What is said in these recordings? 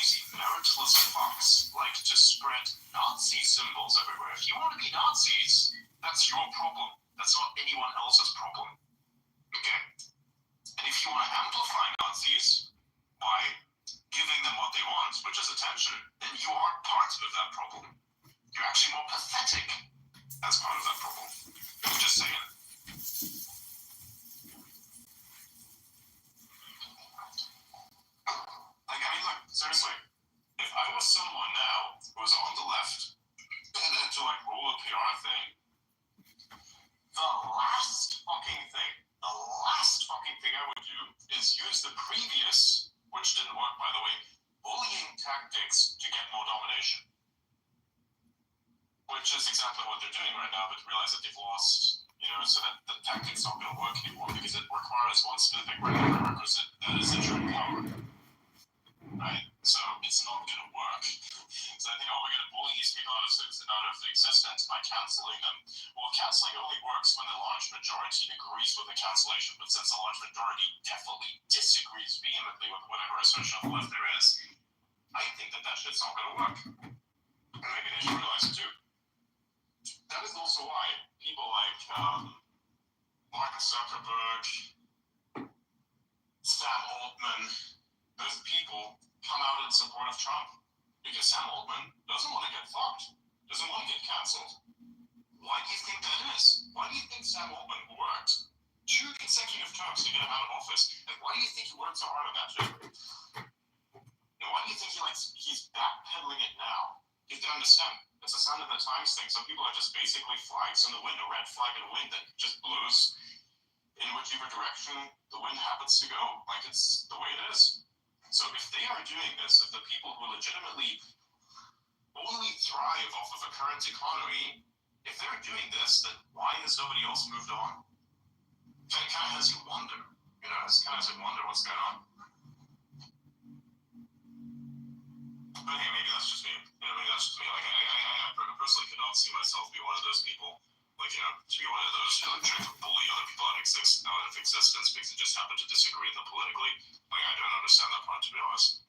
lazy, meritless fucks like to spread Nazi symbols everywhere. If you want to be Nazis, that's your problem. That's not anyone else's problem. Okay? And if you want to amplify Nazis by giving them what they want, which is attention, then you are part of that problem. You're actually more pathetic as part of that problem. I'm just saying. Like, I mean, look, seriously, if I was someone now who was on the left and had to, like, roll a PR thing, the last fucking thing I would do is use the previous, which didn't work, by the way, bullying tactics to get more domination. Which is exactly what they're doing right now, but realize that they've lost, so that the tactics aren't going to work anymore because it requires one specific random prerequisite that is the true power. Right? So it's not going to work. So I think, we're going to bully these people out of existence by canceling them. Well, canceling only works when the large majority agrees with the cancellation, but since the large majority definitely disagrees vehemently with whatever assertion of the left there is, I think that shit's not going to work. And maybe they should realize it too. That is also why people like Mark Zuckerberg, Sam Altman, those people come out in support of Trump. Because Sam Altman doesn't want to get fucked, doesn't want to get cancelled. Why do you think that is? Why do you think Sam Altman worked 2 consecutive terms to get him out of office? And why do you think he worked so hard on that shit? And why do you think he's backpedaling it now? You have to understand, it's a sign of the times thing. Some people are just basically flags in the wind, a red flag in the wind that just blows in whichever direction the wind happens to go. Like, it's the way it is. So if they are doing this, if the people who legitimately only thrive off of a current economy, if they're doing this, then why has nobody else moved on? It kind of has you wonder, it kind of has you wonder what's going on. But hey, maybe that's just me. Like, I personally could not see myself be one of those people. Like, to be one of those who trying to bully other people out of existence because they just happen to disagree with them politically. Like, I don't understand that part, to be honest.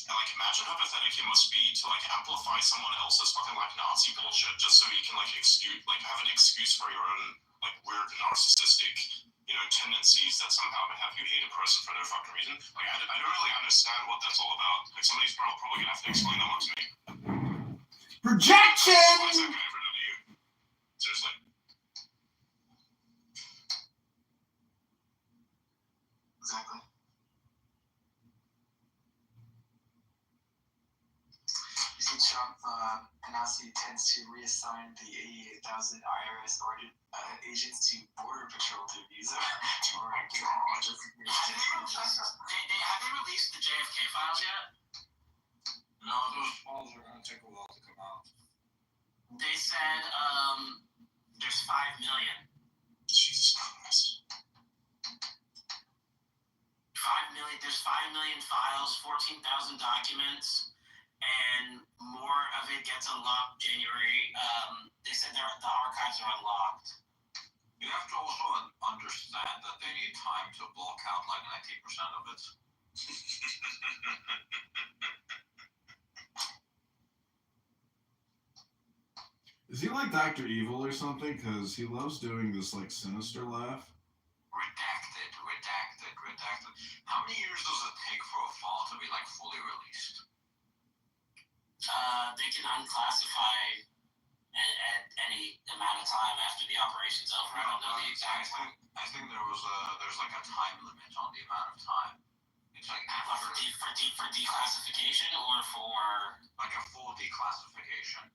And, like, imagine how pathetic it must be to, like, amplify someone else's fucking, like, Nazi bullshit just so you can, like, have an excuse for your own, like, weird narcissistic, tendencies that somehow have you hate a person for no fucking reason. Like, I don't really understand what that's all about. Like, somebody's probably gonna have to explain that one to me. Projection! Why is that guy ever done to you? Seriously. Exactly. You see, Trump, Nazi tends to reassign the 88,000 IRS agents to Border Patrol duties. Oh my God. Have they released the JFK files yet? No, those files are going to take a while to come out. They said there's 5 million. Jesus Christ. 5 million. There's 5 million files, 14,000 documents, and more of it gets unlocked January. They said the archives are unlocked. You have to also understand that they need time to block out like 90% of it. Is he like Dr. Evil or something? Because he loves doing this like sinister laugh. Redacted. How many years does it take for a file to be like fully released? They can unclassify at any amount of time after the operation's over. I don't know the exact one. I think there's like a time limit on the amount of time. It's like for declassification or for like a full declassification.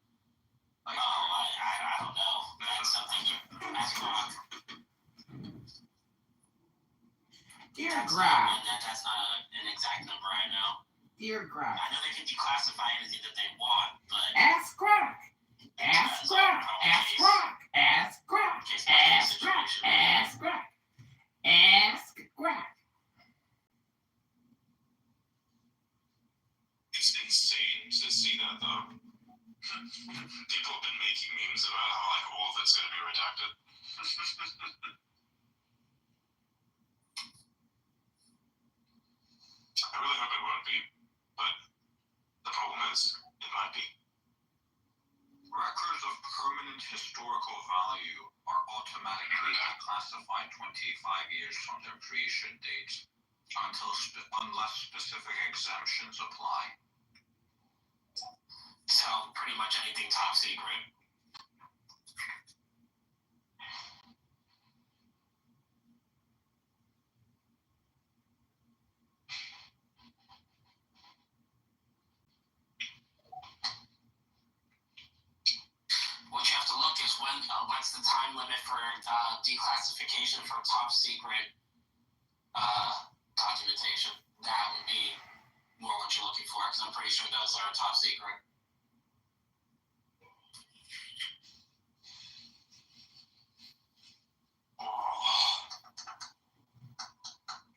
Like, I don't know. That's something to ask Grok. Dear That's Grok. That's not an exact number I know. Dear Grok. I know they can declassify anything that they want, but Ask Grok. Ask Grok. Ask Grok. Ask Grok. Ask Grok. Ask Grok. Ask Grok. It's insane to see that, though. People have been making memes about how, like, all of it's going to be redacted. I really hope it won't be, but is. It might be. Records of permanent historical value are automatically declassified 25 years from their creation date, unless specific exemptions apply. So pretty much anything top secret. What you have to look is what's the time limit for declassification for top secret documentation. That would be more what you're looking for, because I'm pretty sure those are top secret.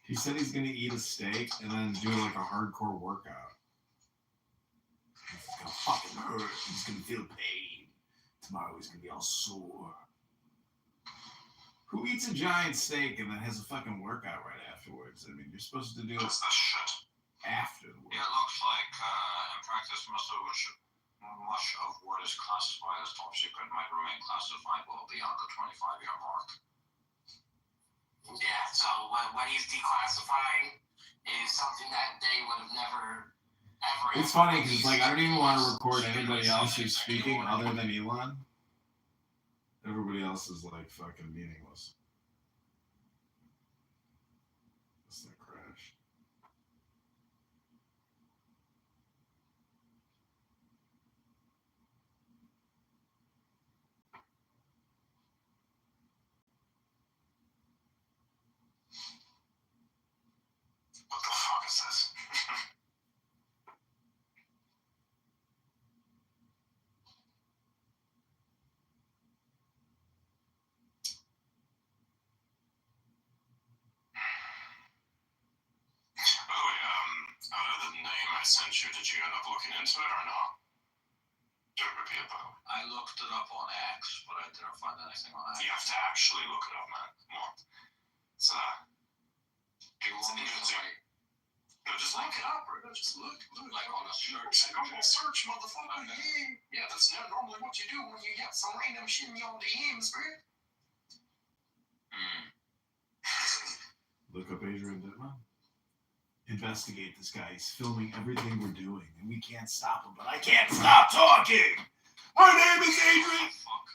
He said he's gonna eat a steak and then do like a hardcore workout. It's gonna fucking hurt. He's gonna feel pain. Tomorrow he's gonna be all sore. Who eats a giant steak and then has a fucking workout right afterwards? I mean, you're supposed to do it What's this shit? after the Yeah, workout. it looks like in practice much of what is classified as top secret might remain classified well beyond the 25-year mark. Yeah, so what he's declassifying is something that they would have never, ever... It's funny because like I don't even want to record anybody else who's speaking other than Elon. Everybody else is like fucking meaningless. This thing crashed. What the fuck is this? Out of the name I sent you, did you end up looking into it or not? Don't repeat though. I looked it up on X, but I didn't find anything on X. You have to actually look it up, man. More. It's Do you want me to no, just look it up, bro. Just look. like on a search Google engine? search, motherfucker. Okay. Yeah, that's not normally what you do when you get some random shit in your DMs, bro. Look up Adrian Dittmann. Investigate this guy. He's filming everything we're doing, and we can't stop him. But I can't stop talking. My name is Adrian. Fuck.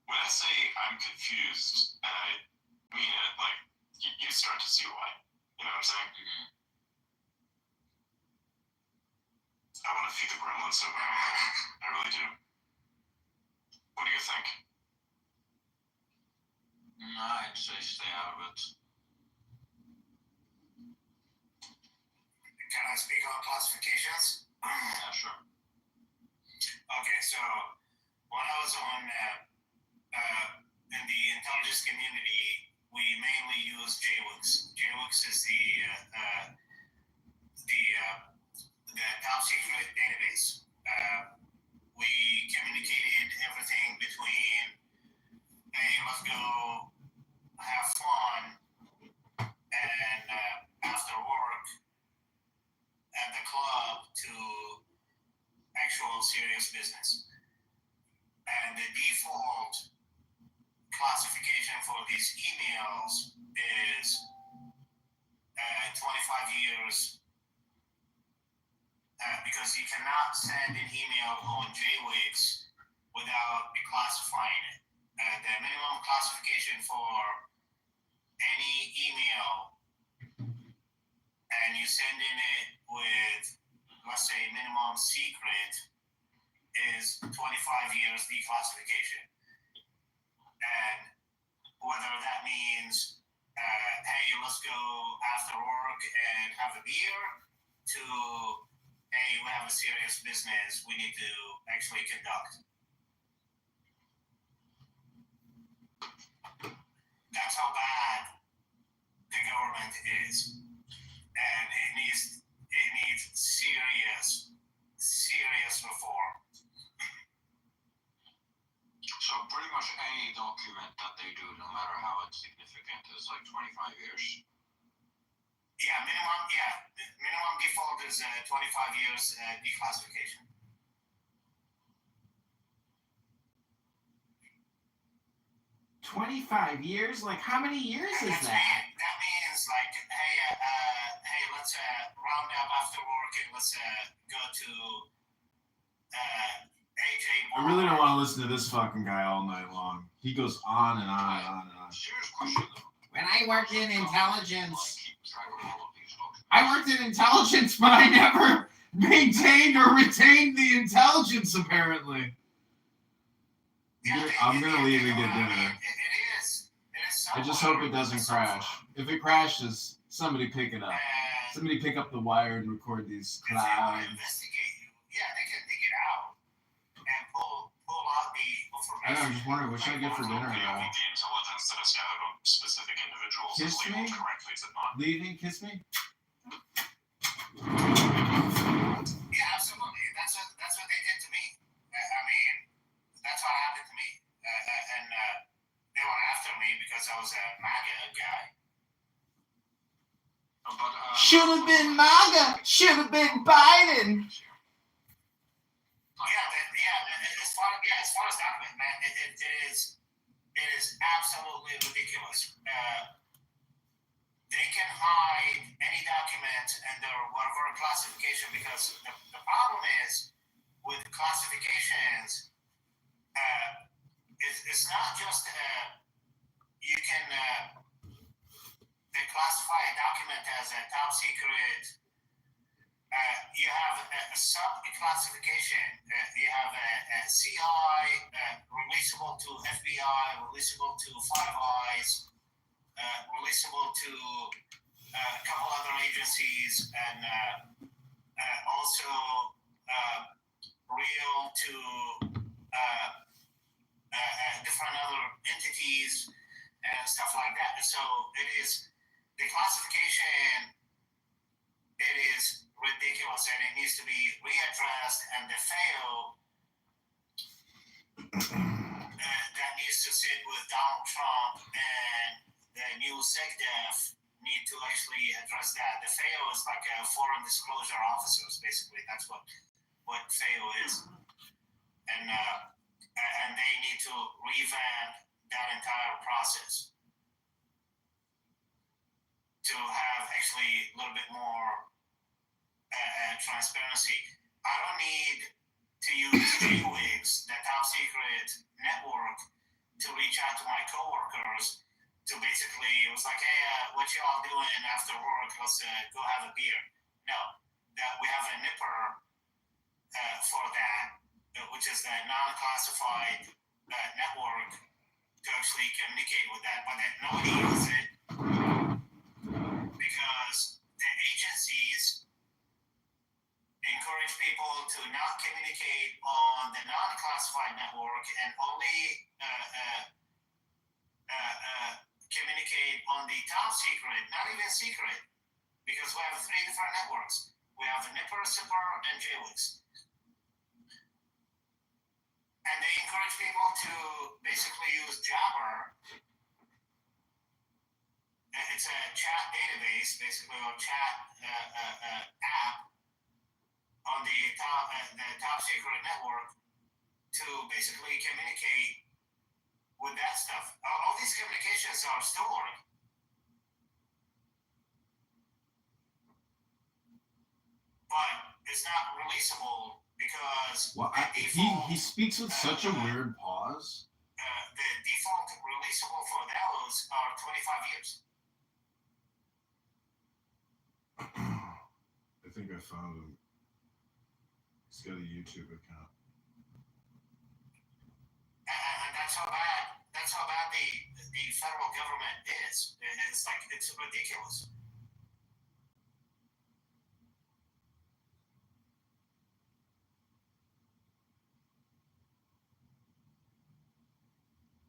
When I say I'm confused, and I mean it, like, you start to see why. You know what I'm saying? I want to feed the gremlins so bad. I really do. What do you think? I'd say stay out of it. Can I speak on classifications? Yeah, sure. Okay, so when I was on in the intelligence community, we mainly use JWICS. JWICS is the top secret database. We communicated everything between, hey, let's go have fun, and after work at the club, to actual serious business. And the default classification for these emails is 25 years, because you cannot send an email on JWICS without classifying it. The minimum classification for any email, and you send in it with, let's say, minimum secret, is 25 years declassification. And whether that means, hey, let's go after work and have a beer, to, hey, we have a serious business we need to actually conduct. That's how bad the government is. And it needs serious reform. So pretty much any document that they do, no matter how insignificant, is like 25 years. Yeah, minimum default is 25 years declassification. 25 years? Like, how many years is that? That means like, hey, let's round up after work and let's go to AJ. I really don't want to listen to this fucking guy all night long. He goes on and on and on and on. Serious question though. When I worked in intelligence, Like, keep track of all of these documents. I worked in intelligence, but I never maintained or retained the intelligence, apparently. I'm gonna leave and get dinner. It is I just hope it doesn't crash. If it crashes, somebody pick it up. Somebody pick up the wire and record these If they want to clouds. investigate you, yeah, they can dig it out and pull out the I know, information. I'm just wondering, what should I get for dinner? The intelligence that is gathered on specific individuals Kiss is labeled me? correctly to not. Leaving? Kiss me? Yeah, absolutely. That's what they did to me. I mean, that's what happened to me. And they were after me because I was a MAGA guy. But, Should have been MAGA. Should have been Biden. As far as document, man, it is absolutely ridiculous. They can hide any document under whatever classification because the problem is with classifications, it's not just you can they classify a document as a top secret. You have a sub-classification. You have a CI, releasable to FBI, releasable to Five Eyes, releasable to a couple other agencies, and also real to different other entities and stuff like that. And so it is the classification. It is ridiculous, and it needs to be readdressed. And the FAO that needs to sit with Donald Trump and the new SecDef need to actually address that. The FAO is like a foreign disclosure officers, basically. That's what FAO is, and they need to revamp that entire process to have actually a little bit more transparency. I don't need to use JWIGs, the top secret network, to reach out to my coworkers to basically, it was like, hey, what y'all doing after work? Let's go have a beer. No, that we have a NIPR for that, which is the non-classified network to actually communicate with that, but then nobody uses it because the agencies encourage people to not communicate on the non-classified network and only communicate on the top secret, not even secret, because we have 3 different networks. We have NIPR, SIPR, and JWIGs. And they encourage people to basically use Jabber. It's a chat database, basically, or chat app on the top secret network to basically communicate with that stuff. All these communications are stored. But it's not releasable because he speaks with such a weird pause. The default releasable for those are 25 years. I think I found him. He's got a YouTube account. And that's how bad the federal government is. It's like, it's ridiculous.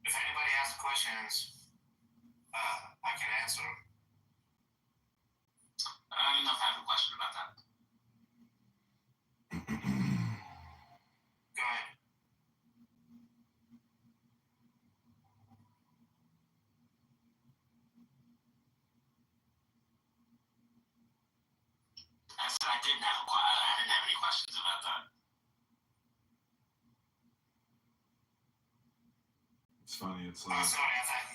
If anybody has questions, I can answer. I don't know if I have a question about that. Go ahead. I didn't have any questions about that. It's funny. It's Oh, sorry, I thought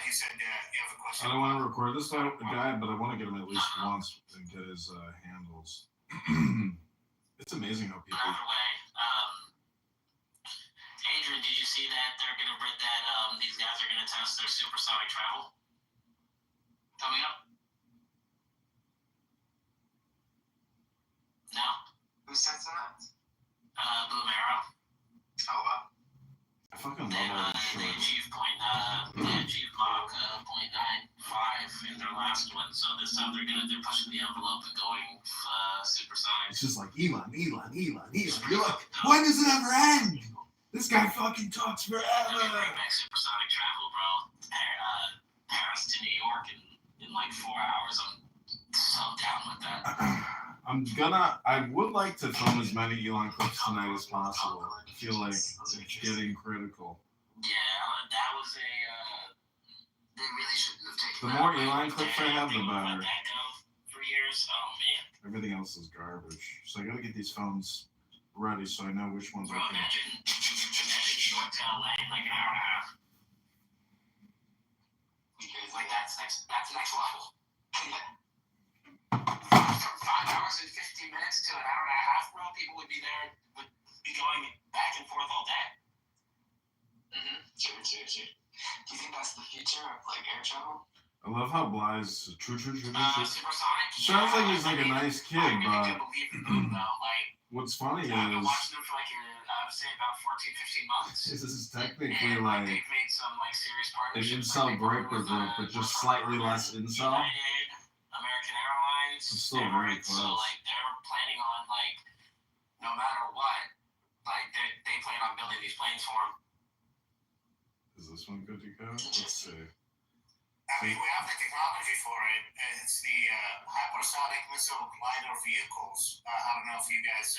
you said you have a question. I don't want to record this guy, but I want to get him at least once and get his handles. It's amazing how people. Either way, Adrian, did you see that they're gonna these guys are gonna test their supersonic travel coming up? No. Who said that? Boom Arrow. Oh, wow. I fucking love all this They shit. achieved Mach 0.95 in their last one, so this time they're pushing the envelope and going supersonic. It's just like Elon. You're like, when does it ever end? This guy fucking talks Bring forever. back supersonic travel, bro. Paris to New York in like 4 hours. I'm so down with that. I would like to film as many Elon clips tonight as possible. I feel like it's getting critical. Yeah, that was they really shouldn't have taken The that more away. Elon clips I have, the They let better. that go for years. Oh man. Everything else is garbage. So I gotta get these phones ready so I know which ones Bro, I can. imagine New York to LA in like an hour and a half. Like that's next level. From 5 hours and 15 minutes to an hour and a half, bro, people would be going back and forth all day. True. Do you think that's the future of like air travel? I love how Bly's true. Supersonic. Sounds like he's like a nice kid, I really but do believe in them, though. Like, what's funny I've been is watching them for like I would say about 14, 15 months. this is technically And like they've made some like serious an partnerships. incel Like, breaker with, group, but just slightly less incel. United, American Airlines, It's still very Emirates. So close. like they're planning on like no matter what, like they plan on building these planes for them. Is this one good to go? Let's see. I mean, we have the technology for it. It's the hypersonic missile glider vehicles. I don't know if you guys.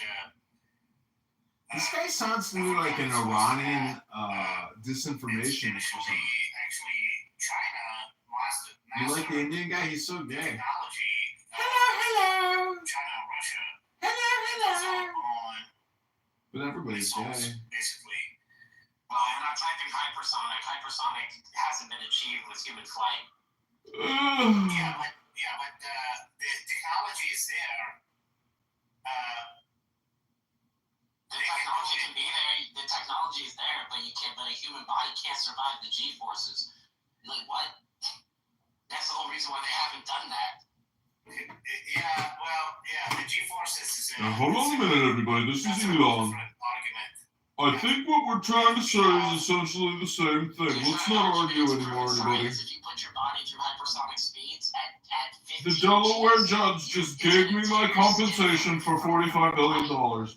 This guy sounds to me like an Iranian disinformation or something. Actually, China mastered. You like the Indian guy? He's so gay. Technology. Hello. China and Russia. Hello. On But everybody's missiles, gay. basically. Well, I'm not typing hypersonic. Hypersonic hasn't been achieved with human flight. Yeah, but the technology is there. The technology can be there. The technology is there, but a human body can't survive the G forces. Like what? That's the whole reason why they haven't done that. The G-forces is Now, hold on a minute, everybody. This is Elon. argument. I think what we're trying to say is essentially the same thing. Let's not argue anymore, everybody. If you put your body through hypersonic speeds at 15 The Delaware judge just gave me my compensation for $45 billion. $45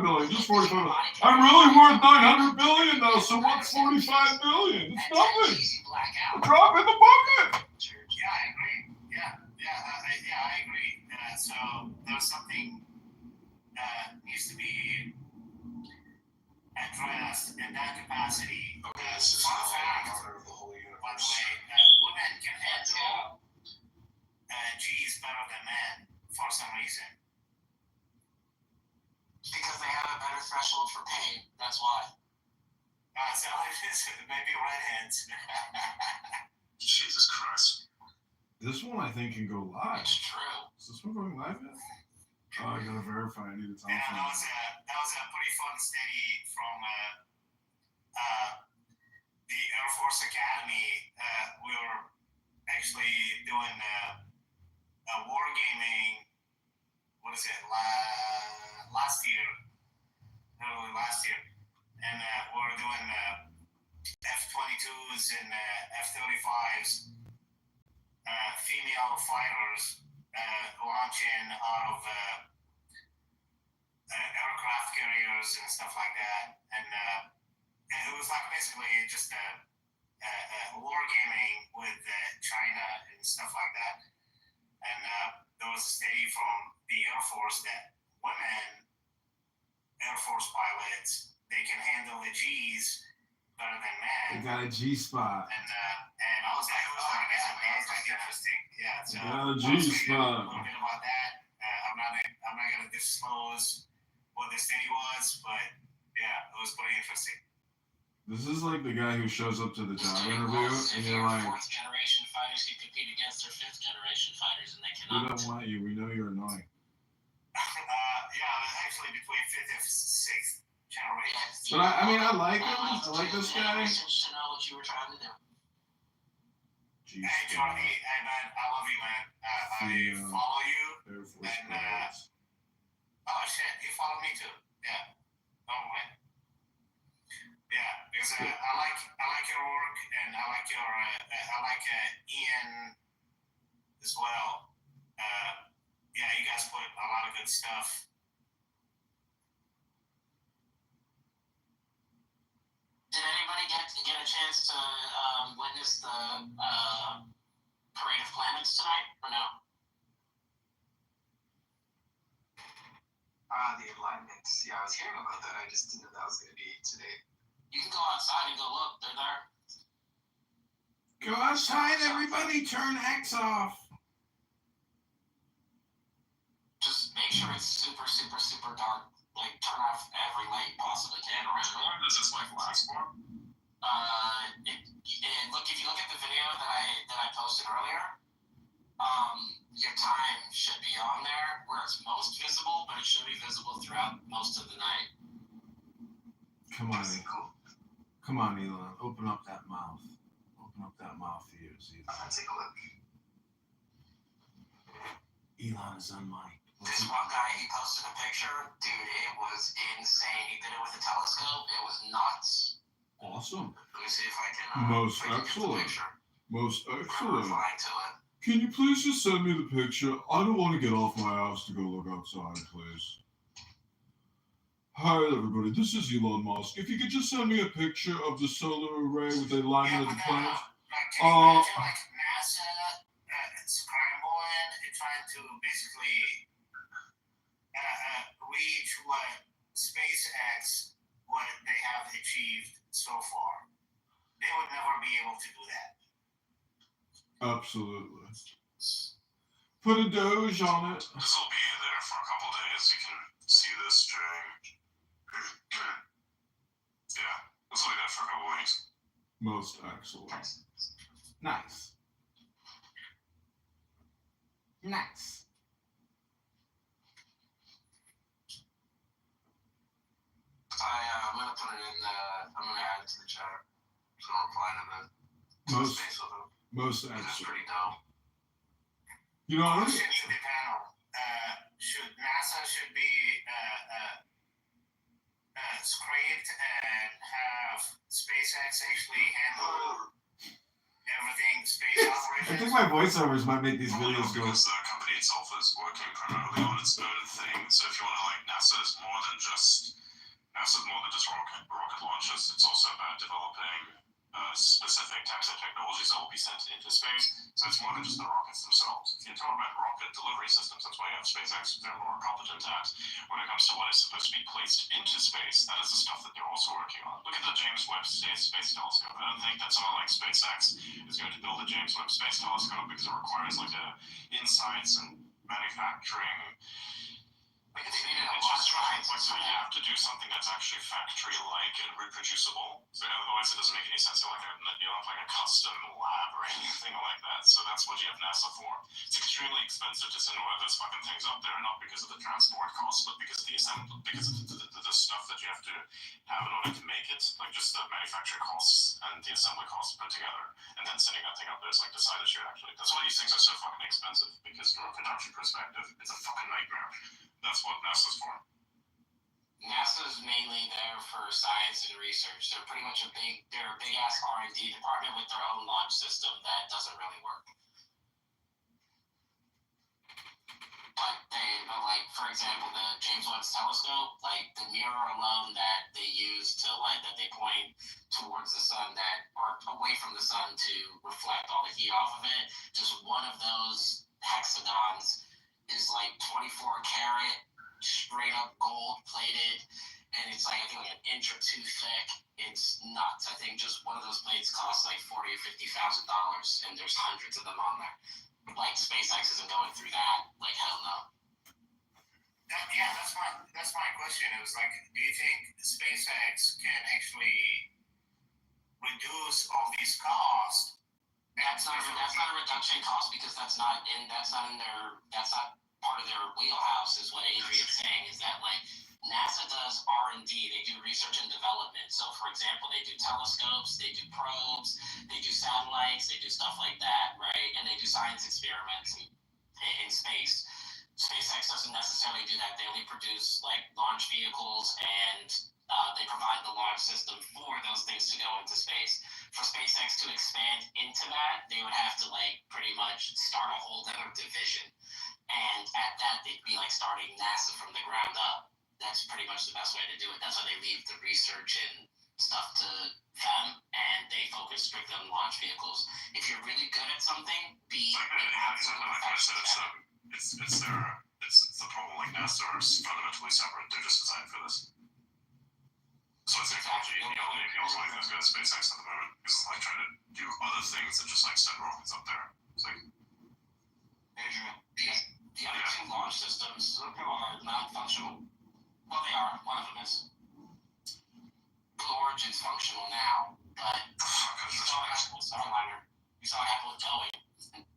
billion, just $45 billion. I'm really worth $900 billion now, so what's $45 billion? It's nothing. Drop in the bucket. Yeah, I agree. I agree. So there's something needs to be addressed in that capacity. Fun fact, by the way, women can handle G's better than men for some reason. Because they have a better threshold for pain. That's why. So maybe redheads. Jesus Christ. This one I think can go live. It's true. Is this one going live yet? Oh, I gotta verify. I need a Yeah, that telephone. was a pretty fun study from the Air Force Academy. We were actually doing wargaming. What is it? Last year, and we were doing F-22s and F-35s, female fighters launching out of aircraft carriers and stuff like that, and it was like basically just wargaming with China and stuff like that. And there was a study from the Air Force that women Air Force pilots, they can handle the G's better than They men. got a G spot. And I was like, that's interesting. Yeah. So Got a G I'll tell you spot. a little bit about that. I'm disclose what the study was, but yeah, it was pretty interesting. This is like the guy who shows up to the job interview and you're like, fourth generation fighters can compete against their fifth generation fighters, and they we cannot. don't want you. We know you're annoying. Yeah, actually between fifth and sixth generation. But I mean, I like him. I like this guy. To know what you were trying to do. Jeez, Hey Johnny, hey man, I love you, man. I follow you. Air Force And, pilots. Oh shit, you follow me too. Yeah. Oh man. Yeah, because I like your work, and I like your Ian as well. Yeah, you guys put a lot of good stuff. Did anybody get a chance to witness the Parade of Planets tonight, or no? The alignment. Yeah, I was hearing about that. I just didn't know that was going to be today. You can go outside and go look. They're there. Go outside, everybody. Turn X off. Just make sure it's super, super, super dark. Like, turn off every light you possibly can around it. This is like last one. Look, if you look at the video that I posted earlier, your time should be on there where it's most visible, but it should be visible throughout most of the night. Come on, Cool. come on, Elon. Open up that mouth. Open up that mouth of yours, I'm gonna take a look. Elon is on mic. This one guy, he posted a picture. Dude, it was insane. He did it with a telescope. It was nuts. Awesome. Let me see if I can. Most if I can get the excellent. picture. Most We're excellent. replying to it. Can you please just send me the picture? I don't want to get off my ass to go look outside, please. Hi, everybody. This is Elon Musk. If you could just send me a picture of the solar array with the alignment of the planets. Can you imagine like NASA scrambling and trying to basically reach what SpaceX, what they have achieved so far? They would never be able to do that. Absolutely. Put a Doge on it. This will be there for a couple days. You can see this during. Yeah, this will be there for a couple weeks. Most excellent. Nice. Nice. I'm gonna put it in the. I'm gonna add it to the chat. So I'm replying to the Most, space with it. most It's excellent. pretty dope. You know, I Question to the panel: NASA should be scraped and have SpaceX actually handle everything space I operations? think my voiceovers might make these Well, no, videos go. because the company itself is working primarily on its own thing. So if you want to like, NASA is more than just rocket launches. It's also about developing specific types of technologies that will be sent into space. So it's more than just the rockets themselves. If you're talking about rocket delivery systems, that's why you have SpaceX. They're more competent at when it comes to what is supposed to be placed into space. That is the stuff that they're also working on. Look at the James Webb Space Telescope. I don't think that someone like SpaceX is going to build a James Webb Space Telescope because it requires like insights and manufacturing. Because they needed a It's lot just of really science. complex. You have to do something that's actually factory-like and reproducible. So otherwise, it doesn't make any sense. You don't have like a custom lab or anything like that. So that's what you have NASA for. It's extremely expensive to send one of those fucking things up there, not because of the transport costs, but because of the stuff that you have to have in order to make it, like just the manufacturing costs and the assembly costs put together, and then sending that thing up there is like the side issue. Actually, that's why these things are so fucking expensive. Because from a production perspective, it's a fucking nightmare. That's what NASA's for. NASA's mainly there for science and research. They're pretty much a big ass R&D department with their own launch system that doesn't really work. But like for example, the James Webb Telescope, like the mirror alone that they use that they point towards the sun or away from the sun to reflect all the heat off of it, just one of those hexagons is like 24 karat, straight up gold plated, and it's like I think like an inch or two thick. It's nuts. I think just one of those plates costs like $40,000 or $50,000, and there's hundreds of them on there. Like SpaceX isn't going through that. Like hell no. That's my question. It was like, do you think SpaceX can actually reduce all these costs? That's not a reduction cost because that's not part of their wheelhouse. Is what Adrian's saying is that like NASA does R&D, they do research and development. So for example, they do telescopes, they do probes, they do satellites, they do stuff like that, right? And they do science experiments in space. SpaceX doesn't necessarily do that. They only produce like launch vehicles and they provide the launch system for those things to go into space. For SpaceX to expand into that, they would have to like pretty much start a whole other division. And at that, they'd be like starting NASA from the ground up. That's pretty much the best way to do it. That's why they leave the research and stuff to them, and they focus strictly on launch vehicles. If you're really good at something, it's the problem. Like NASA is fundamentally separate. They're just designed for this. So it's technology. The only thing that's good at SpaceX at the moment is like trying to do other things that just like send rockets up there. It's like Adrian, the other two launch systems are non-functional. Well, they are. One of them is. Blue Origin's functional now, but you saw what happened with Starliner. You saw what happened with Boeing.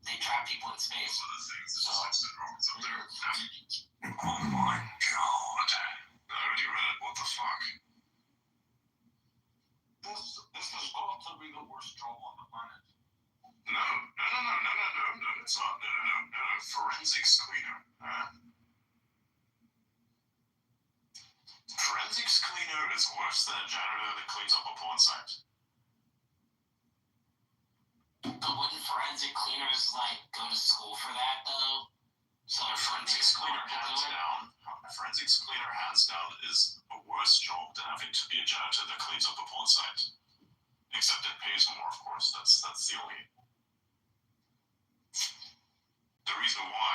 They trap people in space. other things that just like send rockets up there. Oh my god! I already read it. What the fuck? This has got to be the worst job on the planet. No, it's not. No. Forensics cleaner. Forensics cleaner is worse than a janitor that cleans up a porn site. But wouldn't forensic cleaners like go to school for that though? So Forensics cleaner hands down is a worse job than having to be a janitor that cleans up a porn site. Except it pays more, of course. That's the only. The reason why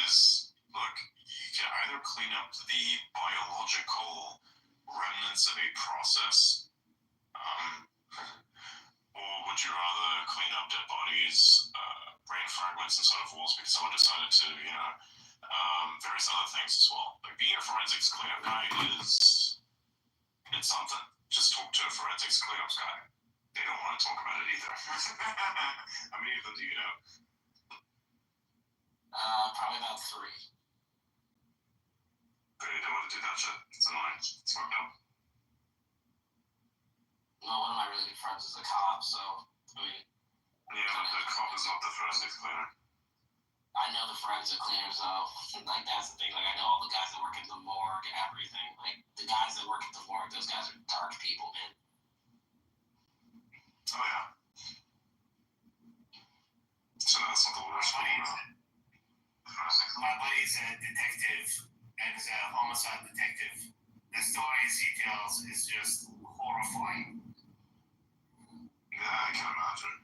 is, look, you can either clean up the biological remnants of a process, or would you rather clean up dead bodies, brain fragments inside of walls because someone decided to, various other things as well. Like being a forensics cleanup guy it's something. Just talk to a forensics cleanups guy. They don't want to talk about it either. How many of them do you know? probably about 3. They don't want to do that shit. It's annoying. It's fucked up. No, one of my really good friends is a cop, so I mean. Yeah, the cop is not the forensics cleaner. I know the forensic cleaners though. Like that's the thing. Like I know all the guys that work in the morgue and everything. Like the guys that work at the morgue, those guys are dark people, man. Oh yeah. So that's not the worst one. My buddy's a detective and is a homicide detective. The stories he tells is just horrifying. Yeah, I can imagine.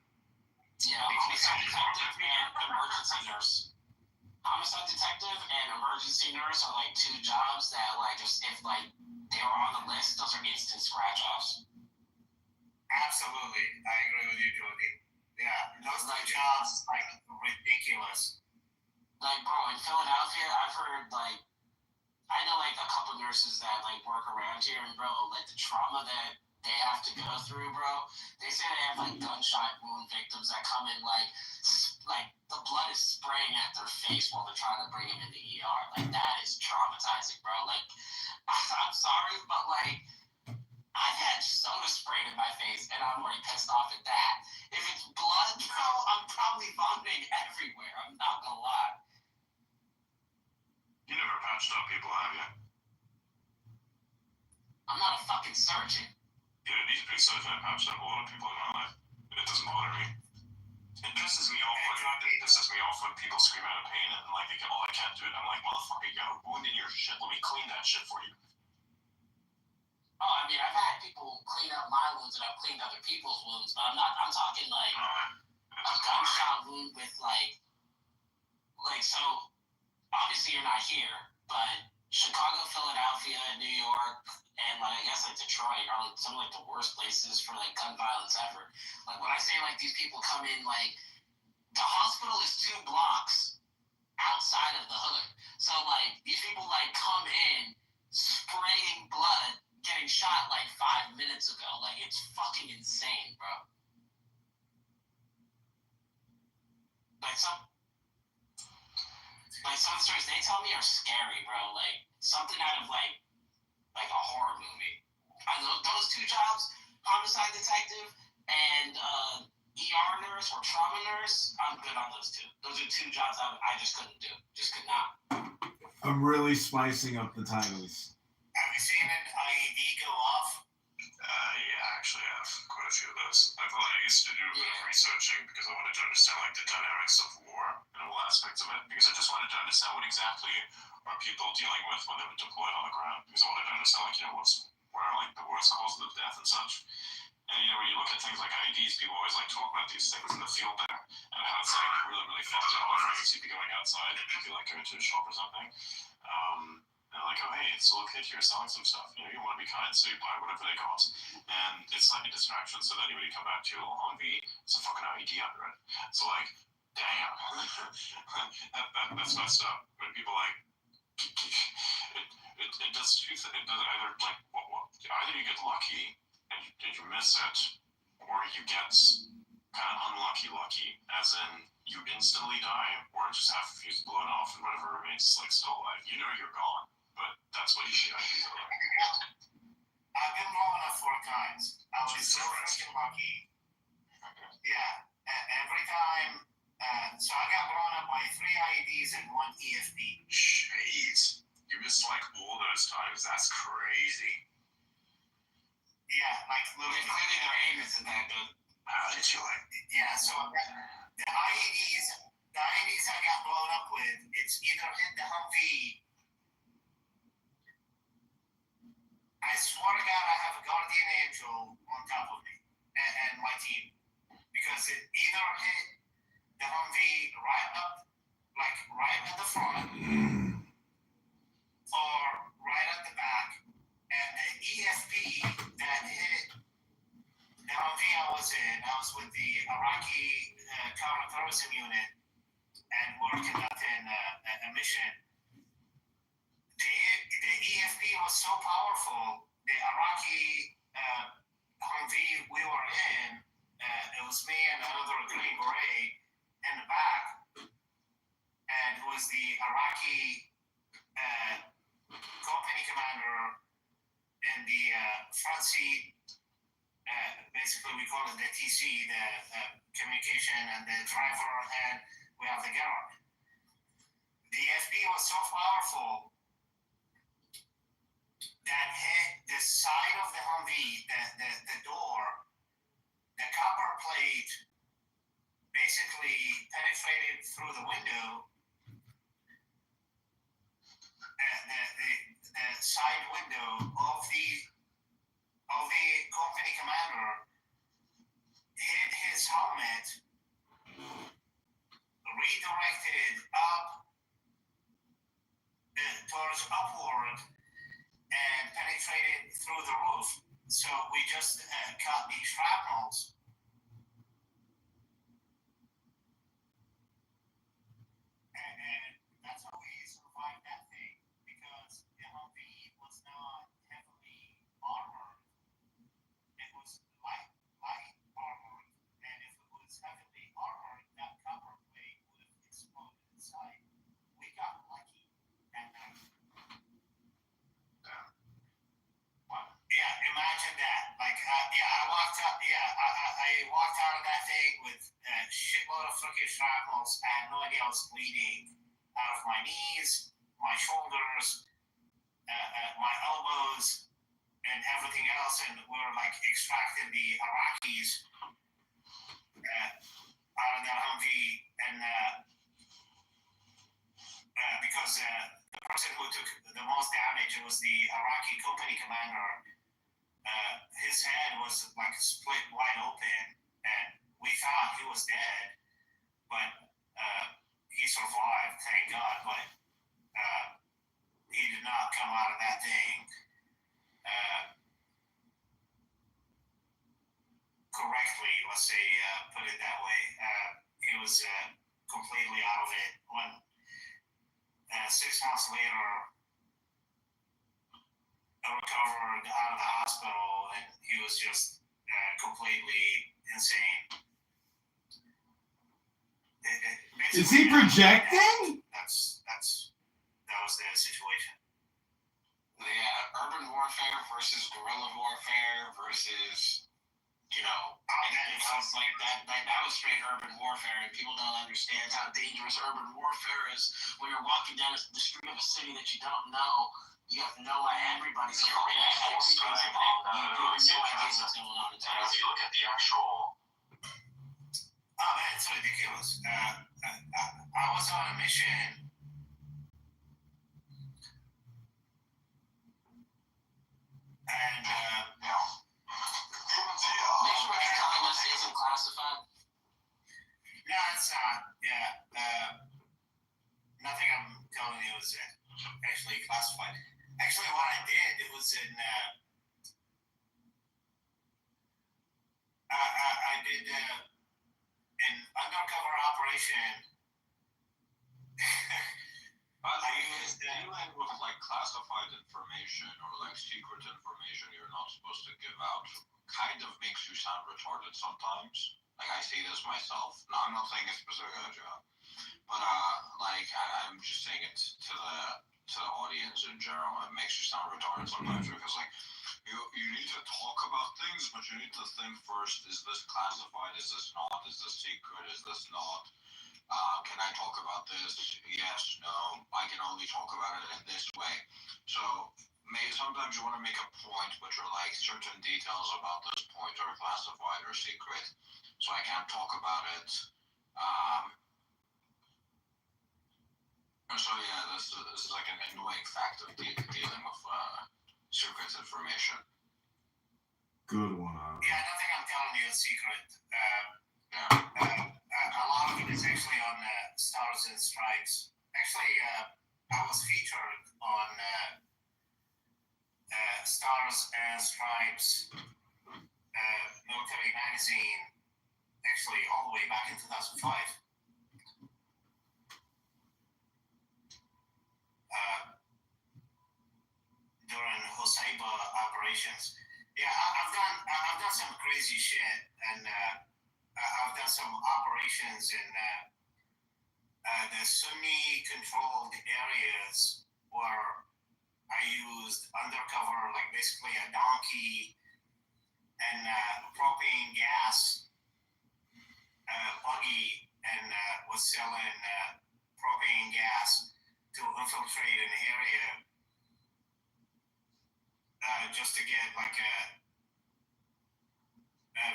Yeah, homicide detective and emergency nurse. Homicide detective and emergency nurse are like 2 jobs that like just if like they were on the list, those are instant scratch offs. Absolutely, I agree with you, Jordy. Yeah, those 2 jobs like ridiculous. Like bro, in Philadelphia, I've heard like I know like a couple nurses that like work around here, and bro, like the trauma that they have to go through, bro. They say they have like gunshot wound victims that come in like the blood is spraying at their face while they're trying to bring them in the ER. Like that is traumatizing, bro. Like I'm sorry, but like I've had soda sprayed in my face and I'm already pissed off at that. If it's blood, bro, I'm probably vomiting everywhere. I'm not gonna lie. You never patched up people, have you? I'm not a fucking surgeon. You don't need to be a surgeon. I patched up a lot of people in my life. It doesn't bother me. It pisses me off when people scream out of pain and like they go, "Oh, I can't do it." I'm like, motherfucker, you got a wound in your shit. Let me clean that shit for you. Oh, I mean, I've had people clean up my wounds and I've cleaned other people's wounds, but I'm talking like a gunshot wound with like so obviously you're not here, but Chicago, Philadelphia, New York, and like I guess like Detroit are like some of like the worst places for like gun violence ever. Like when I say like these people come in, like the hospital is 2 blocks outside of the hood. So like these people like come in spraying blood, getting shot like 5 minutes ago. Like it's fucking insane, bro. Like some of the stories they tell me are scary, bro. Like something out of like a horror movie. I know those two jobs, homicide detective and ER nurse or trauma nurse, I'm good on those two. Those are two jobs I just couldn't do. Just could not. I'm really spicing up the titles. Have you seen an IED go off? Yeah, actually, I have quite a few of those. I used to do a bit of researching because I wanted to understand like the dynamics of war and all aspects of it. Because I just wanted to understand what exactly are people dealing with when they're deployed on the ground. Because I wanted to understand like what are like the worst causes of death and such. And when you look at things like IEDs, people always like talk about these things in the field there and how it's like really, really fucked up. For instance, you'd be going outside, you'd be like going to a shop or something. And like, oh hey, it's a little kid here selling some stuff. You want to be kind, so you buy whatever they cost. And it's like a distraction. So then when you come back to your Humvee, it's a fucking IED under it. So like, damn, that's messed up. When people like, it does two things. It does either like either you get lucky and you miss it, or you get kind of lucky, as in you instantly die, or just have a fuse blown off and whatever remains is like still alive. You're gone, but that's what you should do. I've been blown up 4 times. I was so freaking lucky. Yeah, every time. So I got blown up by 3 IEDs and 1 EFP. Jeez, you missed like all those times. That's crazy. Yeah, like literally. Clearly their aim isn't that good. How did you like? Yeah, so the IEDs I got blown up with, it's either hit the Humvee. I swear to God, I have a guardian angel on top of me and my team, because it either hit the Humvee right at the front, or right at the back, and the EFP that hit the Humvee I was with the Iraqi counterterrorism unit, and we're conducting a mission. The EFP was so powerful, the Iraqi Humvee we were in, it was me and another Green Beret in the back, and it was the Iraqi company commander in the front seat. Basically, we call it the TC, the communication, and the driver, and we have the gunner. The FP was so powerful that hit the side of the Humvee, the door, the copper plate basically penetrated through the window, the side window of the company commander, hit his helmet, redirected up towards upward, and penetrated through the roof. So we just cut the shrapnels. And that's how we survived that thing, because the Humvee was not heavily armored. It was light armored, and if it was heavily armored, that copper plate would have exploded inside. We got lucky at that. Yeah, imagine that. Like, I walked up. Yeah, I walked out of that thing with a shitload of fucking shrapnels. I had no idea I was bleeding out of my knees, my shoulders, my elbows, and everything else. And we were like extracting the Iraqis out of that Humvee, and because the person who took the most damage was the Iraqi company commander. His head was like split wide open, and we thought he was dead, but he survived, thank God. But he did not come out of that thing correctly. Let's say, put it that way. He was completely out of it. 6 months later, I recovered out of the hospital, and he was just completely insane. Is he projecting? That was the situation. Yeah, urban warfare versus guerrilla warfare versus, it sounds like that was straight urban warfare, and people don't understand how dangerous urban warfare is. When you're walking down the street of a city that you don't know, you have no idea. Everybody's involved. You have no idea what's going on. If you look at the actual. Oh man, it's ridiculous. I was on a mission. And Make sure what you're telling us isn't classified. no, it's not. Yeah. Nothing I'm telling you is actually classified. Actually, what I did, it was in. I did an undercover operation. By the way, dealing with like classified information or like secret information you're not supposed to give out kind of makes you sound retarded sometimes. Like I say this myself. No, I'm not saying it's specific to a job, but I'm just saying it to the audience in general. It makes you sound retarded sometimes because like you need to talk about things, but you need to think first: is this classified? Is this not? Is this secret? Is this not? Can I talk about this? Yes, no. I can only talk about it in this way. So sometimes you want to make a point, but you're like certain details about this point are classified or secret, so I can't talk about it. So yeah, this is like an annoying fact of dealing with secret information. Good one. Yeah, nothing I'm telling you is secret. Yeah. A lot of it is actually on Stars and Stripes. Actually, I was featured on Stars and Stripes military magazine, actually all the way back in 2005. During Hoseiba operations. Yeah, I've done some crazy shit, and I've done some operations in the Sunni-controlled areas where I used undercover, like basically a donkey and propane gas buggy, and was selling propane gas to infiltrate an area just to get like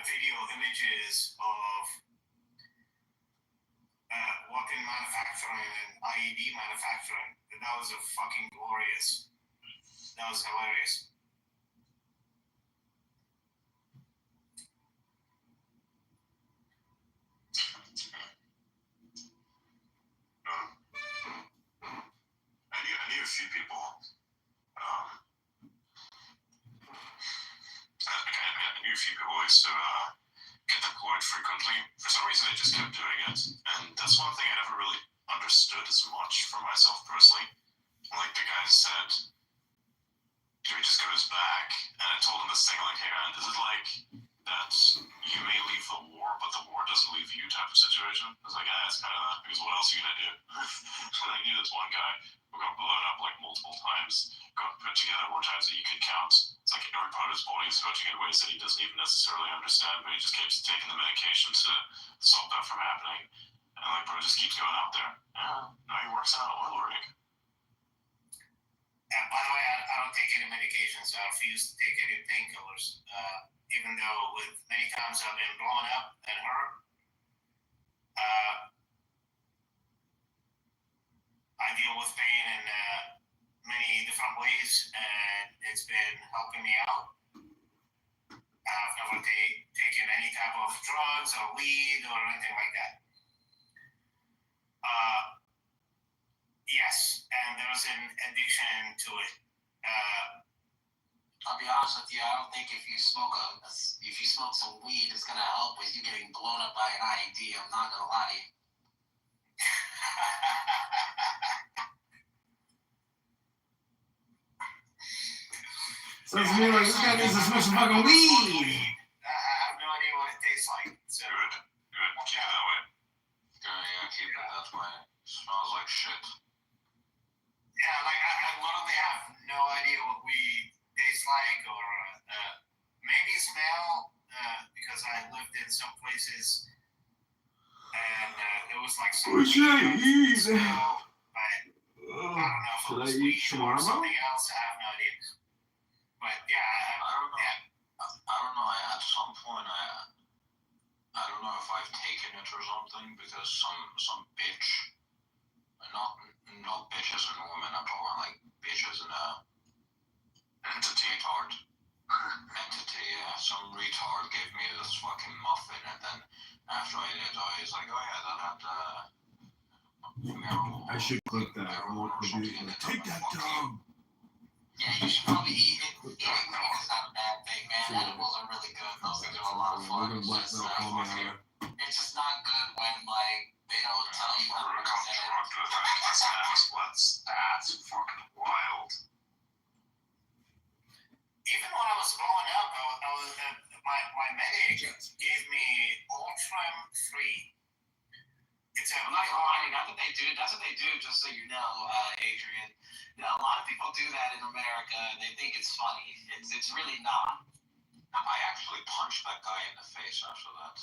video images of weapon manufacturing and IED manufacturing. That was fucking glorious. That was hilarious. I knew a few people. I knew a few people who used to get deployed frequently. For some reason, they just kept doing it, and that's one thing I never really understood as much for myself personally. Like the guy said, he just goes back, and I told him this thing like, hey man, is it like that you may leave the war, but the war doesn't leave you type of situation? I was like, yeah, it's kind of that, because what else are you gonna do? I knew this one guy who got blown up like multiple times, got put together more times than you could count. It's like every part of his body is switching in ways that he doesn't even necessarily understand, but he just keeps taking the medication to stop that from happening. And like, bro, just keeps going out there. Yeah, now he works on an oil rig. And by the way, I don't take any medications. I refuse to take any painkillers. Even though with many times I've been blown up and hurt, I deal with pain in many different ways, and it's been helping me out. I've never taken any type of drugs or weed or anything like that. Yes, and there's an addiction to it. I'll be honest with you. I don't think if you smoke some weed, it's gonna help with you getting blown up by an IED. I'm not gonna lie to you. Sounds to me like this guy needs to smoke some fucking weed. I have no idea what it tastes like. So Good. Keep it that way. Yeah, keep it that way. Smells like shit. yeah, like I literally have no idea what weed tastes like, or maybe smell, because I lived in some places and it was like some What should I eat? smell, but I don't know if Should it I was eat weed or shawarma? something else. I have no idea. But yeah, I don't know. yeah. I don't know. At some point, I don't know if I've taken it or something, because some bitch, not bitches and women at all, like bitches and entity, yeah, some retard gave me this fucking muffin, and then after I did, I was like, oh yeah, that had I should click that. I won't take that dog. Yeah, you should probably eat it. Eating weed is not a bad thing, man. Edibles are really good. Those things are a lot of fun. We're gonna black belt call me out. It's just not good when, like, they don't tell you what We're to on drug to that's fucking wild. Even when I was growing up, I was my medic gave me Ultram 3. It's a I'm not gonna lie, that's what they do, just so you know, Adrian. You know, a lot of people do that in America, and they think it's funny. It's really not. I actually punched that guy in the face after that.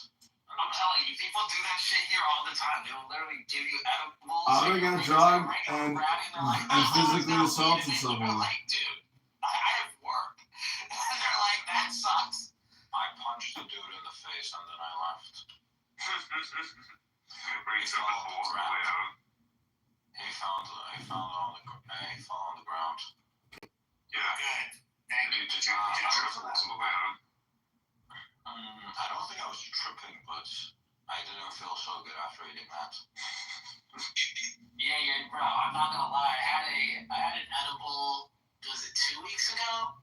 I'm telling you, people do that shit here all the time. They will literally give you edibles. I got drugged and physically assaulted someone. someone. Like, dude, I have work. And they're like, that sucks. I punched the dude in the face and then I left. He took the balls away out. He fell on the ground. Yeah. good. Thank you. Did you trip the balls on the way out? I don't think I was tripping, but I didn't feel so good after eating that. Yeah, bro. I'm not gonna lie. I had an edible. Was it 2 weeks ago?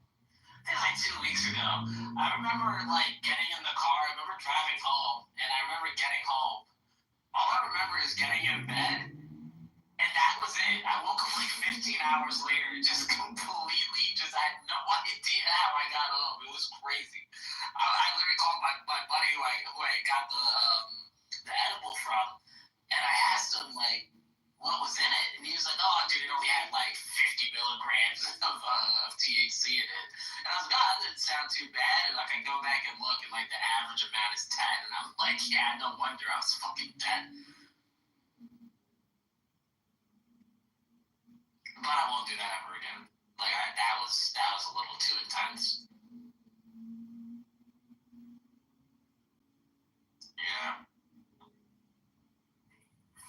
I think it was like 2 weeks ago. I remember like getting in the car. I remember driving home, and I remember getting home. All I remember is getting in bed, and that was it. I woke up like 15 hours later, just completely just had no idea how I got home. It was crazy. I literally called my buddy who I got the edible from, and I asked him like what was in it, and he was like, "Oh, dude, it only had like 50 milligrams of THC in it." And I was like, "Oh, that didn't sound too bad." And like I go back and look, and like the average amount is 10, and I'm like, "Yeah, no wonder I was fucking 10." But I won't do that ever again. Like that was a little too intense. Yeah.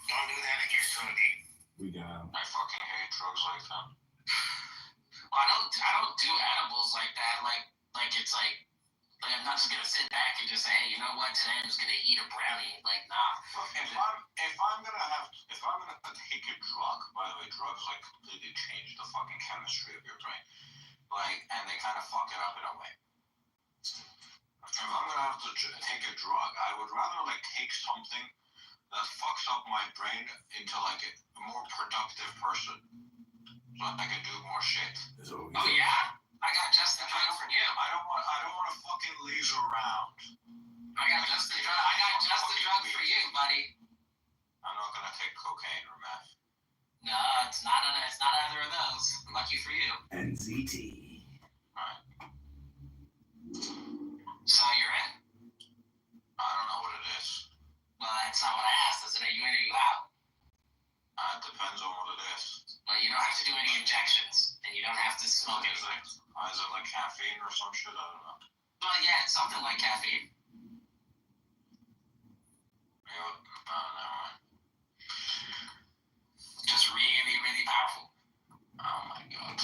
Don't do that again, Tony. We got him. I fucking hate drugs like that. Well, I don't do edibles like that. Like it's like I'm not just gonna sit back and just say, hey, you know what, today I'm just gonna eat a brownie. Like, nah. If I'm gonna take a drug, by the way, drugs like completely change the fucking chemistry of your brain. Like, and they kind of fuck it up in a way. If I'm gonna have to take a drug, I would rather like take something that fucks up my brain into like a more productive person, so I can do more shit. Oh yeah, I got just the drug for you. I don't want to fucking laze around. I got just the drug for you, buddy. I'm not gonna take cocaine or meth. No, it's not either of those. Lucky for you. NZT. Right. So you're in? I don't know what it is. Well, that's not what I asked. I said, are you in or you out? It depends on what it is. Well, you don't have to do any injections, and you don't have to smoke Is anything. it like caffeine or some shit? I don't know. Well, yeah, it's something like caffeine. Just really, really powerful. Oh my god.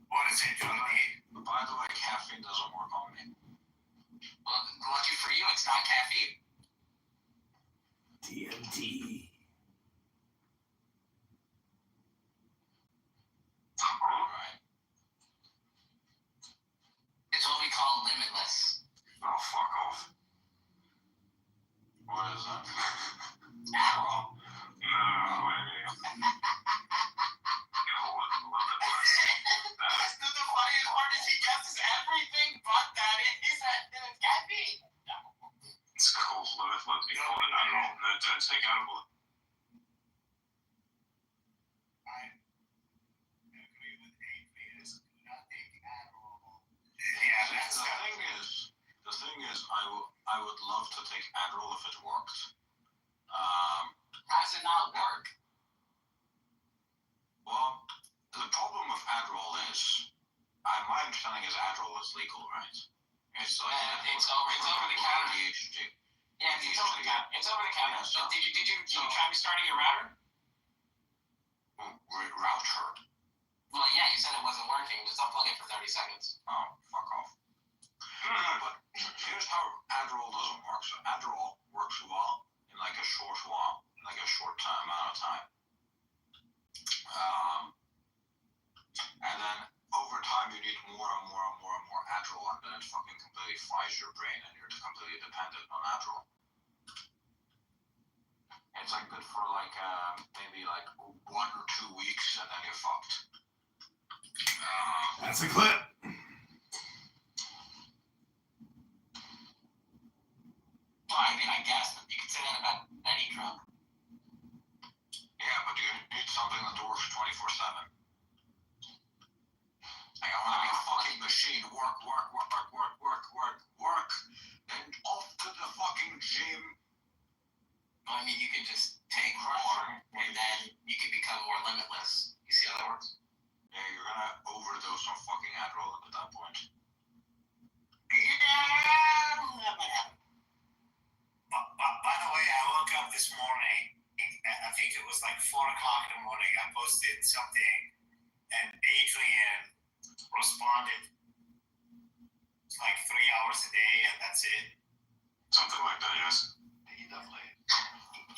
What is it, Tony? By the way, caffeine doesn't work on me. Well, lucky for you, it's not caffeine. TNT. Alright. It's what we call limitless. Oh, fuck off. What is that? Adderall. No, maybe. That's the funniest before an Adderall, and then don't take Adderall. I agree with Adrian. Do not take Adderall. Yeah, that's The thing is, I would love to take Adderall if it worked. How does it not work? Well, the problem with Adderall is, my understanding is Adderall is legal, right? It's like It's over the counter. ADHD. Yeah, it's over the counter. It's over the counter. Yeah, so- Did you try restarting your router? Router. Well, yeah, you said it wasn't working. Just unplug it for 30 seconds. Oh, fuck off. But here's how Adderall doesn't work. So Adderall works well in like a short amount of time. And then over time you need more and more Adderall, and then it fucking completely fries your brain, and you're completely dependent on Adderall. It's like good for like maybe like 1 or 2 weeks, and then you're fucked. That's a clip. Well, I mean, I guess you could say that about any drug. Yeah, but you need something that works 24/7. Like, I want to be a fucking machine. Work. Then off to the fucking gym. Well, I mean, you could just take more, and then you could become more limitless. You see how that works? Yeah, you're gonna overdose on fucking Adderall at that point. Yeah, that might happen. By the way, I woke up this morning, and I think it was like 4 o'clock in the morning. I posted something, and Adrian responded. It's like 3 hours a day, and that's it. Something like that, yes. He definitely.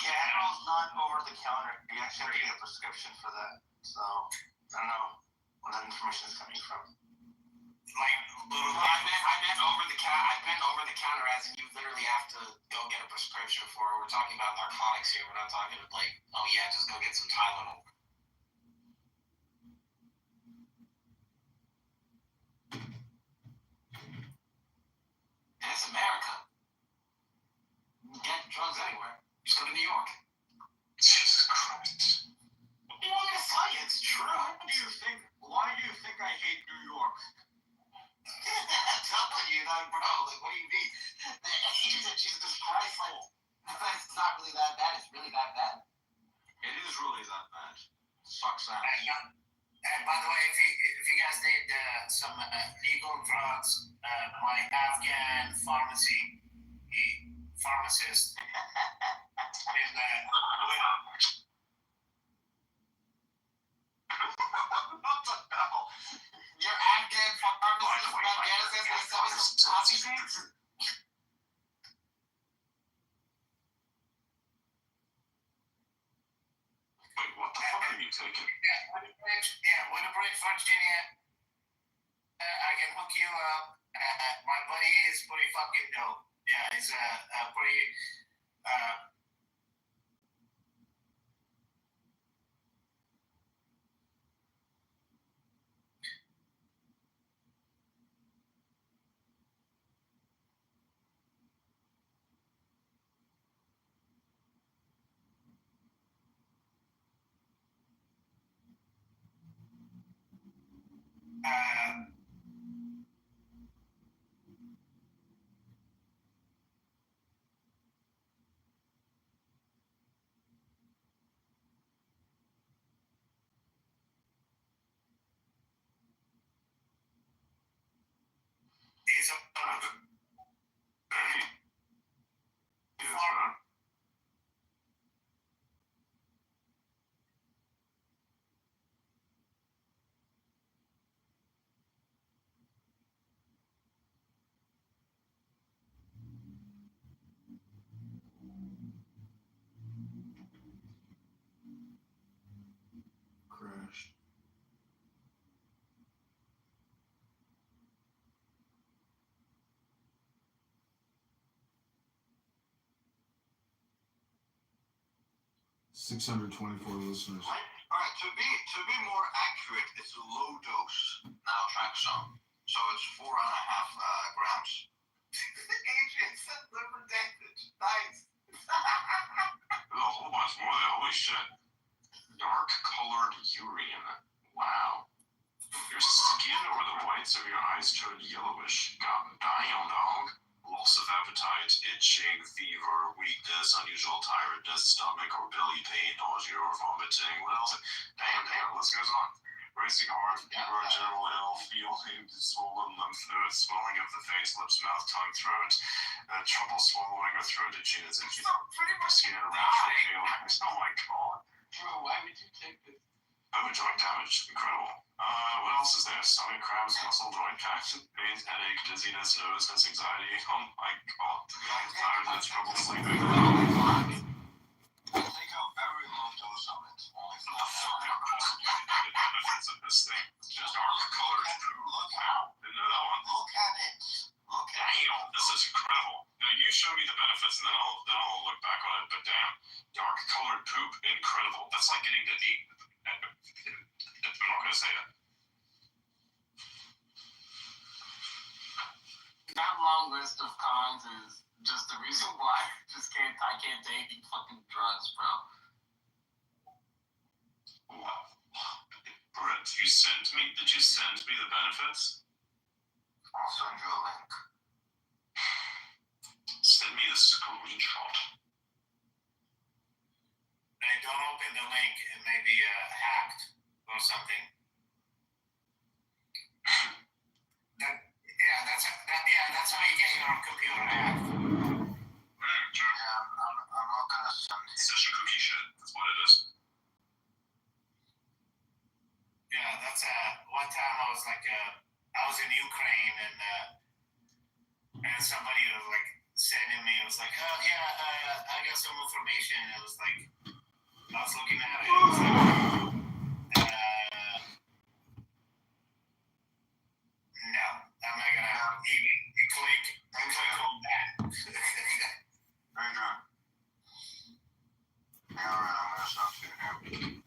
Yeah, Adderall's not over the counter. You actually have to get a prescription for that. So I don't know where that information is coming from. Like little. I meant over the counter. I meant over the counter, as in you literally have to go get a prescription for it. We're talking about narcotics here. We're not talking like, oh yeah, just go get some Tylenol. And it's America. You can get drugs anywhere. Just go to New York. Jesus Christ. What do you want me to tell you? It's true. Why do you think I hate New York? I'm telling you, like, bro, like, what do you mean? Jesus Christ, like, it's not really that bad. It's really that bad. It is really that bad. Sucks ass. And by the way, if you guys need some legal drugs, my Afghan pharmacist in What the hell? Your Afghan pharmacist from Afghanistan is going to sell me some coffee beans? Wait, what the fuck are you taking? Winterbridge, Virginia. I can hook you up. My buddy is pretty fucking dope. Yeah, he's pretty. He's a Crashed. $624 listeners. Alright, to be more accurate, it's a low dose naltrexone. So it's 4.5 grams. Adrian said liver damage. Nice. itching, fever, weakness, unusual tiredness, stomach or belly pain, nausea or vomiting. What else? Damn, the list goes on. Racing heart, fever, general ill, feeling, swollen lymph nodes, swelling of the face, lips, mouth, tongue, throat, trouble swallowing or throat itchiness, skin irrational feelings. Oh my god. Bro, why would you take this? Joint damage, incredible. What else is there? Stomach cramps, muscle joint pains, headache, dizziness, nervousness, anxiety. Oh my god. Tiredness, trouble sleeping. I take a very low dose of it, only for The benefits of this thing. Just dark colors. Look Wow, didn't know that one. Look at it. Look at it. Damn, this is incredible. Now you show me the benefits and then I'll look back on it. But damn, dark colored poop, incredible. That's like getting to eat. I'm not gonna say it. That long list of cons is just the reason why I can't take fucking drugs, bro. Wow. Brett, did you send me the benefits? I'll send you a link. Send me the screenshot. And don't open the link. It may be hacked or something. That's how you get your computer hacked. True. Yeah, I'm not gonna send it. Session cookie shit. That's what it is. Yeah, that's one time I was like I was in Ukraine and somebody was like sending me. It was like, oh yeah, I got some information. It was like I was looking at it. It was like, no, I'm not gonna even click on that. Very good. Yeah, alright, I'm gonna send it to you now.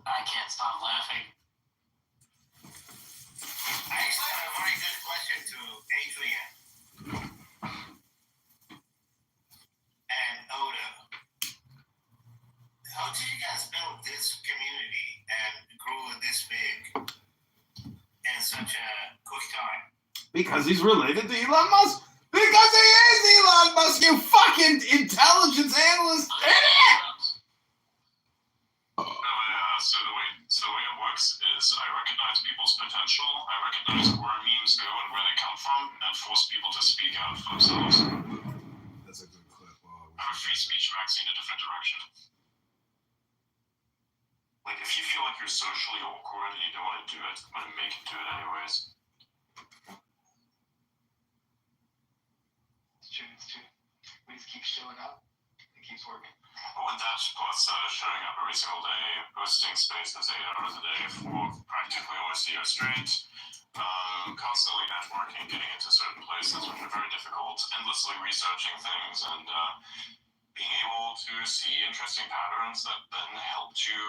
I can't stop laughing. I actually have a very good question to Adrian and Oda. How did you guys build this community and grow this big in such a quick time? Because he's related to Elon Musk. Because he is Elon Musk, you fucking intelligence analyst idiot! So the way it works is I recognize people's potential, I recognize where memes go and where they come from, and force people to speak out for themselves. That's a good clip. I'm a free speech vaccine in a different direction. Like, if you feel like you're socially awkward and you don't want to do it, I'm going to make you do it anyways. It's true. We just keep showing up. It keeps working. With that, plus showing up every single day, hosting spaces 8 hours a day for practically almost a year straight, constantly networking, getting into certain places which are very difficult, endlessly researching things, and being able to see interesting patterns that then helped you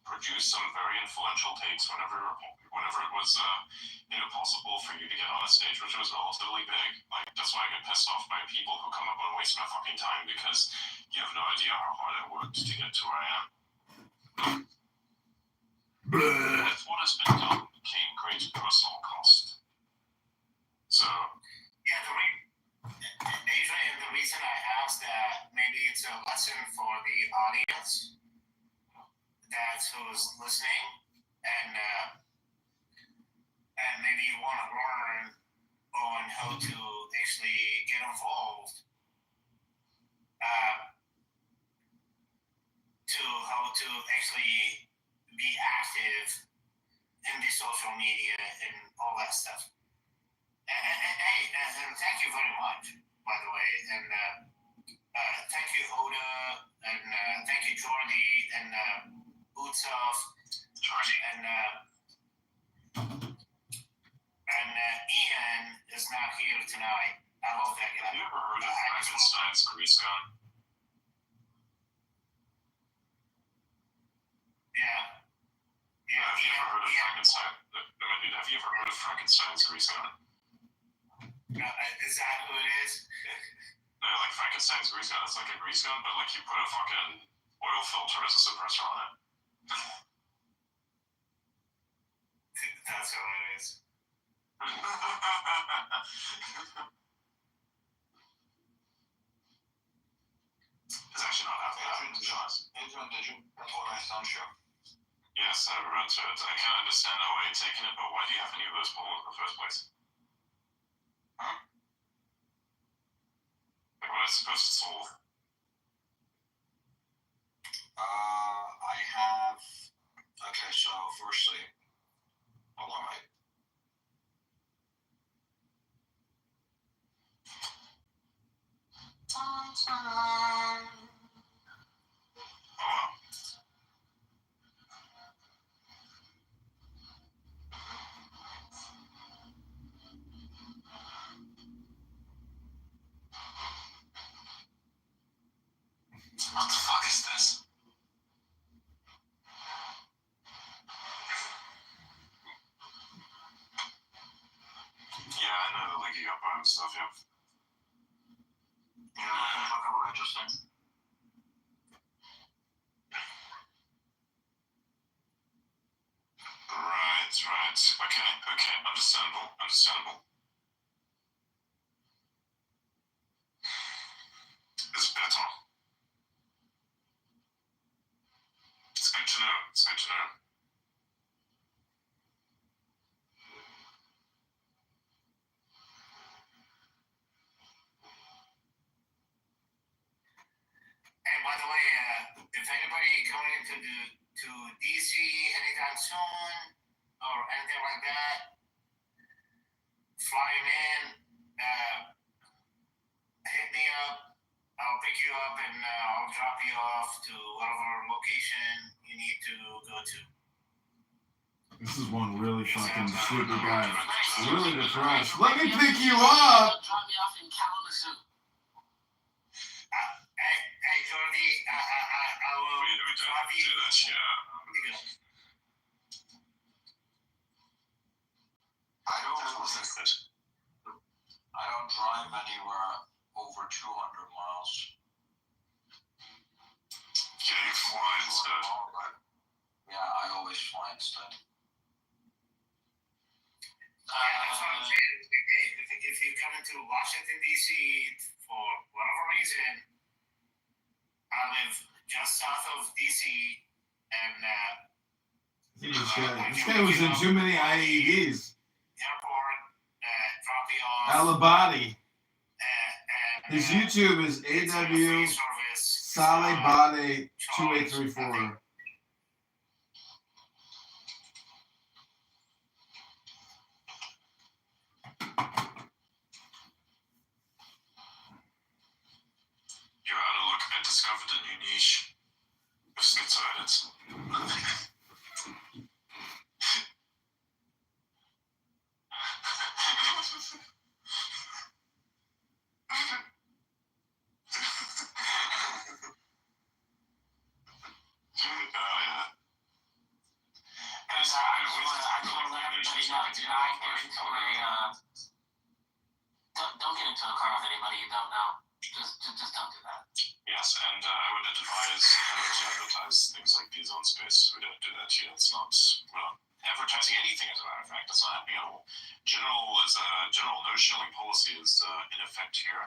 produce some very influential takes whenever it was possible for you to get on a stage, which was relatively big. Like, that's why I get pissed off by people who come up and waste my fucking time, because you have no idea how hard I worked to get to where I am. With what has been done came great personal cost. So Yeah, Adrian, the reason I asked that, maybe it's a lesson for the audience that's who's listening, and maybe you want to learn on how to actually get involved, to how to actually be active in the social media and all that stuff. And thank you very much, by the way, and thank you, Oda, and thank you, Jordy, and Utsov, and Ian is not here tonight. I love that guy. have you ever heard of Frankenstein's grease gun? Yeah. Have you ever heard of Frankenstein? Have you ever heard of Frankenstein's grease gun? Is that who it is? No, like Frankenstein's grease gun. It's like a grease gun, but like you put a fucking oil filter as a suppressor on it. That's hilarious. It's actually not that bad, to be honest. Adrian, did you get what I sent you? Yes, I read through it. I can't understand how you're taking it, but why do you have any of those pulled in the first place? Huh? Like what it's supposed to solve? I have. Okay, so firstly, hold on, wait. Oh wow. What the fuck is this? Yeah, I know the leaky up and stuff, yeah. Yeah, look at what I just sent. Right. Okay. Understandable. It's better. It's good to know. And by the way, if anybody coming to DC anytime soon or anything like that, flying in, hit me up. I'll pick you up and I'll drop you off to whatever location you need to go to. This is one really fucking stupid guy. Really depressed. Let me pick you up! Drop me off in Kalamazoo. Hey, Jordy, I will We drop don't you. do that, yeah. I don't That wasn't good. I don't drive anywhere over 200 miles. Yeah, you fly instead. Yeah, I always fly instead. Yeah, that's what I'm saying. Hey, if you come into Washington, D.C. for whatever reason, I live just south of D.C. and This guy was in too many IEDs. airport, drop you off. Alabadi. And, His YouTube is it's a AW free service. Salibade 2834. You're out of luck. I discovered a new niche of schizoids. Don't get into a car with anybody you don't know. Just don't do that. Yes, and I would advise to advertise things like these on Space. We don't do that here. It's not, we're not advertising anything, as a matter of fact. That's not happening at all. General no-shilling policy is in effect here.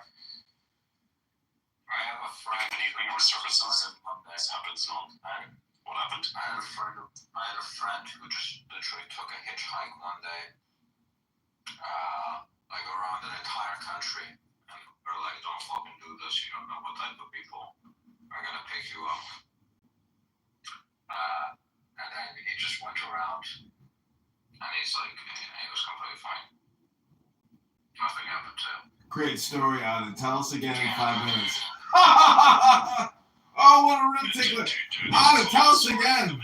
I have a friend. Any legal services, this happens not. What happened? I had a friend who just literally took a hitchhike one day, like around an entire country, and we're like, "Don't fucking do this. You don't know what type of people are gonna pick you up." And then he just went around, and he's like, he was completely fine. Nothing happened to him. Great story, Adam. Tell us again in 5 minutes. Oh, what a ridiculous. Adam, tell us again.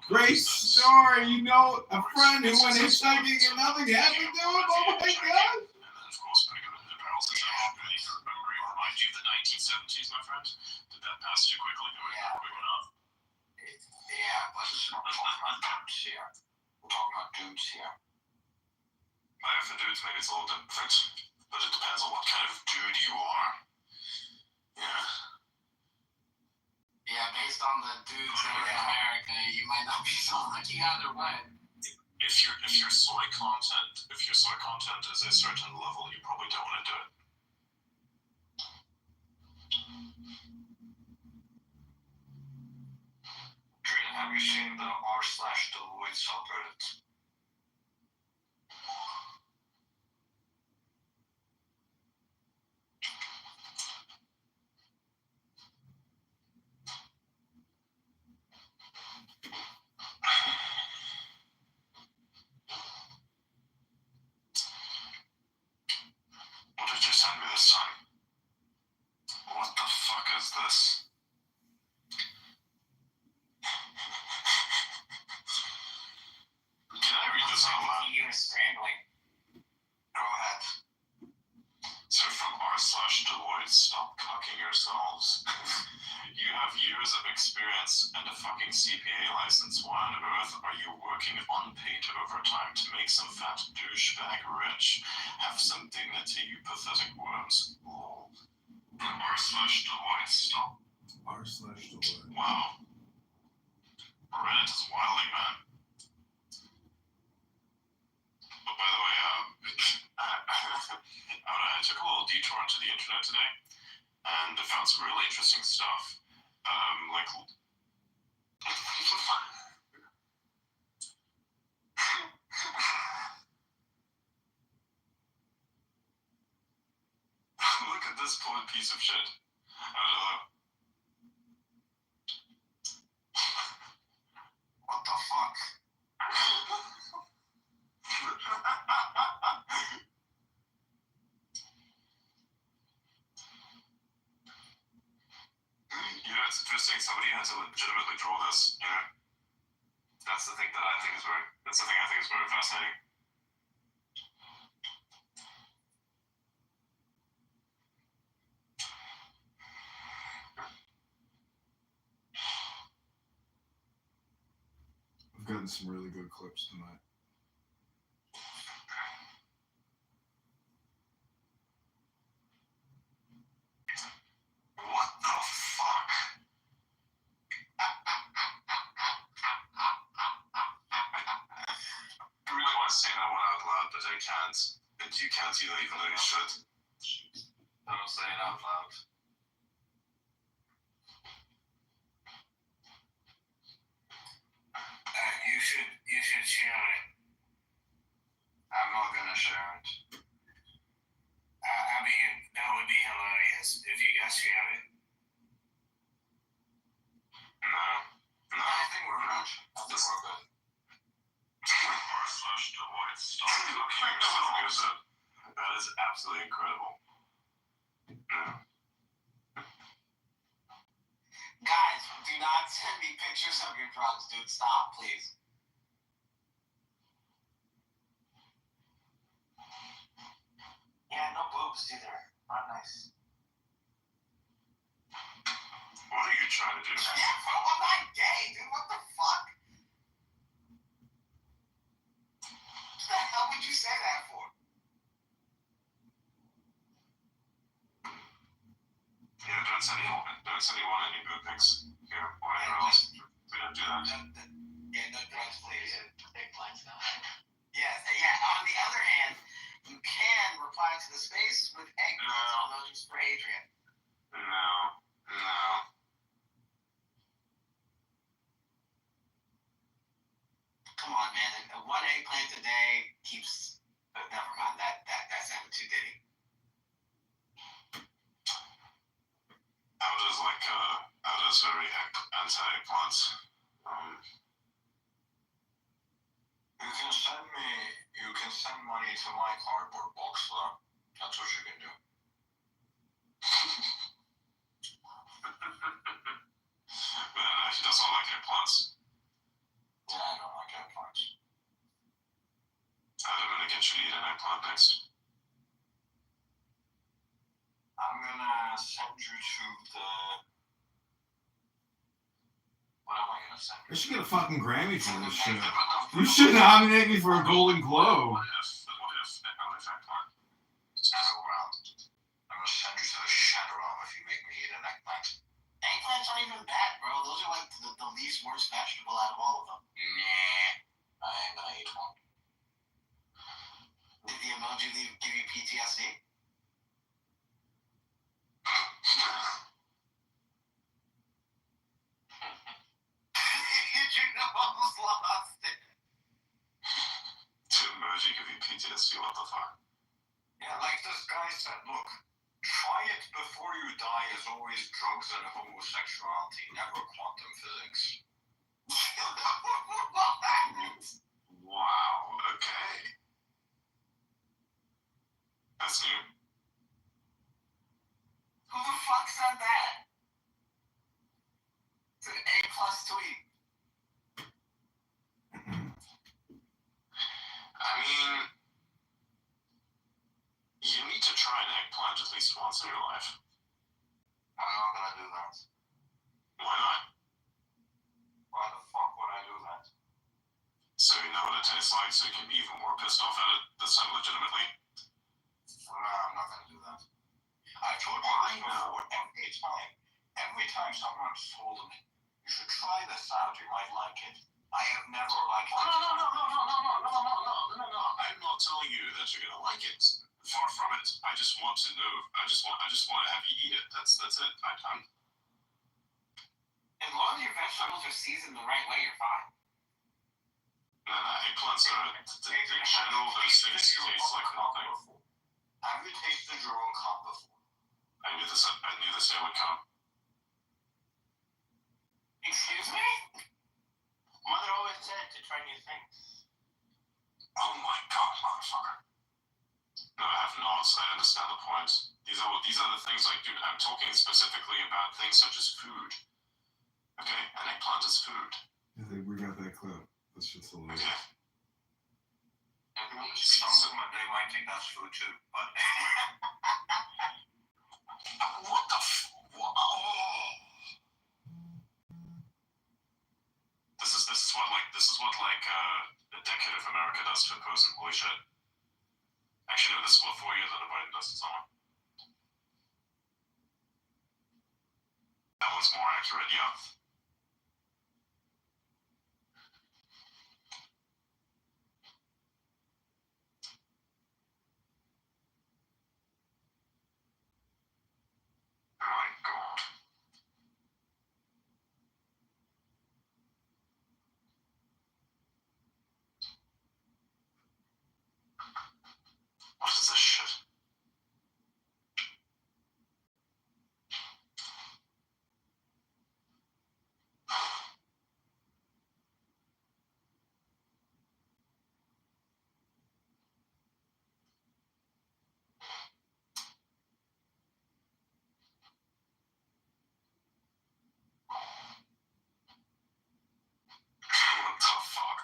Great story. You know, a friend who went hitchhiking and nothing happened to him? Oh my God. And then, of course, putting it in the barrels of remind you of the 1970s, my friend? Did that pass too quickly? Or not quick enough? Yeah, but we're talking about dudes here. We're talking about dudes here. For dudes, maybe it's a little different. But lucky either way. If your soy content is a certain level, you probably don't want to do it. Adrian, have you seen the r/Deloitte subreddit? What did you send me this time? What the fuck is this? Can I read this out loud? You're scrambling. Go ahead. So from r/Deloitte, stop cucking yourselves. You have years of experience and a fucking CPA license. Why on earth are you working unpaid overtime to make some fat douchebag rich? Have some dignity, you pathetic worms. Lol. From r/Deloitte, stop. r/Deloitte. Wow. Reddit is wilding, man. But by the way, I took a little detour into the internet today and I found some really interesting stuff. Like, look at this poor piece of shit. I don't know. What the fuck? You know, it's interesting. Somebody had to legitimately draw this. You know, that's the thing I think is very fascinating. I've gotten some really good clips tonight. What the fuck? I really want to say that one out loud, but I can't. And you can't either, even though you should. Don't say it out loud. You should share it. I'm not gonna share it. I mean, that would be hilarious if you guys share it. No. I think we're good. I think we're good. r/Deloitte, stop cooking yourselves. That is absolutely incredible. Yeah. Guys, do not send me pictures of your drugs, dude. Stop, please. Yeah, no boobs either. Not nice. What are you trying to do? Yeah, bro, I'm not gay, dude. What the fuck? What the hell would you say that for? Yeah, don't send anyone any boob pics here or anywhere else. We don't do that. Yeah, no drugs, please. Eggplants now. Yes, yeah. On the other hand, you can reply to the space with eggplants emojis for Adrian. No. Come on, man. One eggplant a day keeps. Never mind. That sounded too ditty. Ada's very anti-eggplants. You can send money to my cardboard box for that. That's what you can do. But he doesn't like eggplants. Yeah, I don't like eggplants. I'm gonna get you to eat an eggplant next. I'm gonna send you to the... What am I gonna send I you? should get a fucking Grammy for this shit. You should nominate me for a Golden Globe. What if eggplant? Shadow Realm. I'm gonna send you to the Shadow Realm if you make me eat an eggplant. Eggplants aren't even bad, bro. Those are like the least worst vegetable out of all of them. No. you die is always drugs and homosexuality, never quantum physics. Wow, okay. That's new. Who the fuck said that? It's an A+ tweet. I mean, you need to try an eggplant at least once in your life. I'm not gonna do that. Why not? Why the fuck would I do that? So you know what it tastes like, so you can be even more pissed off at it this time legitimately? No, I'm not gonna do that. I've told you this before. Every time someone's told me, you should try this out, you might like it. I have never liked it. No. I'm not telling you that you're gonna like it. Far from it. I just want to know. I just want to have you eat it. That's it. I'm As long as your vegetables are seasoned the right way, you're fine. no, eggplants are in general those things taste like nothing. Have you tasted your own cock before? I knew this day would come. Excuse me? Mother always said to try new things. Oh my god, motherfucker. No, I have not. I understand the point. These are the things like, dude, I'm talking specifically about things such as food. Okay, an eggplant is food. I think we got that clip. That's just hilarious. Okay. Some they might think that's food too, but What the what? Oh. This is what a decade of America does to a person. Holy shit. Actually, no, this is what 4 years of Biden does to someone. That was more accurate, yeah. Oh my god. What is this shit? What the fuck?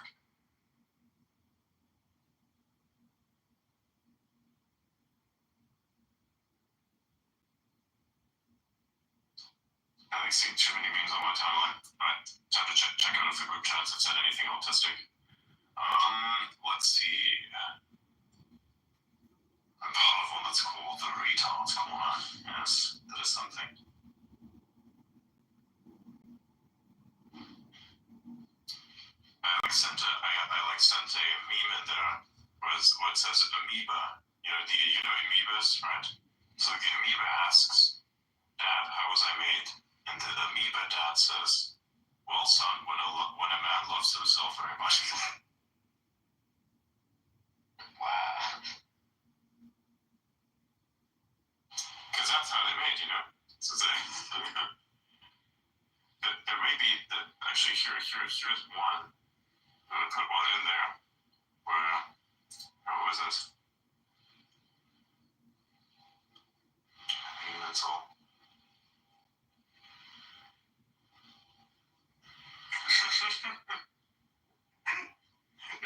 Having seen too many memes on my timeline. Alright, time to check out if the group chats have said anything autistic. Let's see. I'm part of one that's called the Retards Corner. Yes, that is something. I sent a meme in there where it says amoeba. You know amoebas, right? So the amoeba asks, Dad, how was I made? And the amoeba dad says, well, son, when a man loves himself very much. Wow. Because that's how they're made, you know? So there may be, actually, here's one. I'm going to put one in there where, what was it? That's all.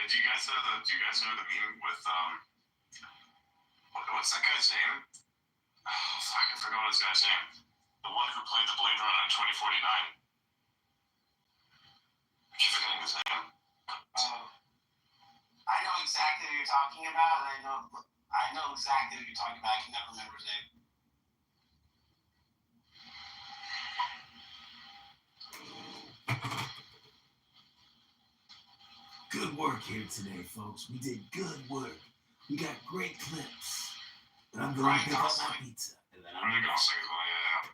Do you guys know the meme with what's that guy's name? Oh fuck, I forgot his guy's name. The one who played the Blade Runner in 2049. I keep forgetting his name. I know exactly what you're talking about, and I know exactly what you're talking about. I can never remember his name. Good work here today, folks. We did good work. We got great clips. But I'm going to pick up my pizza. And then Ryan Gosling as well, yeah.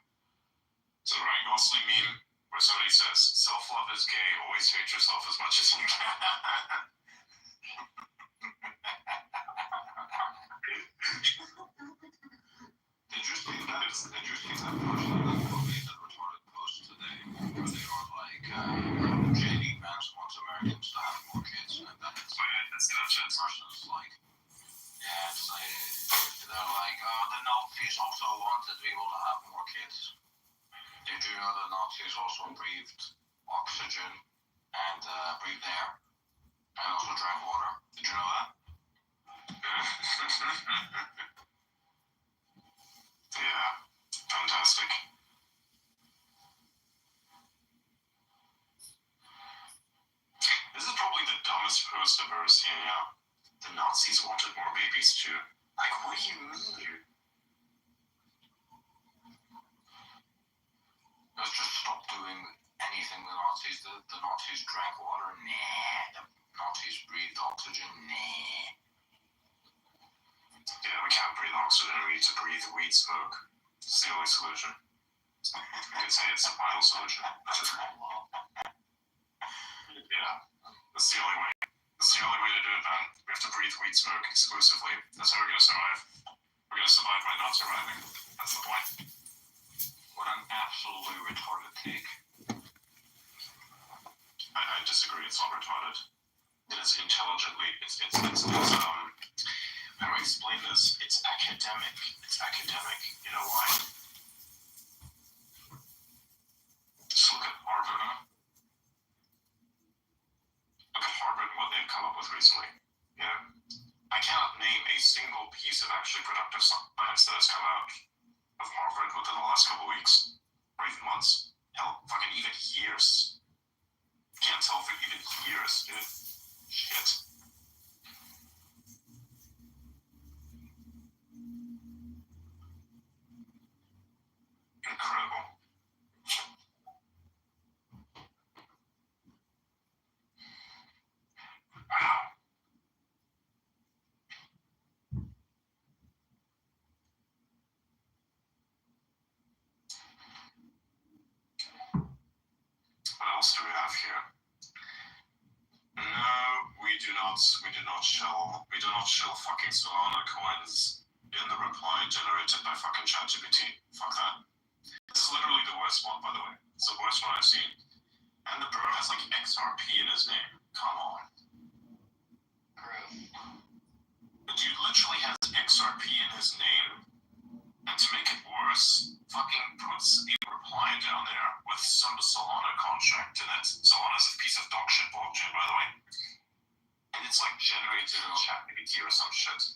It's a Ryan Gosling meme where somebody says, self-love is gay, always hate yourself as much as you can. did you see that? Did you see that person that made that retarded post today? Where they were like, JD Vance wants Americans to have more kids, and then it's like, the person's like, yeah, it's like, they're like, the Nazis also wanted people to have more kids. Did you know the Nazis also breathed oxygen and breathed air and also drank water? Did you know that? Yeah, fantastic. This is probably the dumbest post I've ever seen, yeah. The Nazis wanted more babies too. Like, what do you mean? Let's just stop doing anything the Nazis did. The Nazis drank water? Nah. The Nazis breathed oxygen? Nah. Yeah, we can't breathe oxygen, we need to breathe weed smoke. It's the only solution. You could say it's the final solution. Yeah, that's the only way. That's the only way to do it, man. We have to breathe weed smoke exclusively. That's how we're gonna survive. We're gonna survive by not surviving. That's the point. What an absolutely retarded take. I disagree. It's not retarded. It is intelligently. It's how do I explain this? It's academic. It's academic. You know why? Just look at Harvard. Look at Harvard and what they've come up with recently. Yeah. I cannot name a single piece of actually productive science that has come out of Harvard within the last couple of weeks. Or even months. Hell, fucking even years. Can't tell for even years, dude. Shit. Incredible. Wow. What else do we have here? No, we do not shell fucking Solana coins in the reply generated by fucking ChatGPT. Fuck that. This is literally the worst one, by the way. It's the worst one I've seen. And the bro has like XRP in his name. Come on. The dude literally has XRP in his name. And to make it worse, fucking puts a reply down there with some Solana contract in it. Solana's a piece of dog shit blockchain, by the way. And it's like generated in ChatGPT or some shit.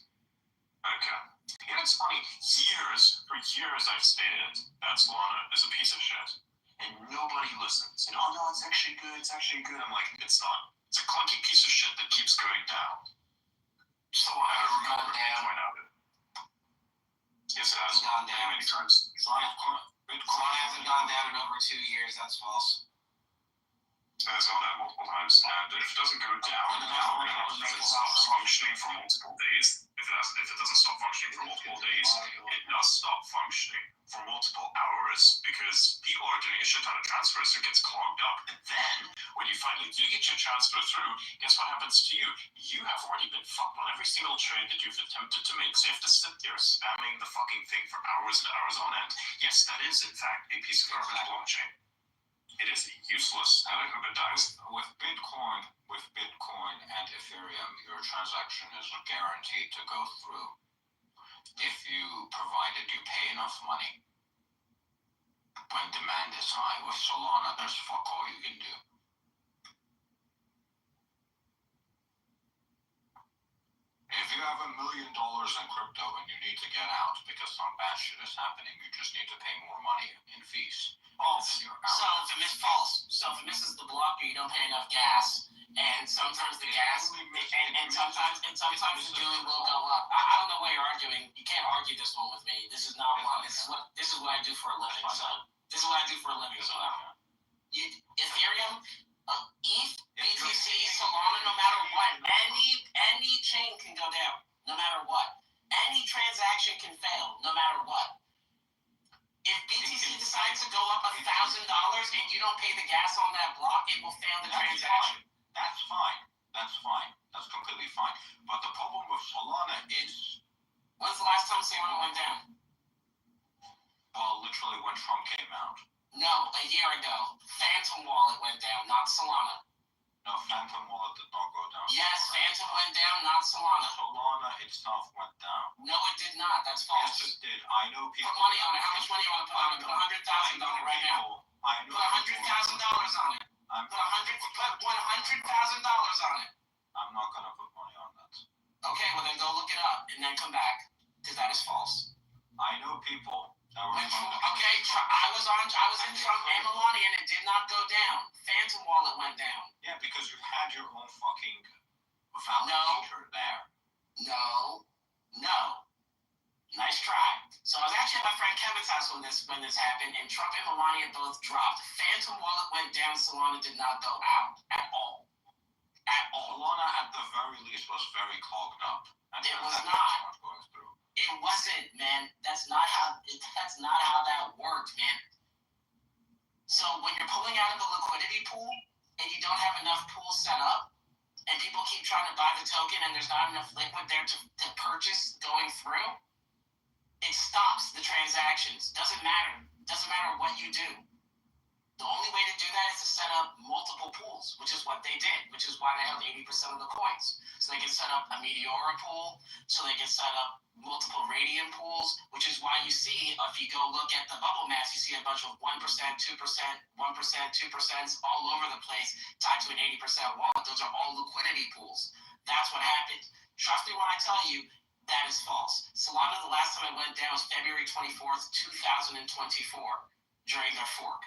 Okay. Yeah, it's funny. For years I've stated that Solana is a piece of shit. And nobody listens. And, oh no, it's actually good. I'm like, it's not. It's a clunky piece of shit that keeps going down. Solana has gone down. Yes, it has gone down many times. Bitcoin hasn't gone down in over 2 years. That's false. It's gone down multiple times, and if it doesn't go down, if it stops functioning for multiple days, if it doesn't stop functioning for multiple days, it does stop functioning for multiple hours because people are doing a shit ton of transfers, so it gets clogged up. And then when you finally do get your transfer through, guess what happens to you? You have already been fucked on every single trade that you've attempted to make, so you have to sit there spamming the fucking thing for hours and hours on end. Yes, that is in fact a piece of garbage blockchain. It is useless, and I hope it dies. With Bitcoin and Ethereum, your transaction is guaranteed to go through if provided you pay enough money. When demand is high, with Solana, there's fuck all you can do. If you have $1 million in crypto and you need to get out because some bad shit is happening, you just need to pay more money in fees. False. So if it misses the block or you don't pay enough gas, and sometimes the gas, and sometimes the GUI will go up. I don't know what you're arguing. You can't argue this one with me. This is not one. This is what I do for a living. So this is what I do for a living. So Ethereum, ETH, BTC, Solana, no matter what, any chain can go down, no matter what. Any transaction can fail, no matter what. If BTC decides to go up $1,000 and you don't pay the gas on that block, it will fail the transaction. That's fine. That's completely fine. But the problem with Solana is... When's the last time Solana went down? literally when Trump came out. No, a year ago. Phantom Wallet went down, not Solana. No, Phantom Wallet did not go down. Yes, Phantom went down, not Solana. Solana itself went down. No, it did not. That's false. Yes, it did. I know people. Put money on it. How much money you want to put on it? Put $100,000 on it right now. I know Put $100,000 on it. Put $100,000 on it. I'm not gonna put money on that. Okay, well then go look it up and then come back, because that is false. I know people that were Okay, I was in Trump and Melania and it did not go down. Phantom Wallet went down. Yeah, because you had your own fucking validator there. No. Nice try. So I was actually at my friend Kevin's house when this happened, and Trump and Melania both dropped. Phantom Wallet went down. Solana did not go out at all. Solana, at the very least, was very clogged up. And It was that not. was going through. It wasn't, man. That's not how that worked, man. So when you're pulling out of a liquidity pool and you don't have enough pools set up, and people keep trying to buy the token and there's not enough liquid there to purchase going through, it stops the transactions. Doesn't matter what you do. The only way to do that is to set up multiple pools, which is what they did, which is why they held 80% of the coins. So they can set up a Meteora pool, so they can set up multiple Radium pools, which is why you see, if you go look at the bubble maps, you see a bunch of 1%, 2%, 1%, 2% all over the place, tied to an 80% wallet. Those are all liquidity pools. That's what happened. Trust me when I tell you, that is false. Solana, the last time it went down was February 24th, 2024, during their fork.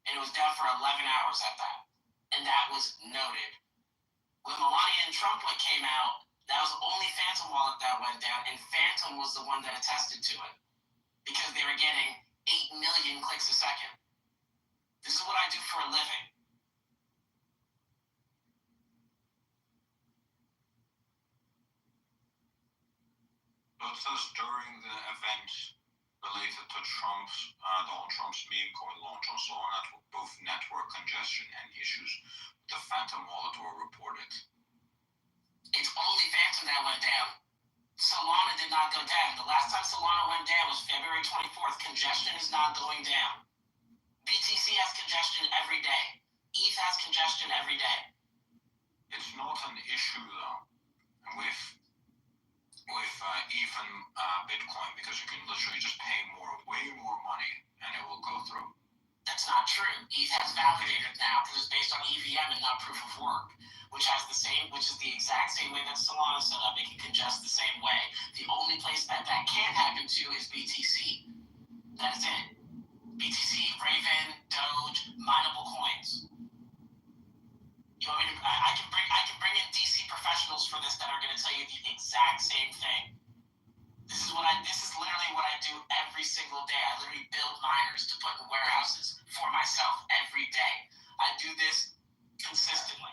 And it was down for 11 hours at that. And that was noted. When Melania and Trump came out, that was only Phantom Wallet that went down, and Phantom was the one that attested to it. Because they were getting 8 million clicks a second. This is what I do for a living. But it says during the event related to Donald Trump's meme coin launch on Solana, both network congestion and issues with the Phantom Wallet were reported. It's only Phantom that went down. Solana did not go down. The last time Solana went down was February 24th. Congestion is not going down. BTC has congestion every day. ETH has congestion every day. It's not an issue though with ETH and Bitcoin, because you can literally just pay way more money and it will go through. That's not true. ETH has validated now because it's based on EVM and not proof of work, which is the exact same way that Solana is set up. It can congest the same way. The only place that can't happen to is BTC. That is it. BTC, Raven, Doge, mineable coins. You want me to? I can bring in DC professionals for this that are going to tell you the exact same thing. This is literally what I do every single day. I literally build miners to put in warehouses for myself every day. I do this consistently.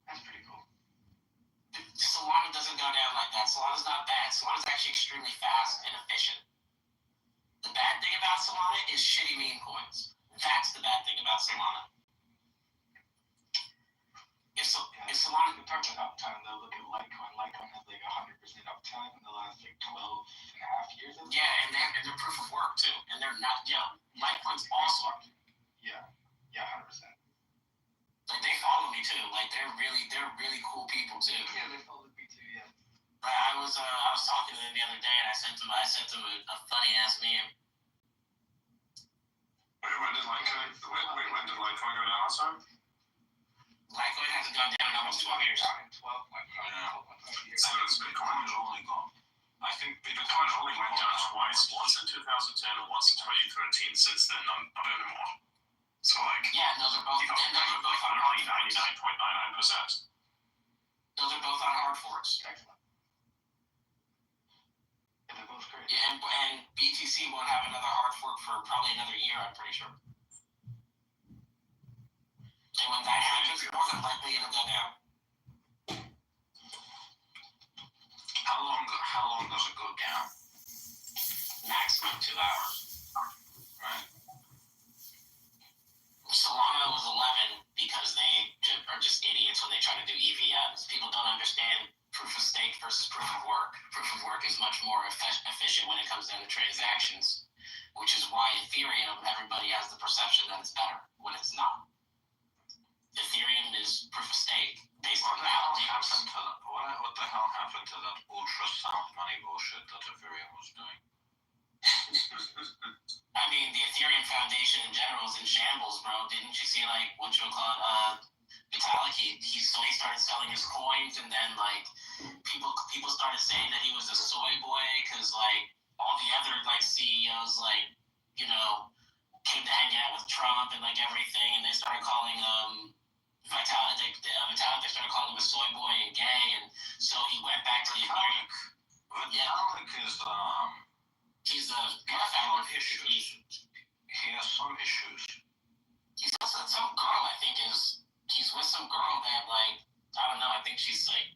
That's pretty cool. Solana doesn't go down like that. Solana's not bad. Solana's actually extremely fast and efficient. The bad thing about Solana is shitty meme coins. That's the bad thing about Solana. If Solana We're talking about uptime though. Look at Litecoin. Litecoin has like 100% uptime in the last like 12 and a half years. Yeah, and they're proof of work too. And they're not, Litecoin's awesome. Yeah, 100%. Like they follow me too. Like they're really cool people too. Yeah, they follow me too. Yeah. But I was talking to them the other day, and I sent them a funny ass meme. Wait, when did Litecoin go down last time? Litecoin hasn't gone down in almost 12 years. Down in 12 years. So does Bitcoin. Bitcoin is only gone. I think Bitcoin only went down twice, once in 2010 and once in 2013. Since then, not anymore. So Yeah, those are both on literally hard forks. 99.99%. Those are both on hard forks. Excellent. Yeah, they're both great. Yeah, and BTC won't have another hard fork for probably another year, I'm pretty sure. And when that happens, more than likely it'll go down. How long does it go down? Maximum 2 hours. Right. Solana was 11 because they are just idiots when they try to do EVMs. People don't understand proof of stake versus proof of work. Proof of work is much more efficient efficient when it comes down to transactions, which is why Ethereum, everybody has the perception that it's better when it's not. Ethereum is proof of stake based on validators. What the hell happened to that ultrasound money bullshit that Ethereum was doing? I mean, the Ethereum Foundation in general is in shambles, bro. Didn't you see, like, what you call it, Vitalik? He started selling his coins, and then, like, people started saying that he was a soy boy, because, like, all the other, like, CEOs, like, you know, came to hang out with Trump and, like, everything, and they started calling, Vitalik, they started calling him a soy boy and gay, and so he went back to the Ethereum. Vitalik is, He's a he has some issues. He has some issues. He's also some girl, I think, he's with some girl that, like, I don't know, I think she's, like,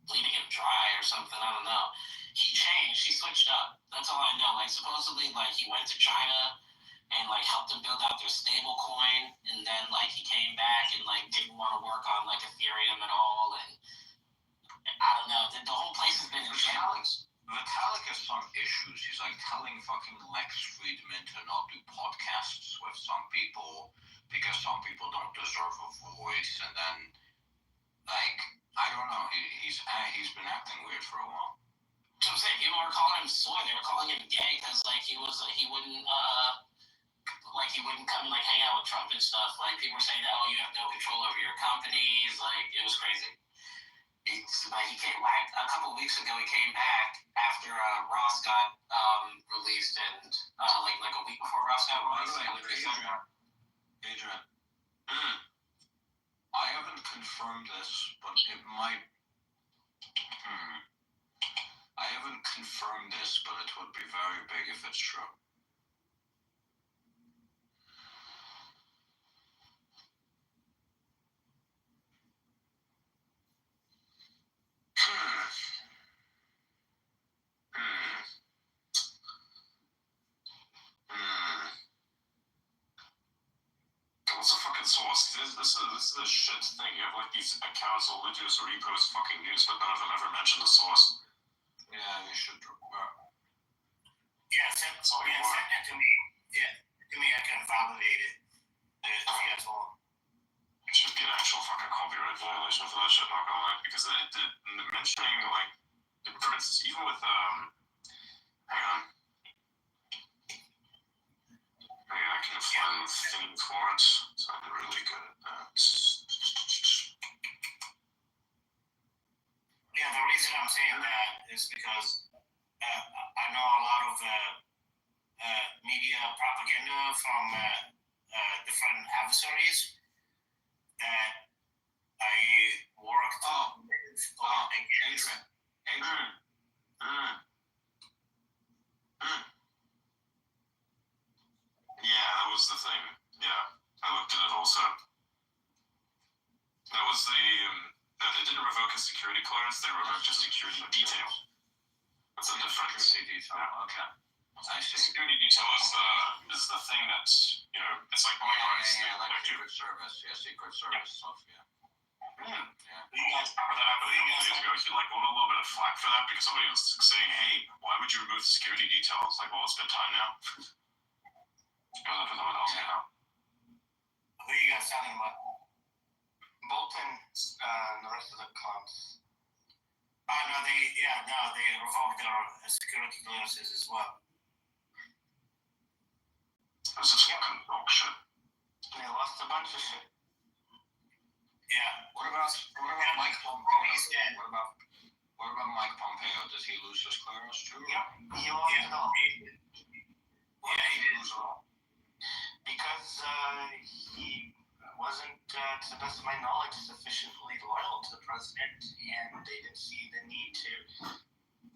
bleeding him dry or something, I don't know. He changed, he switched up. That's all I know. Like, supposedly, like, he went to China and, like, helped them build out their stable coin, and then, like, he came back and, like, didn't want to work on, like, Ethereum at all, and I don't know, the whole place has been in shambles. Vitalik has some issues. He's like telling fucking Lex Friedman to not do podcasts with some people because some people don't deserve a voice, and then, like, I don't know, he's been acting weird for a while. So I'm saying, people were calling him soy, they were calling him gay because, like, he wouldn't come and, like, hang out with Trump and stuff. Like, people were saying that, oh, you have no control over your companies. Like, it was crazy. He came back a couple of weeks ago. He came back after Ross got released, and like a week before Ross got released. Adrian, I haven't confirmed this, but it might. I haven't confirmed this, but it would be very big if it's true. What's the fucking source? This is a shit thing. You have, like, these accounts all they do is repost fucking news, but none of them ever mention the source. Yeah, you should. Send it to me. Yeah, to me, I can validate it. That's all. It should be an actual fucking copyright violation for that shit, not gonna lie. Because the mentioning, like, for instance, even with, hang on. I can find the thing for it, so I'm really good at that. Yeah, the reason I'm saying that is because I know a lot of media propaganda from different adversaries that I worked with. Adrian. Yeah, that was the thing. Yeah, I looked at it also. That was they didn't revoke his security clearance, they revoked his security detail. That's a difference. Security detail, okay. I see. Security detail is the thing that, you know, it's like like Secret Service. Yeah, Secret Service stuff, yeah. Yeah. You guys remember that happened a couple of years ago? He, like, got a little bit of flack for that because somebody was saying, hey, why would you remove the security detail? It's like, well, it's been time now. Goes up to someone else now. Who are you guys talking about? Bolton and the rest of the clowns. They revoked their security clearances as well. This is fucking dog shit. They lost a bunch of shit. Yeah. What about Mike Pompeo? What about Mike Pompeo? Does he lose his clearance too? Yep, he lost it all. Why did he lose it all? Because he wasn't, to the best of my knowledge, sufficiently loyal to the president, and they didn't see the need to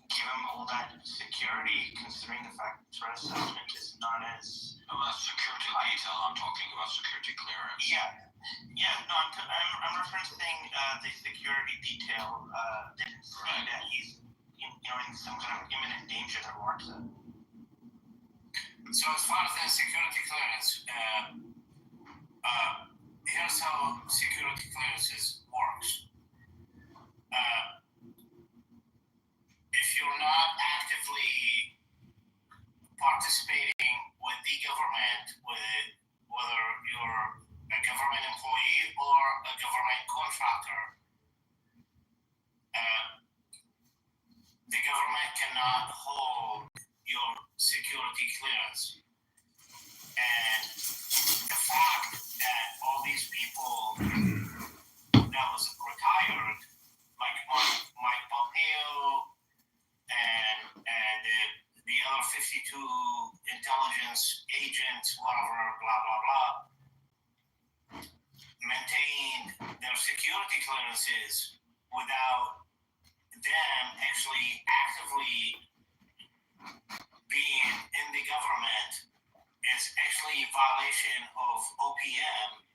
give him all that security, considering the fact that threat assessment is not as... About security detail, I'm talking about security clearance. I'm referencing the security detail. Didn't see that he's in some kind of imminent danger that warrants it. So as far as the security clearance, here's how security clearances works. If you're not actively actively participating with the government, whether you're a government employee or a government contractor. The government cannot hold your security clearance. And the fact that all these people that was retired, like Mike Pompeo and the other 52 intelligence agents, whatever, blah, blah, blah, maintained their security clearances without them actually actively being in the government is actually a violation of OPM.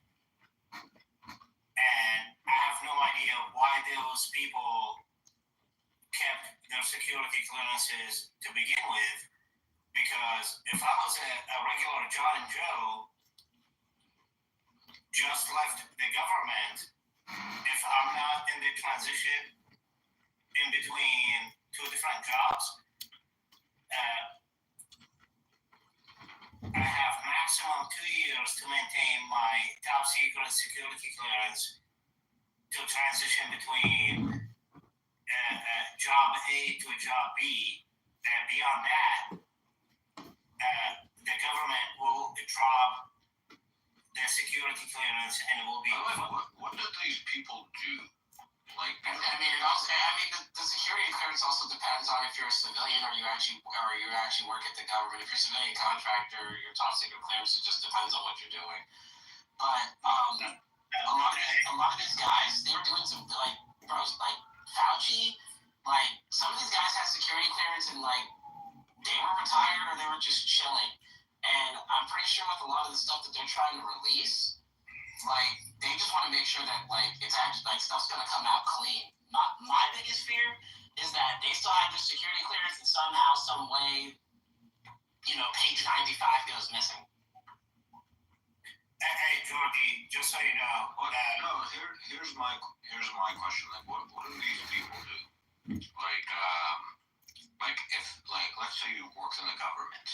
And I have no idea why those people kept their security clearances to begin with, because if I was a regular John and Joe, just left the government, if I'm not in the transition in between two different jobs, I have maximum 2 years to maintain my top secret security clearance to transition between job A to job B. And beyond that, the government will drop the security clearance and it will be. What do these people do? Like, I mean, it also, I mean, the security clearance also depends on if you're a civilian or you actually work at the government. If you're a civilian contractor, your top secret clearance, it just depends on what you're doing. But a lot of these guys, they were doing some like Fauci, like some of these guys had security clearance and like they were retired or they were just chilling. And I'm pretty sure with a lot of the stuff that they're trying to release, like they just want to make sure that like it's actually like stuff's gonna come out clean. My biggest fear is that they still have their security clearance and somehow, some way, you know, page 95 goes missing. Hey Jordy, just so you know, here's my question. Like, what do these people do? Like if let's say you work in the government,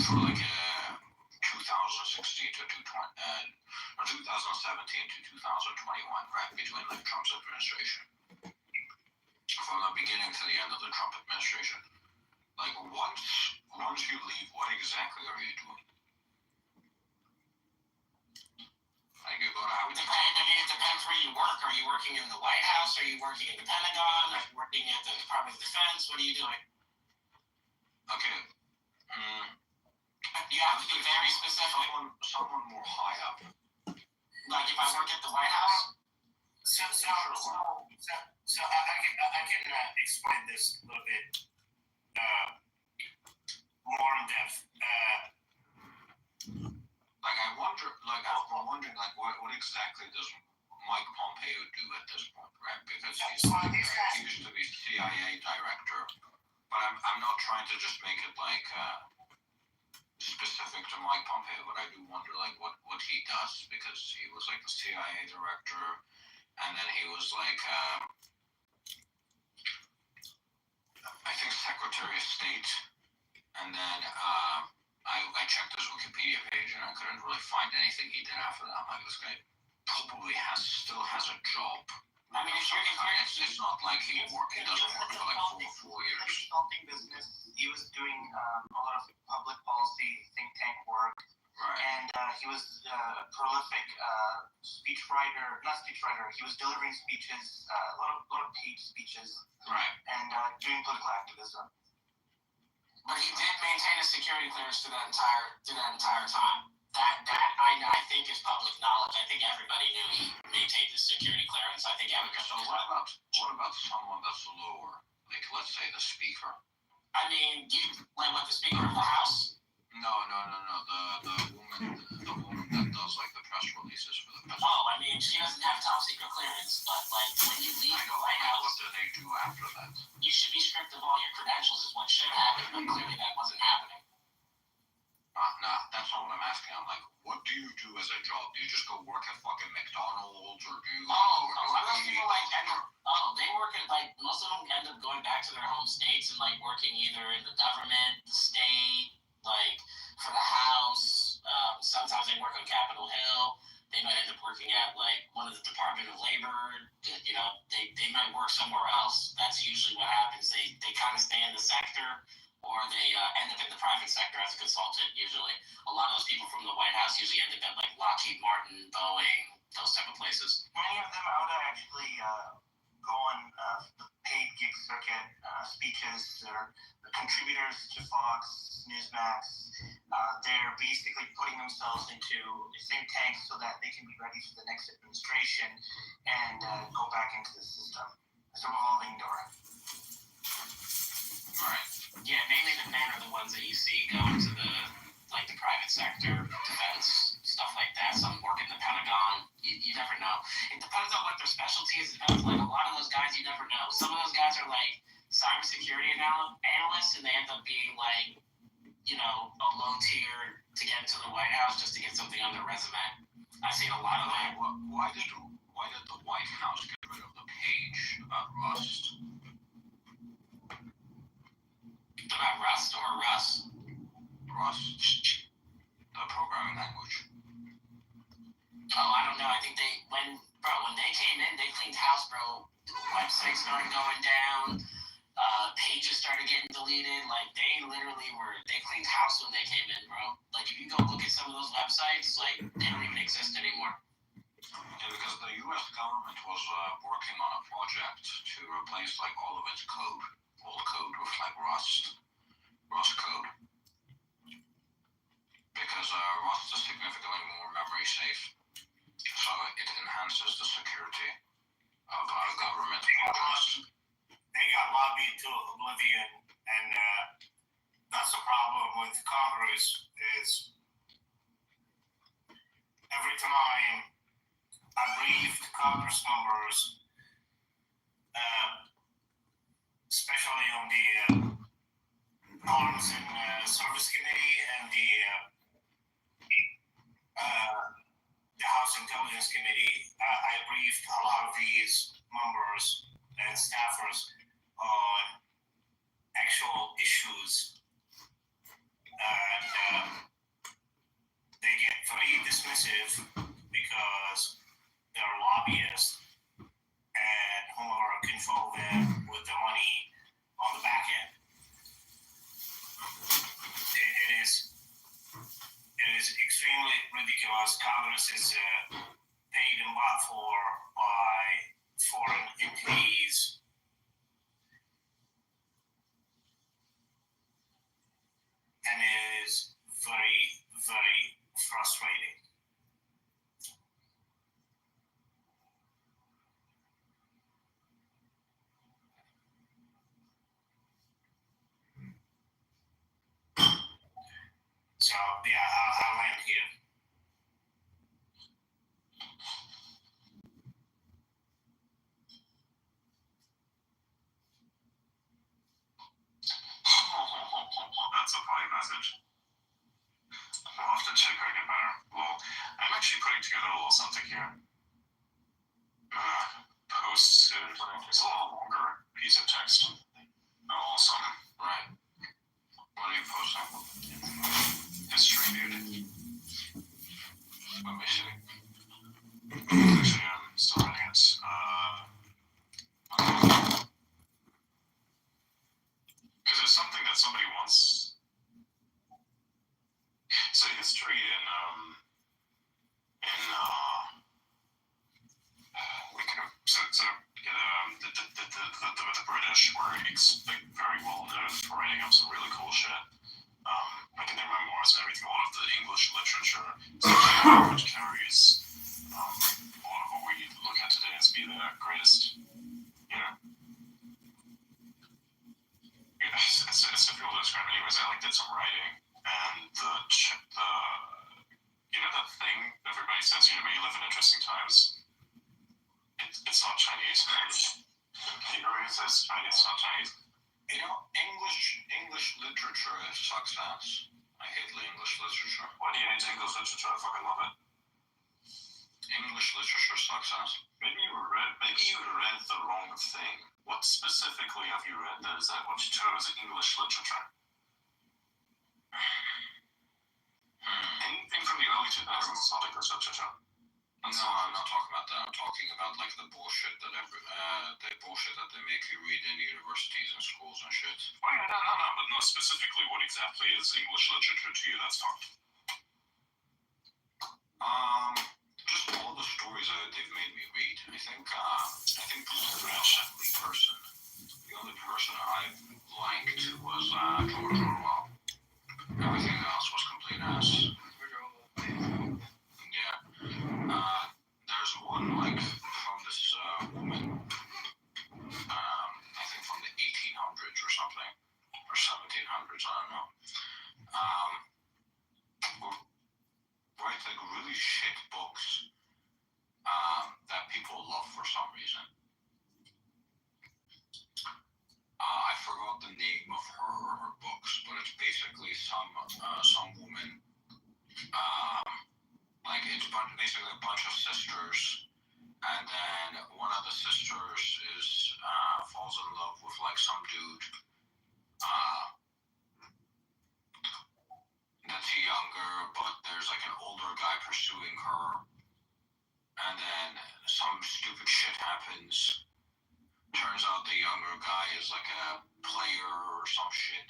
for like 2016 to 2020, or 2017 to 2021, right, between like Trump's administration, from the beginning to the end of the Trump administration. Like once you leave, what exactly are you doing? Like you go to have. It depends where you work. Are you working in the White House? Are you working in the Pentagon? Are you working at the Department of Defense? What are you doing? Okay. You have to be very specific. Someone more high up. Like if I work at the White House. So I can explain this a little bit more in depth. I'm wondering, like, what exactly does Mike Pompeo do at this point, right? Because he used to be CIA director, but I'm not trying to just make it like specific to Mike Pompeo, but I do wonder like what he does, because he was like the CIA director, and then he was like I think Secretary of State, and then I checked his Wikipedia page and I couldn't really find anything he did after that. I'm like, this guy probably still has a job. I mean, it's not like he doesn't work for like 4 years. Consulting business. He was doing a lot of public policy think tank work, Right. and he was a prolific speechwriter. Not speechwriter. He was delivering speeches, a lot of paid speeches, Right. and doing political activism. But he did maintain a security clearance through that entire time. That I think is public knowledge. I think everybody knew he maintained his security clearance. I think everybody. So what about someone that's lower? Like, let's say the speaker. I mean, what, the Speaker of the House? No. The woman that does like the press releases for the president. Oh, I mean, she doesn't have top secret clearance, but like when you leave the White House, what do they do after that? You should be stripped of all your credentials, is what should happen, but clearly that wasn't happening. No, that's not what I'm asking. I'm like, what do you do as a job? Do you just go work at fucking McDonald's, or do you? A lot of those people they work at, like, most of them end up back to their home states and like working either in the government, the state, like for the House. Sometimes they work on Capitol Hill. They might end up working at like one of the Department of Labor. You know, they might work somewhere else. That's usually what happens. They kind of stay in the sector, or they end up in the private sector as a consultant. Usually, a lot of those people from the White House usually end up at like Lockheed Martin, Boeing, those type of places. Many of them out there actually go on the paid gig circuit, speeches. They're contributors to Fox, Newsmax. They're basically putting themselves into a think tank so that they can be ready for the next administration and go back into the system. It's a revolving door. Right. Yeah, mainly the men are the ones that you see go into the private sector, defense, stuff like that. Some work in the Pentagon. You never know. It depends on what their specialty is. It depends. Like a lot of those guys, you never know. Some of those guys are like cybersecurity analysts, and they end up being like, you know, a low tier to get into the White House just to get something on their resume. I've seen a lot of that. Why did the White House get rid of the page about Rust? About Rust or Russ? Rust, the programming language. Oh, I don't know. I think when they came in, they cleaned house, bro. Websites started going down. Pages started getting deleted. Like they cleaned house when they came in, bro. Like if you go look at some of those websites, like they don't even exist anymore. Yeah, because the U.S. government was working on a project to replace like all of its old code with like Rust code. Because Rust is significantly more memory safe, so it enhances the security of government projects. They got lobbied to oblivion, and that's the problem with Congress is every time I briefed Congress members, especially on the Arms and Service Committee and the House Intelligence Committee, I briefed a lot of these members and staffers on actual issues, and they get very dismissive because they're lobbyists and whoever control them with the money on the back end. It is extremely ridiculous. Congress is paid and bought for by foreign entities. And it is very, very frustrating. So, yeah, I'll land here. That's a funny message. I'll have to check how to get better. Well, I'm actually putting together a little something here. Posts. It's a little longer piece of text. Awesome. Right. What are you posting? History, dude. Let me see. Actually, I'm still writing it. Because there's something that somebody wants. So history in we can the British were very well known for writing up some really cool shit. Like in their memoirs and everything, a lot of the English literature, which carries a lot of what we look at today as being the greatest, you know. It's difficult to describe. Anyways, I did some writing, and the you know that thing everybody says, you live in interesting times. It's not Chinese. You know, it says Chinese. It's not Chinese. You know, English literature sucks ass. I hate the English literature. Why do you hate English literature? I fucking love it. English literature sucks ass. Maybe you read the wrong thing. What specifically have you read that is that what you term as English literature? Anything from the early 2000s is not English literature. No, I'm not talking about that. I'm talking about like the bullshit that they make you read in universities and schools and shit. Oh yeah, no, but no, specifically what exactly is English literature to you that's fucked? Just all the stories that they've made me read. I think the only person I liked was George Orwell. Everything else was complete ass. Yeah. There's one like from this woman. I think from the 1800s or something, or 1700s. I don't know. Write like really shit books that people love for some reason. I forgot the name of her books, but it's basically some woman. Like it's basically a bunch of sisters, and then one of the sisters falls in love with like some dude. That's younger, but there's like an older guy pursuing her, and then some stupid shit happens. Turns out the younger guy is like a player or some shit.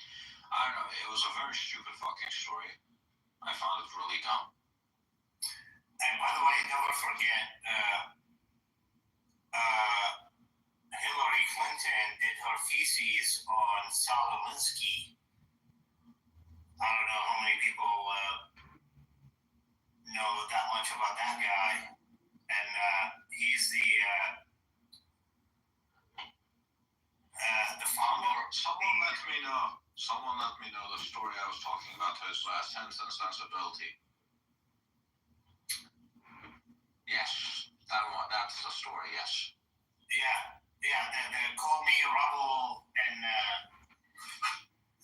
I don't know. It was a very stupid fucking story. I found it really dumb. And by the way, never forget, Hillary Clinton did her thesis on Saul Alinsky. I don't know how many people know that much about that guy, and he's the founder. Someone let me know the story I was talking about. His Sense and Sensibility. Yes, that one. That's the story. Yes. Yeah. The Call Me Rebel and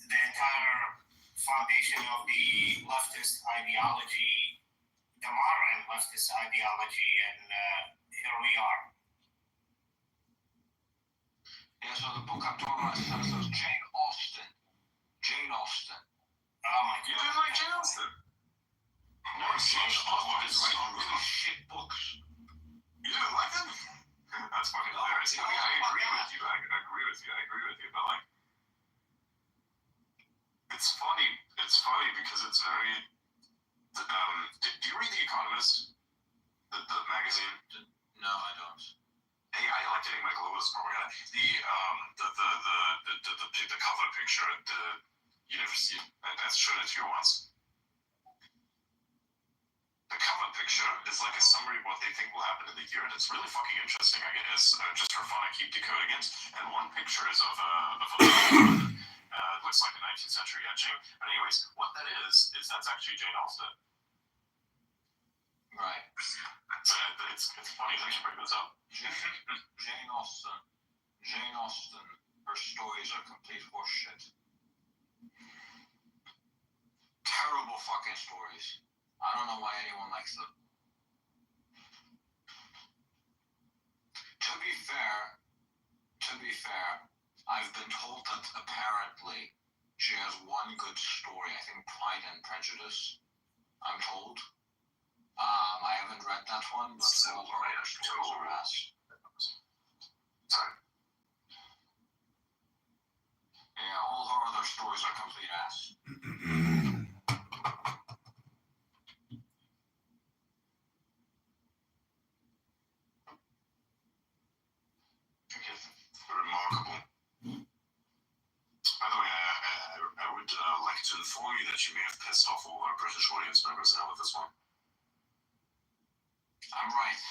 the entire foundation of the leftist ideology, the modern leftist ideology, and here we are. Yeah, so the book I'm talking about is Jane Austen. Oh my You god. didn't like Jane Austen? No, Jane Austen is writing really shit books. You didn't like them? That's fucking hilarious. I agree with you. I agree with you. But like, it's funny. It's funny because it's very. Do you read The Economist? The magazine? No, I don't. Hey, I like getting my Globus program. The cover picture at the university. I showed it to you once. The cover picture is like a summary of what they think will happen in the year, and it's really fucking interesting. I guess just for fun, I keep decoding it. And one picture is of the photographer. It looks like a 19th century etching. But anyways, what that is that's actually Jane Austen. Right. It's funny that you bring this up. Jane Austen. Her stories are complete horseshit. Terrible fucking stories. I don't know why anyone likes them. To be fair, I've been told that apparently she has one good story. I think Pride and Prejudice. I'm told. I haven't read that one, but all her other stories are ass. Sorry. Yeah, all her other stories are complete ass. Remarkable. By the way, I would like to inform you that you may have pissed off all our British audience members now with this one. I'm right.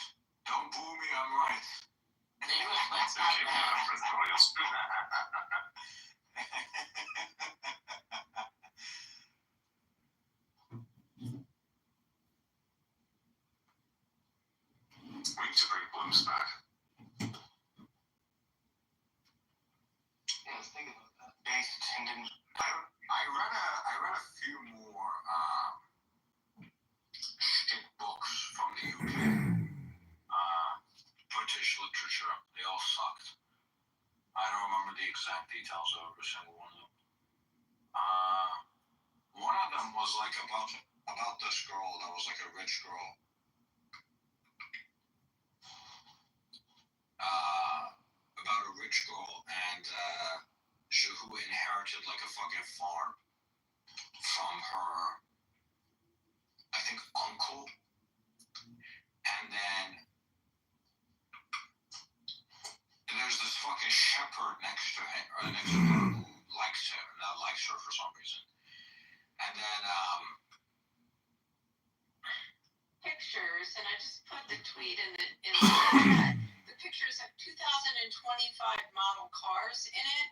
Don't boo me, I'm right. That's Okay, not bad. British audience. We need to bring Blooms back. Yeah, I was thinking about that. Based tendon. I read a few more shit books from the UK. remember the exact details of every single one of them. One of them was like about this girl that was like a rich girl. About a rich girl and who inherited like a fucking farm from her, I think, uncle. And then there's this fucking shepherd next to him, or next to her, who likes her for some reason. And then pictures, and I just put the tweet in the chat. The pictures have 2025 model cars in it,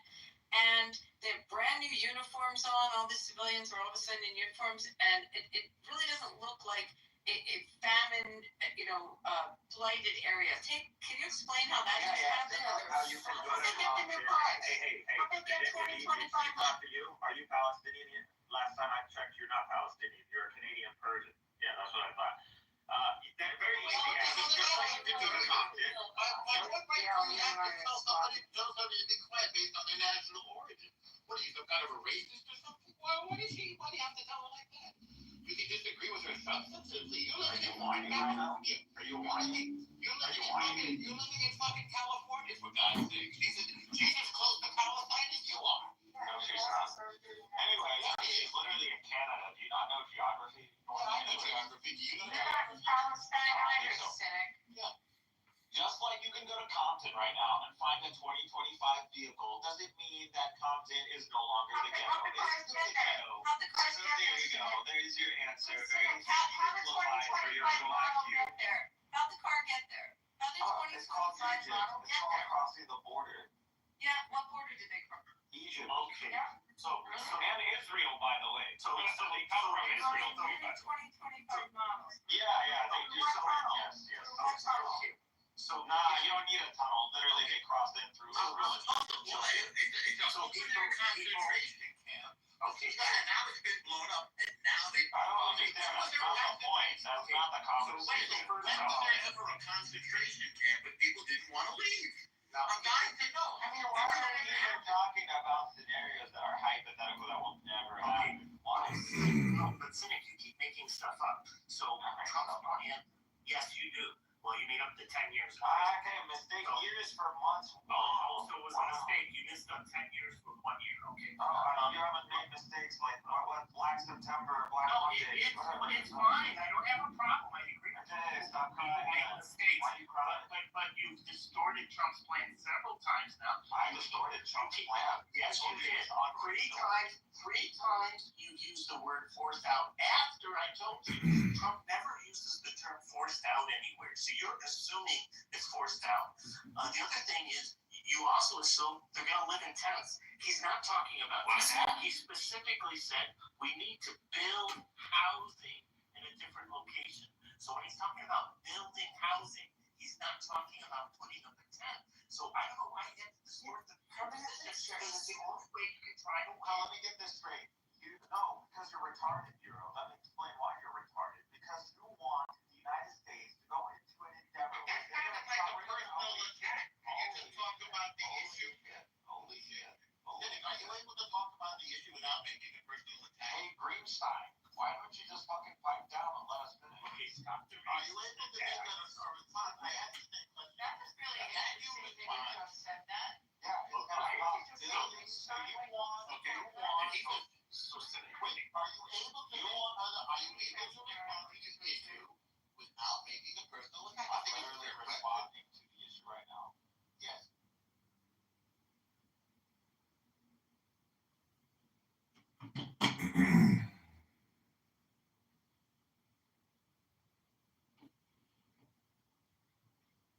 and they have brand new uniforms on. All the civilians are all of a sudden in uniforms, and it really doesn't look like a famine, blighted area. Can you explain how that just happened? How you can go to get the new cars? Hey, How they get 2025 after you? Are you Palestinian? Last time I checked, you're not Palestinian. You're a Canadian Persian. Yeah, that's what I thought. They're very easy. Just like you can go to Compton. What right do you have to tell somebody to be quiet based on their national origin? What are you, some kind of a racist or something? Why does anybody have to tell her like that? You can disagree with her substantively. You're living in whining right now. Are you whining? You're living in fucking California, for God's sake. She's as close to Palestine as you are. No, she's not. Anyway, she's literally in Canada. Do you not know geography? Yeah, I know geography. Do you know You're geography? not Palestine either, cynic. Just like you can go to Compton right now and find a 2025 vehicle, doesn't mean that Compton is no longer the ghetto. How'd the cars It's get the there? ghetto. How'd the cars So get there there, you go. cynic? There's your answer. Cynic, how the 2025 model get there? How'd the car get there? How'd the It's called 2025 Egypt. model It's get called there? crossing the border. Yeah, what border did they cross? Egypt. Okay. Yeah. And Israel, by the way. So they come from Israel too. But 2025 models. yeah, they do. So yes. So you don't need a tunnel. Literally, they crossed in through. It's a open-air concentration camp. Okay, now it's been blown up, and now they. I don't understand. That's not the point. That's not the conversation. When was there ever a concentration camp when people didn't want to leave? I'm dying to know. Why are you even talking about scenarios that are hypothetical that will never happen? Why? No, but cynic, you keep making stuff up. So Trump's plan, yes, you do. Well, you made up the 10 years. Okay, mistake years for months. Oh, so it was a mistake. You missed up 10 years for 1 year. Okay. You haven't made mistakes like what Black September, Black Monday. It's fine. I don't have a problem. I agree with you. Okay, stop People crying. make mistakes. Why you crying? But you've distorted Trump's plan several times now. I distorted Trump's plan. Yes, you did. Three times you used the word forced out after I told you. Trump never uses the term forced out anywhere. So you're assuming it's forced out. The other thing is, you also assume they're going to live in tents. He's not talking about that. He specifically said we need to build housing in a different location. So when he's talking about building housing, he's not talking about putting up a tent. So I don't know why he had to distort the conversation. It's the only way you can try to Well, let me get this straight. No, because you're retarded, Bureau. Let me explain why you're retarded. Because you want the United States to go into an endeavor where It's kind of like a personal attack. You can talk about the issue. Holy shit. Cynic, are you able to talk about the issue without making a personal attack? Hey, Greenstein, why don't you just fucking pipe down and let us finish? Okay, stop. Are you able to make a response? I understand, but That was really interesting that you just said that. Yeah, it's gonna help buildings. So you want, so cynic. Wait, are you able to respond to this issue without making a personal attack? I'm literally responding to the issue right now. Yes.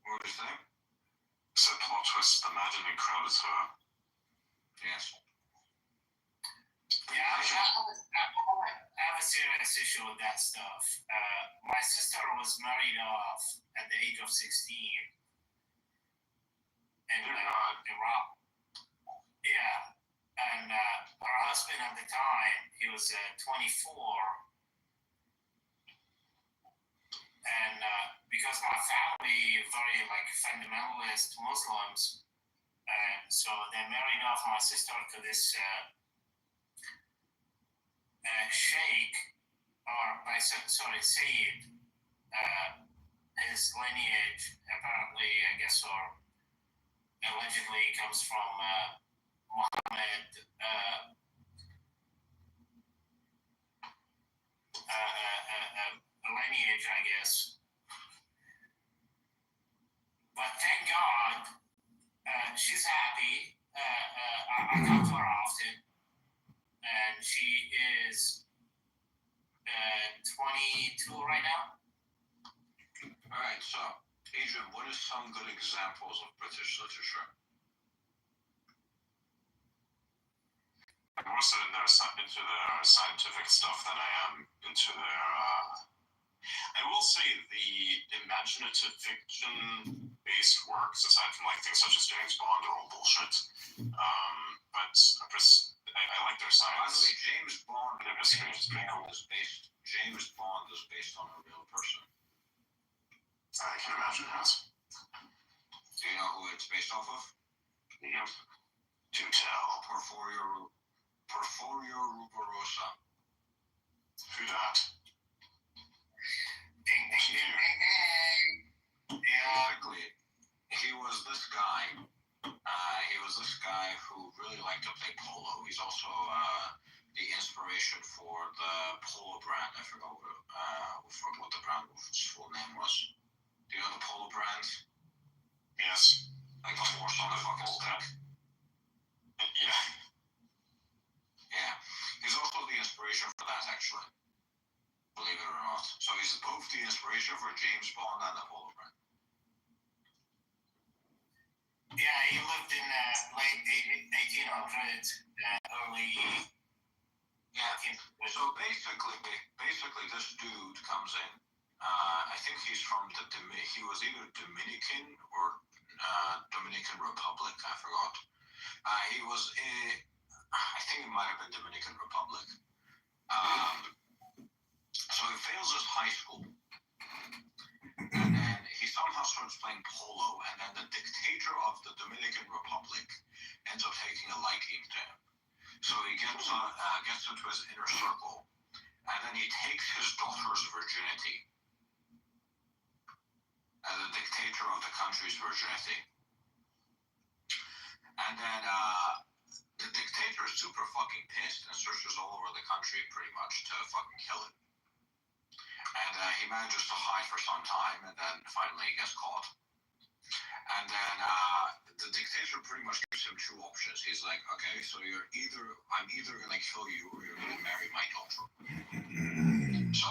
what was that? So plot twist, the maddening crowd is her. Yes. Yeah, I have a serious issue with that stuff. My sister was married off at the age of 16 in Iraq. Yeah, and her husband at the time, he was 24. And because my family very like fundamentalist Muslims, So they married off my sister to this sheikh, or Sayyid. His lineage apparently, I guess, or allegedly comes from Muhammad lineage, I guess. But thank God, she's happy. I talk to her often, and she is 22 right now. All right, so Adrian, what are some good examples of British literature? I'm more so into their scientific stuff than I am into their. I will say the imaginative fiction-based works, aside from like things such as James Bond, are all bullshit. But I like their By the science. way, James Bond James Bond is based on a real person. I can imagine that. Do you know who it's based off of? Yep. Do tell. Porfirio Rubarosa. Who that? Ding, ding, ding, ding, ding. Basically, he was this guy who really liked to play polo. He's also the inspiration for the polo brand. I forgot what the brand's full name was. Do you know the polo brand? Yes. Like the horse on the fucking stick. Yeah. Yeah. He's also the inspiration for that, actually. Believe it or not. So he's both the inspiration for James Bond and the polo brand. Yeah, he lived in late 1800s, early. Yeah. So basically, this dude comes in. I think he's from he was either Dominican or Dominican Republic. I forgot. He was I think it might have been Dominican Republic. So he fails his high school, and then he somehow starts playing polo, and then the dictator of the Dominican Republic ends up taking a liking to him. So he gets into his inner circle, and then he takes his daughter's virginity as the dictator of the country's virginity. And then the dictator is super fucking pissed and searches all over the country pretty much to fucking kill him. And he manages to hide for some time, and then finally he gets caught. And then the dictator pretty much gives him two options. He's like, okay, so I'm either gonna kill you or you're gonna marry my daughter. So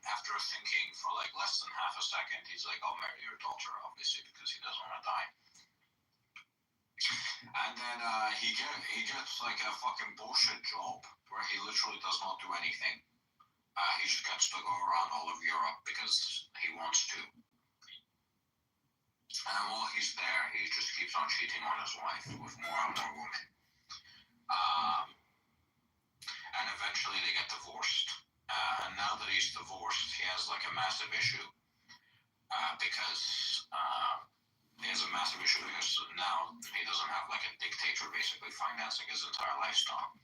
after thinking for like less than half a second, he's like, I'll marry your daughter, obviously, because he doesn't want to die. And then he gets like a fucking bullshit job where he literally does not do anything. He just gets to go around all of Europe because he wants to. And while he's there, he just keeps on cheating on his wife with more and more women. And eventually they get divorced. And now that he's divorced, he has like a massive issue. Because he has a massive issue because now he doesn't have like a dictator basically financing his entire lifestyle.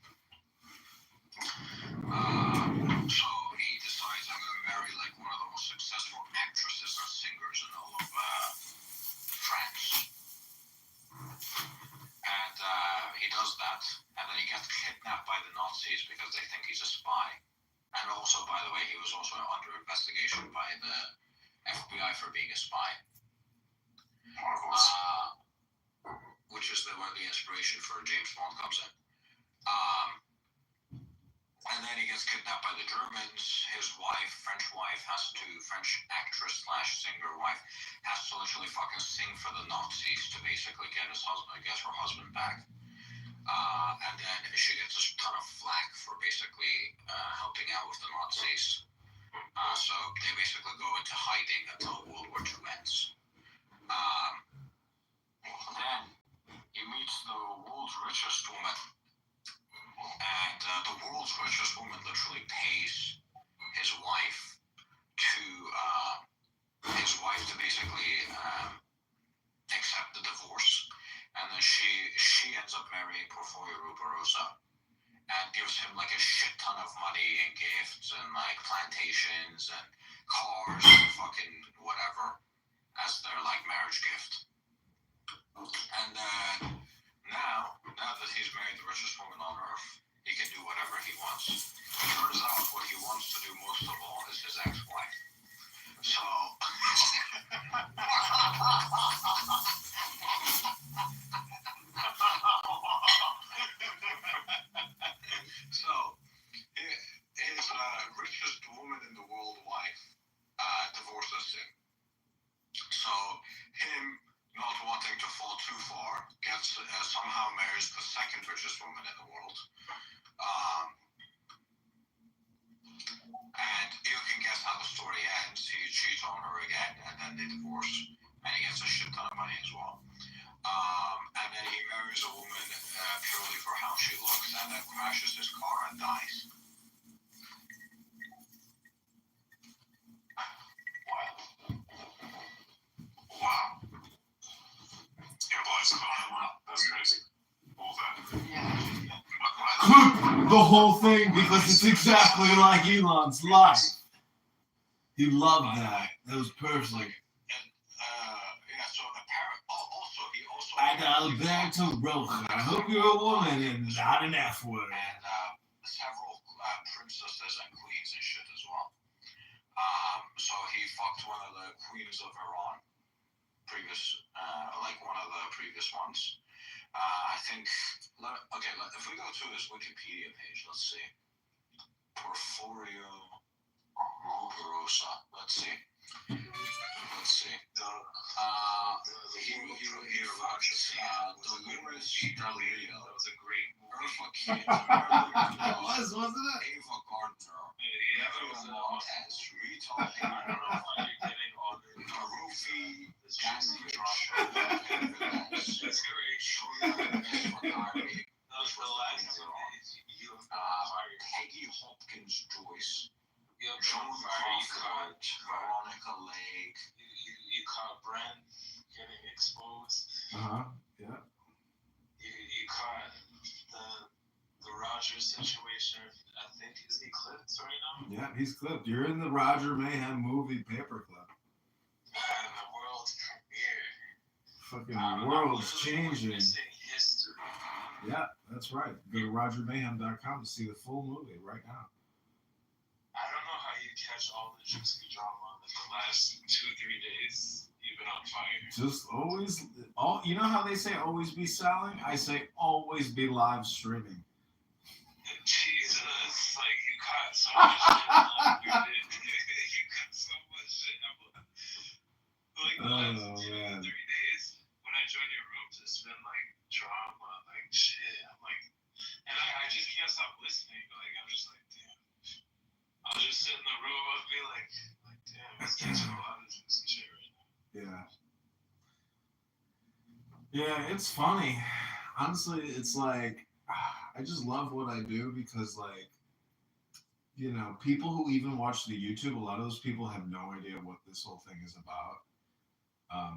So he decides, I'm going to marry like one of the most successful actresses and singers in all of France. And he does that, and then he gets kidnapped by the Nazis because they think he's a spy. And also, by the way, he was also under investigation by the FBI for being a spy. Which is where the inspiration for James Bond comes in. And then he gets kidnapped by the Germans. His wife, French actress / singer wife, has to literally fucking sing for the Nazis to basically get her husband back. And then she gets a ton of flack for basically helping out with the Nazis. So they basically go into hiding until World War II ends. Then he meets the world's richest woman. And the world's richest woman literally pays his wife to basically accept the divorce. And then she ends up marrying Porfirio Rubirosa and gives him like a shit ton of money and gifts and like plantations and cars and fucking whatever as their like marriage gift. And then now that he's married the richest woman on earth, he can do whatever he wants. Turns out what he wants to do most of all is his ex-wife. So so his richest woman in the world wife divorces him. So him not wanting to fall too far gets somehow marries the second richest woman in the world. And you can guess how the story ends. He cheats on her again, and then they divorce, and he gets a shit ton of money as well. And then he marries a woman purely for how she looks, and then crashes his car and dies. Wow. Yeah, boys, wow, that's crazy. All that. The whole thing, because it's exactly like Elon's life. He loved that. That was perfect. And yeah, so also he also. Adalberto Roja. I hope you're a woman and not an F word. And several princesses and queens and shit as well. So he fucked one of the queens of Iran, one of the previous ones. I think. Okay, if we go to his Wikipedia page, let's see. Porfirio Rubirosa. Let's see. He watches Dolores Delio. That was a great Urfa Kitt. Wasn't it? Ava Gardner. Yeah, that was Montez. Rita I don't know how you're getting all the Harufi Gansrich. That's great. Those were the last two days. You fired. Peggy Hopkins Joyce. You Joan fired. Crawford. Veronica Lake. You caught Brent getting exposed. Yeah. You caught the Rogers situation. I think, is he clipped right now? Yeah, he's clipped. You're in the Roger Mayhem movie paperclip. Man, the world premiere. Fucking world's changing. History. Yeah, that's right. Go to RogerMayhem.com to see the full movie right now. I don't know how you catch all the juicy drama in the last 2-3 days. You've been on fire. Just always, you know how they say always be selling? I say always be live streaming. Jesus, like you caught so much shit. You caught so much shit. Like the last 2-3 days, when I joined your room to spend like drama, like shit. I'm like, and I just can't stop listening. Like I'm just like, damn. I'll just sit in the room. I'll be like, damn, it's catching a lot of juicy shit right now. Yeah, it's funny. Honestly, it's like I just love what I do because, like, you know, people who even watch the YouTube, a lot of those people have no idea what this whole thing is about.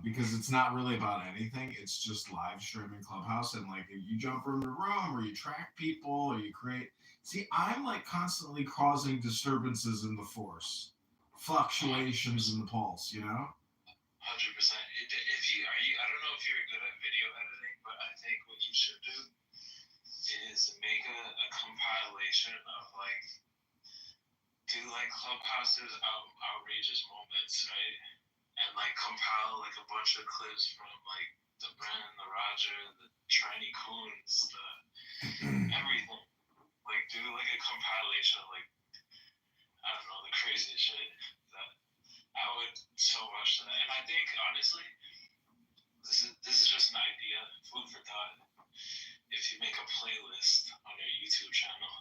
Because it's not really about anything. It's just live streaming Clubhouse. And, like, if you jump from the room or you track people or you create. See, I'm, like, constantly causing disturbances in the force, fluctuations in the pulse, you know? 100%. If you I don't know if you're good at video editing, but I think what you should do is make a compilation of do Clubhouse's outrageous moments, right? And compile a bunch of clips from the Brent, the Roger, the Trini Coons, the everything. Do a compilation of I don't know, the craziest shit. That I would so much that. And I think honestly, this is just an idea, food for thought. If you make a playlist on your YouTube channel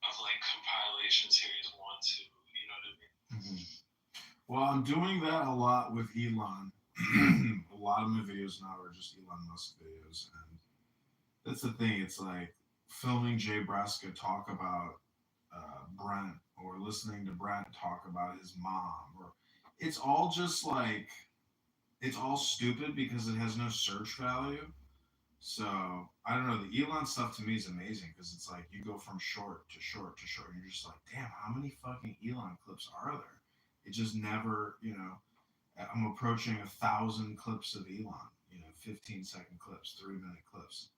of compilation series 1, 2, you know what I mean? Mm-hmm. Well, I'm doing that a lot with Elon. A lot of my videos now are just Elon Musk videos, and that's the thing. It's like filming Jay Braska talk about Brent, or listening to Brent talk about his mom, or it's all just it's all stupid because it has no search value. So I don't know. The Elon stuff to me is amazing because it's like you go from short to short to short, and you're just like, damn, how many fucking Elon clips are there? It just never, I'm approaching 1,000 clips of Elon. 15-second clips, 3-minute clips,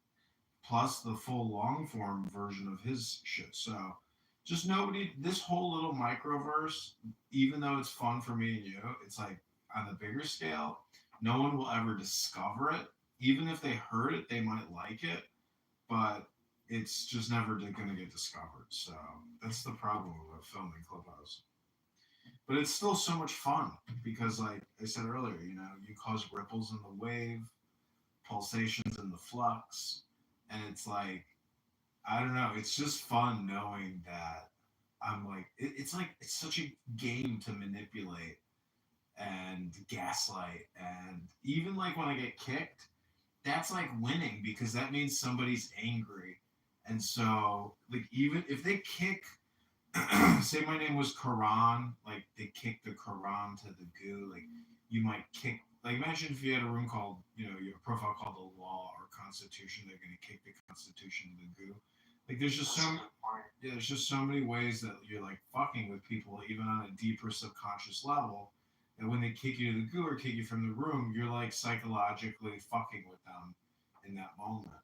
plus the full long form version of his shit. So just nobody. This whole little microverse, even though it's fun for me and you, it's like on the bigger scale, no one will ever discover it. Even if they heard it, they might like it, but it's just never going to get discovered. So that's the problem with filming Clubhouse. But it's still so much fun because, like I said earlier, you cause ripples in the wave, pulsations in the flux, and it's like, I don't know, it's just fun knowing that I'm like, it's like, it's such a game to manipulate and gaslight. And even like when I get kicked, that's like winning because that means somebody's angry. And so, like, even if they kick, say my name was Quran, like they kick the Quran to the goo, like you might kick, like imagine if you had a room called, your profile called the law or constitution, they're going to kick the constitution to the goo. Like there's just so many ways that you're like fucking with people, even on a deeper subconscious level. And when they kick you to the goo or kick you from the room, you're like psychologically fucking with them in that moment.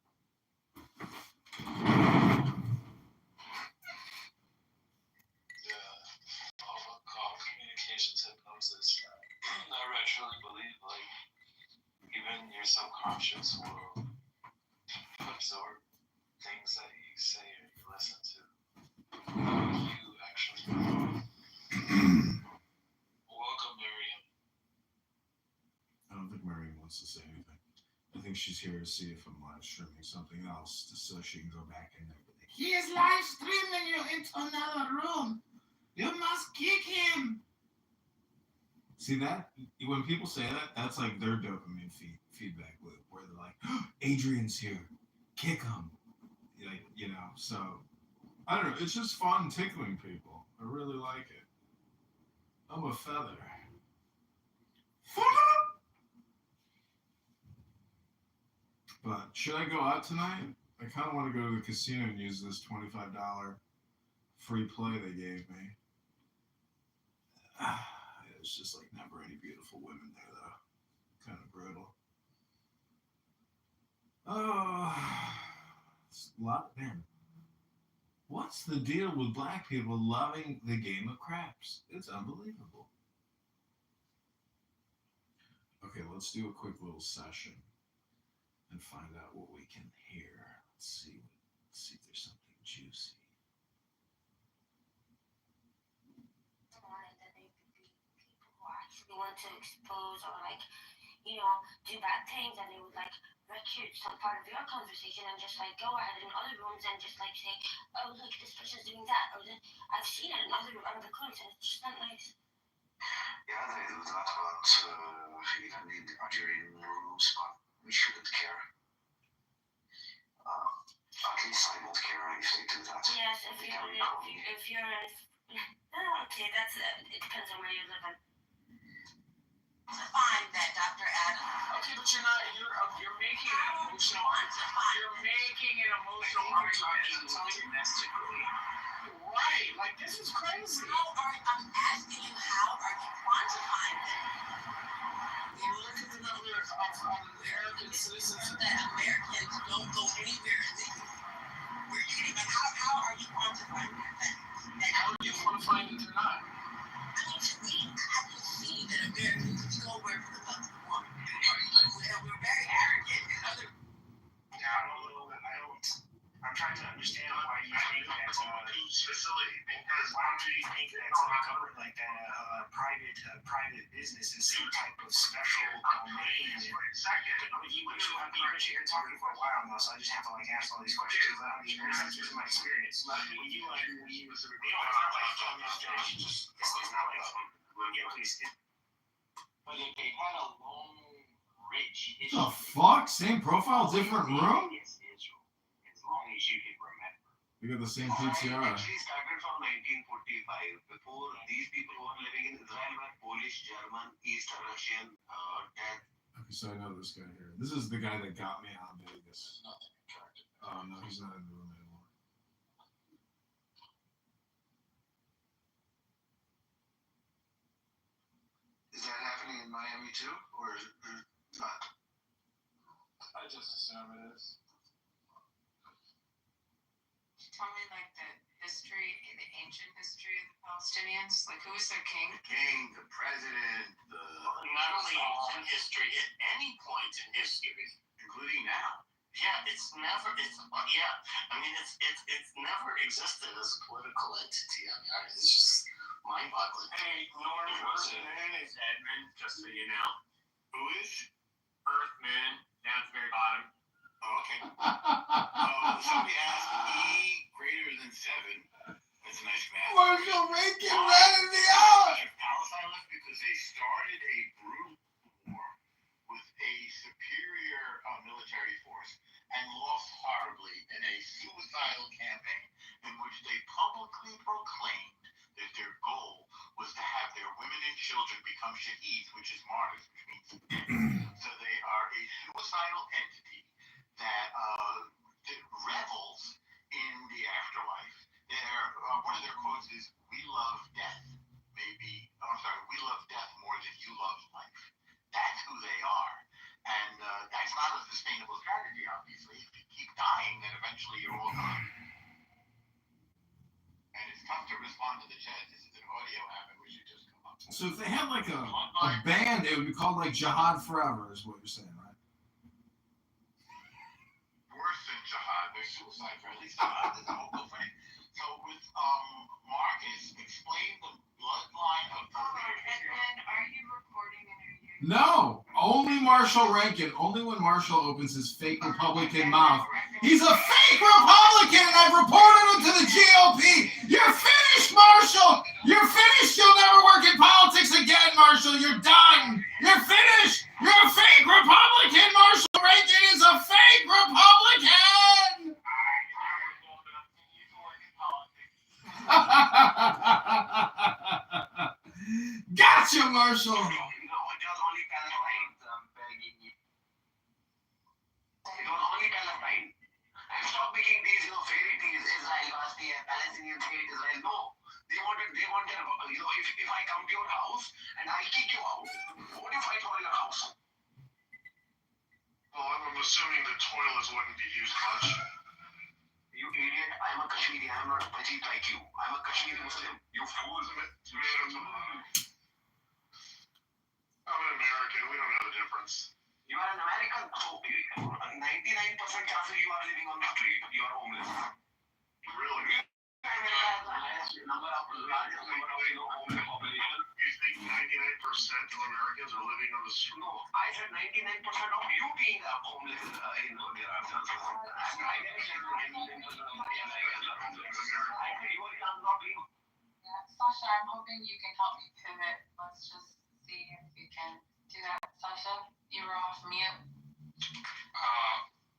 Communications hypnosis. I truly believe, like, even your subconscious will absorb things that you say or you listen to. You actually welcome, Miriam. I don't think Miriam wants to say anything. I think she's here to see if I'm live streaming something else, just so she can go back in there. But he is live streaming you into another room. You must kick him. See that? When people say that, that's like their dopamine feedback loop, where they're like, oh, Adrian's here, kick him. Like, so I don't know. It's just fun tickling people. I really like it. I'm a feather. But should I go out tonight? I kind of want to go to the casino and use this $25 free play they gave me. It's just like never any beautiful women there, though. Kind of brutal. Oh, it's a lot, man. What's the deal with black people loving the game of craps? It's unbelievable. Okay, let's do a quick little session and find out what we can hear. Let's see if there's something juicy. That they could be people who actually want to expose or do bad things, and they would record some part of your conversation and just go ahead in other rooms and just say, oh look, this person's doing that, or I've seen it in other clips, and it's just not nice. Yeah, they do that, but even in the Nigerian rooms, but we shouldn't care. At least I won't care if they do that. Yes, if you're okay, that's it depends on where you're living. Find that, Dr. Adam. Okay, but you're making an emotional argument domestically. Right, like this is crazy. I'm asking you, how are you quantifying that? You look at the number of American citizens that Americans don't go anywhere illegally. How are you quantifying that? How are you quantifying that they're not? Have you seen that Americans go wherever the fuck we want? We're very arrogant and other. I'm trying to understand why you think that facility. Because why don't you think that's covered like that private business is some type of special domain? But you've been talking for a while now, so I just have to ask all these questions. That's just my experience. It's not like please. But if they had a long, rich history. The fuck? Same profile, different room? As long as you can remember. They got the same Israel PTR. actually started from 1945. Before these people who were living in Israel were Polish, German, East Russian, and Okay, so I know this guy here. This is the guy that got me out of Vegas. Nothing attractive. Oh no, he's not in the room anymore. is that happening in Miami too, or not? I just assume it is. Tell me like the history, the ancient history of the Palestinians. Like who was their king? The king, the president, Not only in history, at any point in history, including now. yeah, it's never existed as a political entity. I mean, it's just mind-boggling. Hey, Norm, Earthman is Edmund, just so you know. Who is? Earthman, down at the very bottom. Oh, okay. Somebody asked E greater than 7. That's a nice math. Marshall Rankin ratted me out! Palestine left because they started a brutal war with a superior military force and lost horribly in a suicidal campaign in which they publicly proclaimed that their goal was to have their women and children become shaheeds, which is martyrs, which means dead. So they are a suicidal entity that revels in the afterlife. One of their quotes is, "We love death. We love death more than you love life." That's who they are. And that's not a sustainable strategy, obviously. If you keep dying, then eventually you're all gone. And it's tough to respond to the chat. This is an audio app in which you just come up. So if they had like a band, it would be called like Jihad Forever, is what you're saying, right? Worse than jihad, they're suicide for at least jihad is a hopeful thing. So with Marcus, explain the bloodline of the Edwin, are you recording and are you? No! Only Marshall Rankin. Only when Marshall opens his fake Republican mouth. He's a fake Republican and I've reported him to the GOP! You're finished, Marshall! You're finished! You'll never work in politics again, Marshall! You're done! You're finished! You're a fake Republican! Marshall Rankin is a fake Republican! Gotcha, Marshall! You know what does only Palestine? I'm begging you. It was only Palestine. And stop making these, fairy tales. Israel was the Palestinians hate Israel. No. They wanted their, if I come to your house and I kick you out, what if I call your house? Well, I'm assuming the toilets wouldn't be used much. You idiot, I'm a Kashmiri, I'm not petite like you. I'm a Kashmiri Muslim. You fools. I'm an American. We don't know the difference. You are an American, so 99% Kafir, you are living on the street. You are homeless. Really? You think 99% of Americans are living on the street? No, I said 99% of you being homeless in Sasha, I'm hoping you can help me pivot. Let's just see if we can do that. Sasha, you were off mute.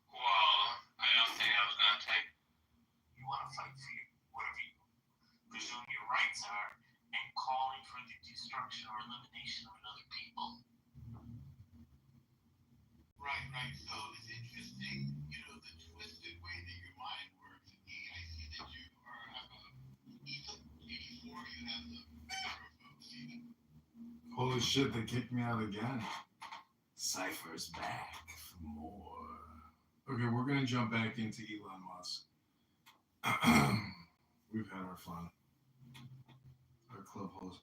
Well, I don't think I was gonna take. You want to fight for whatever you presume your rights are, and calling for the destruction or elimination of another people. Right. So it's interesting, the twisted way that your mind works. I see that you have E84, you have the Holy shit, they kicked me out again. Cypher's back for more. Okay, we're gonna jump back into Elon Musk. We've had our fun.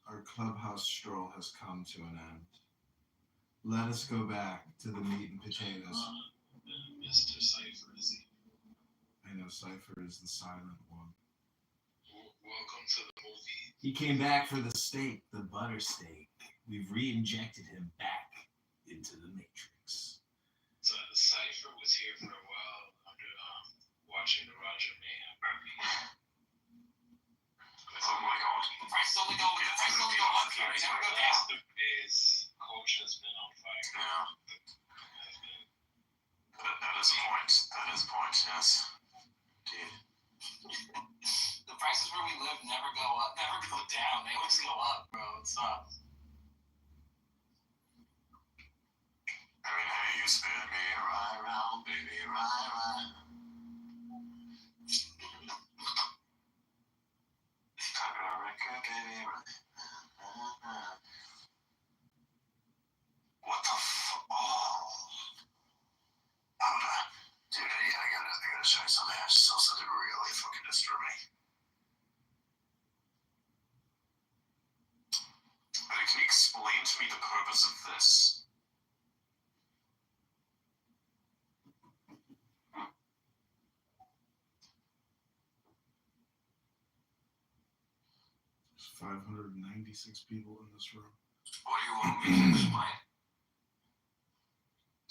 Our clubhouse stroll has come to an end. Let us go back to the meat and potatoes. Mr. Cypher is I know Cypher is the silent one. welcome to the movie. He came back for the steak, the butter steak. We've re-injected him back into the Matrix. So Cypher was here for a while under watching the Roger Mayhem movie. Oh my god. The price only go up here. They never go down. His coach has been on fire. Yeah. That is a point. That is a point, yes. Indeed. prices where we live never go up, never go down. They always go up, bro. It sucks. I mean, hey, you spin me right round, baby, right round. I got a record, baby, right. What the oh. Hold on. Dude, I gotta show you something. I saw something really fucking disturbing. But can you explain to me the purpose of this? There's 596 people in this room. What do you want me to explain?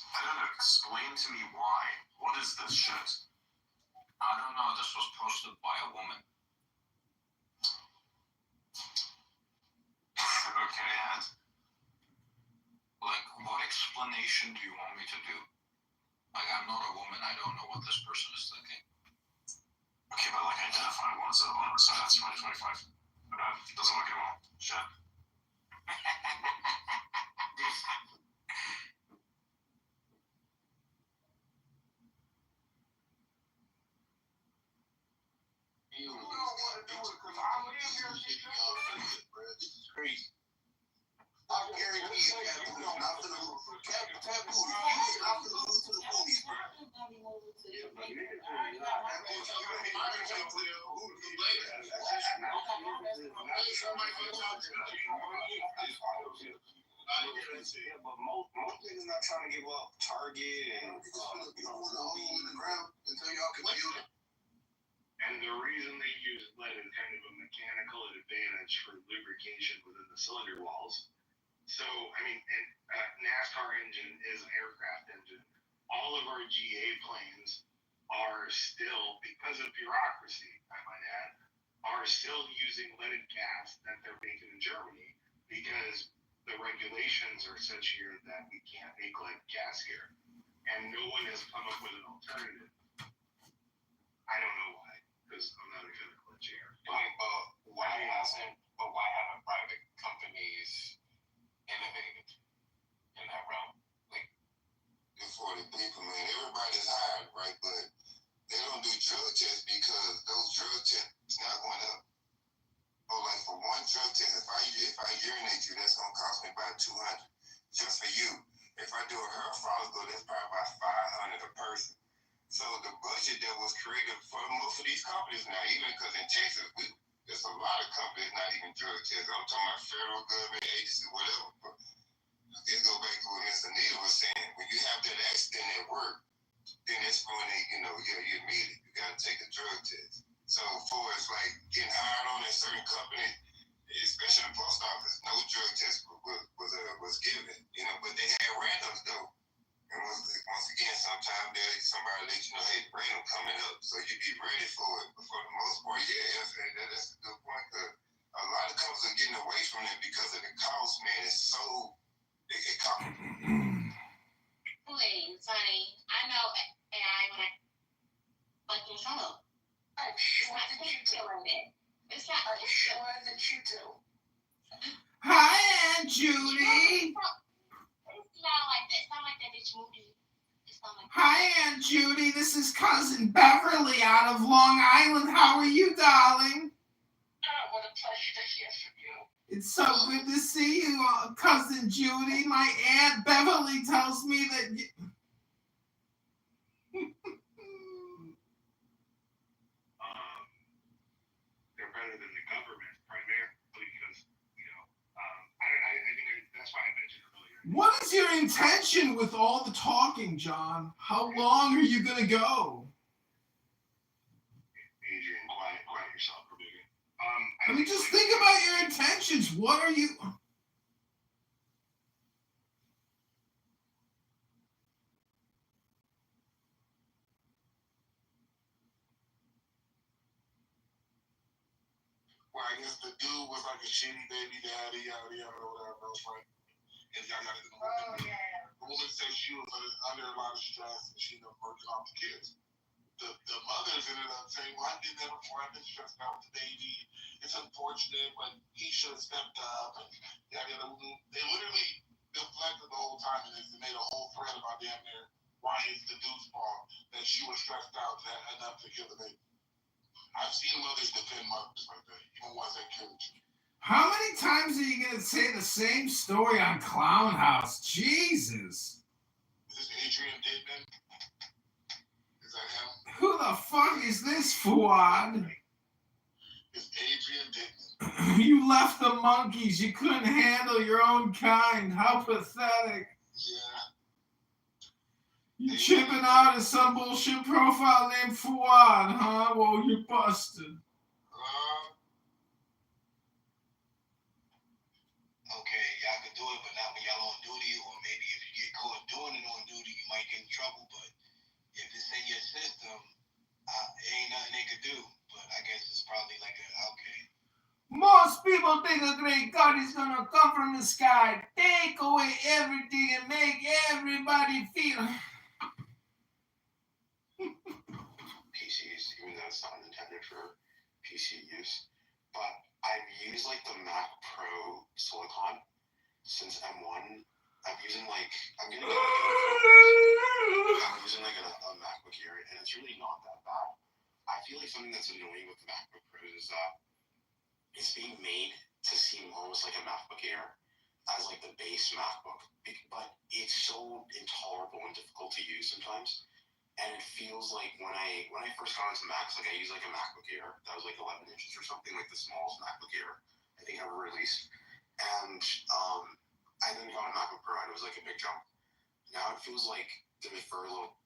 I don't know. Explain to me why. What is this shit? I don't know. This was posted by a woman. Okay, and? Like, what explanation do you want me to do? Like, I'm not a woman. I don't know what this person is thinking. Okay, but like identify one, so that's 2025. Doesn't look at all. Shit. You don't want to do it because I live here. This is crazy. I guarantee you can't do nothing to lose. Can't do nothing to lose to the police, bro. But most niggas not trying to give up Target and you don't want a hole in the ground until y'all can build it. And the reason they use lead is kind of a mechanical advantage for lubrication within the cylinder walls. So, I mean, NASCAR engine is an aircraft engine. All of our GA planes are still, because of bureaucracy, I might add, are still using leaded gas that they're making in Germany because the regulations are such here that we can't make lead gas here. And no one has come up with an alternative. I don't know why, because I'm not a chemical engineer. Why haven't private companies innovated in that realm? Like, For the people, man, everybody's hired, right? But they don't do drug tests because those drug tests not going up. Oh, like for one drug test, if I urinate you, that's gonna cost me about $200 just for you. If I do a hair follicle, that's probably about $500 a person. So the budget that was created for most of these companies now, even because in Texas, there's a lot of companies not even drug tests. I'm talking about federal government agencies, whatever. But let's go back to what Miss Anita was saying. When you have that accident at work, then that's when you admit it. You got to take a drug test. So for us, like getting hired on in certain companies, especially the post office, no drug test was given. But they had randoms though. And once again, sometimes somebody let you know, hey, random coming up, so you be ready for it. But for the most part, yeah, that's a good point. A lot of companies are getting away from it because of the cost, man. It's so it costs. Please, honey. I know AI when I like your phone. I'm sure that you do it. It's not I'm sure that you do. Hi, Aunt Judy. It's not like that bitch movie. It's not like Hi, Aunt Judy. This is Cousin Beverly out of Long Island. How are you, darling? oh, what a pleasure to hear from you. It's so good to see you, Cousin Judy. My Aunt Beverly tells me that you... They're better than the government, primarily because, I think that's why I mentioned earlier. What is your intention with all the talking, John? How long are you going to go? Adrian, quiet yourself for a minute. I mean, just think about your intentions. What are you... Well, I guess the dude was like a shitty baby daddy, whatever else, right? And y'all got to do the woman. The woman said she was under a lot of stress and she ended up working off the kids. the mothers ended up saying, well, I did that before. I've been stressed out with the baby. It's unfortunate, but he should have stepped up. And they literally deflected the whole time, and they made a whole thread about damn near why it's the dude's fault that she was stressed out enough to kill the baby. I've seen mothers defend mothers like that, even ones that killed you. How many times are you going to say the same story on Clown House? Jesus. Is this Adrian Dittmann? Is that him? Who the fuck is this, Fuad? It's Adrian Dittmann. You left the monkeys. You couldn't handle your own kind. How pathetic. Yeah. You chipping out of some bullshit profile named Fuad, huh? Well, you're busted. Okay, y'all can do it, but not when y'all on duty, or maybe if you get caught doing it on duty, you might get in trouble. But if it's in your system, ain't nothing they could do. But I guess it's probably like okay. Most people think a great God is gonna come from the sky, take away everything, and make everybody feel. PCs, even though it's not intended for PC use. But I've used like the Mac Pro Silicon since M1. I'm using like I'm using like a MacBook Air, and it's really not that bad. I feel like something that's annoying with the MacBook Pros is that it's being made to seem almost like a MacBook Air as like the base MacBook, but it's so intolerable and difficult to use sometimes. And it feels like when I first got into Macs, like I used like a MacBook Air that was like 11 inches or something, like the smallest MacBook Air I think ever released. And I then got a MacBook Pro, and it was like a big jump. Now it feels like there's very little.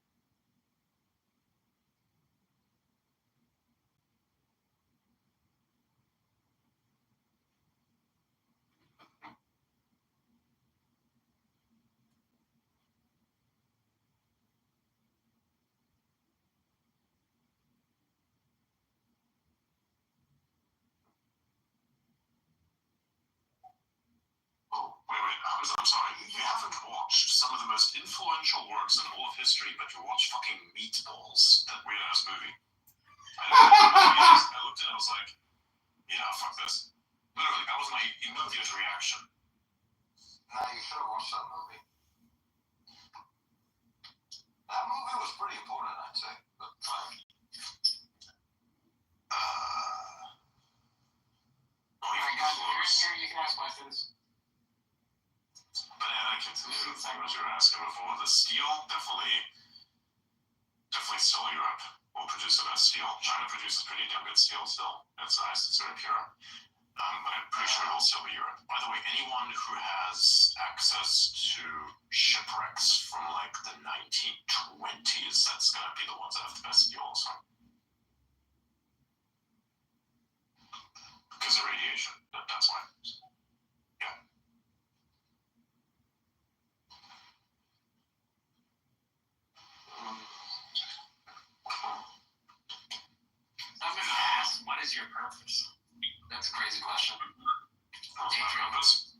I'm sorry, you haven't watched some of the most influential works in all of history, but you watch fucking Meatballs, that weird ass movie. I looked at it, I was like, yeah, fuck this. Literally, that was my immediate reaction. Nah, you should have watched that movie. That movie was pretty important, I'd say, at the time. Alright, guys, if you're in here, you can ask questions. But yeah, I continue the thing that you were asking before. The steel, definitely still Europe will produce the best steel. China produces pretty damn good steel still. It's nice, it's very pure. But I'm pretty sure it will still be Europe. By the way, anyone who has access to shipwrecks from like the 1920s, that's gonna be the ones that have the best steel also. Because of radiation, that's why. Yeah. I'm gonna ask, what is your purpose? That's a crazy question. My purpose?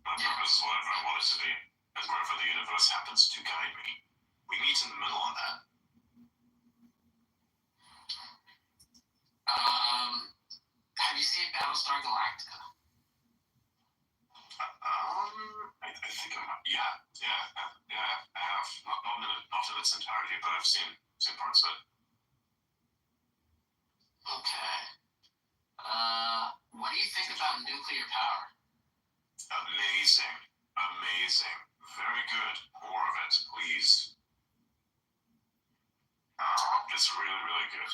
My purpose is whatever I want it to be, and wherever the universe happens to guide me. We meet in the middle on that. Have you seen Battlestar Galactica? I think I have. Yeah, I have. Not in its entirety, but I've seen parts of it. Okay. What do you think about nuclear power? Amazing. Very good. More of it, please. It's really, really good.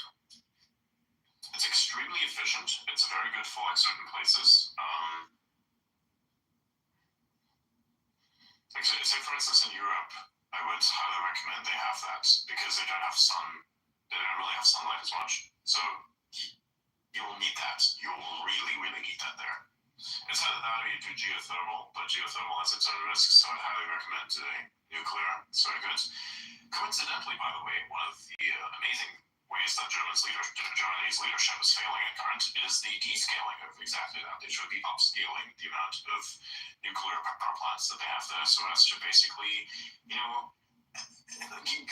It's extremely efficient. It's very good for like certain places. Say for instance in Europe, I would highly recommend they have that because they don't have sun. They don't really have sunlight as much. So you'll need that. You'll really, really need that there. It's either that or you do geothermal, but geothermal has its own risks, so I'd highly recommend doing nuclear. It's very good. Coincidentally, by the way, one of the amazing ways that Germany's leadership is failing at current is the descaling of exactly that. They should be upscaling the amount of nuclear power plants that they have there so as to basically,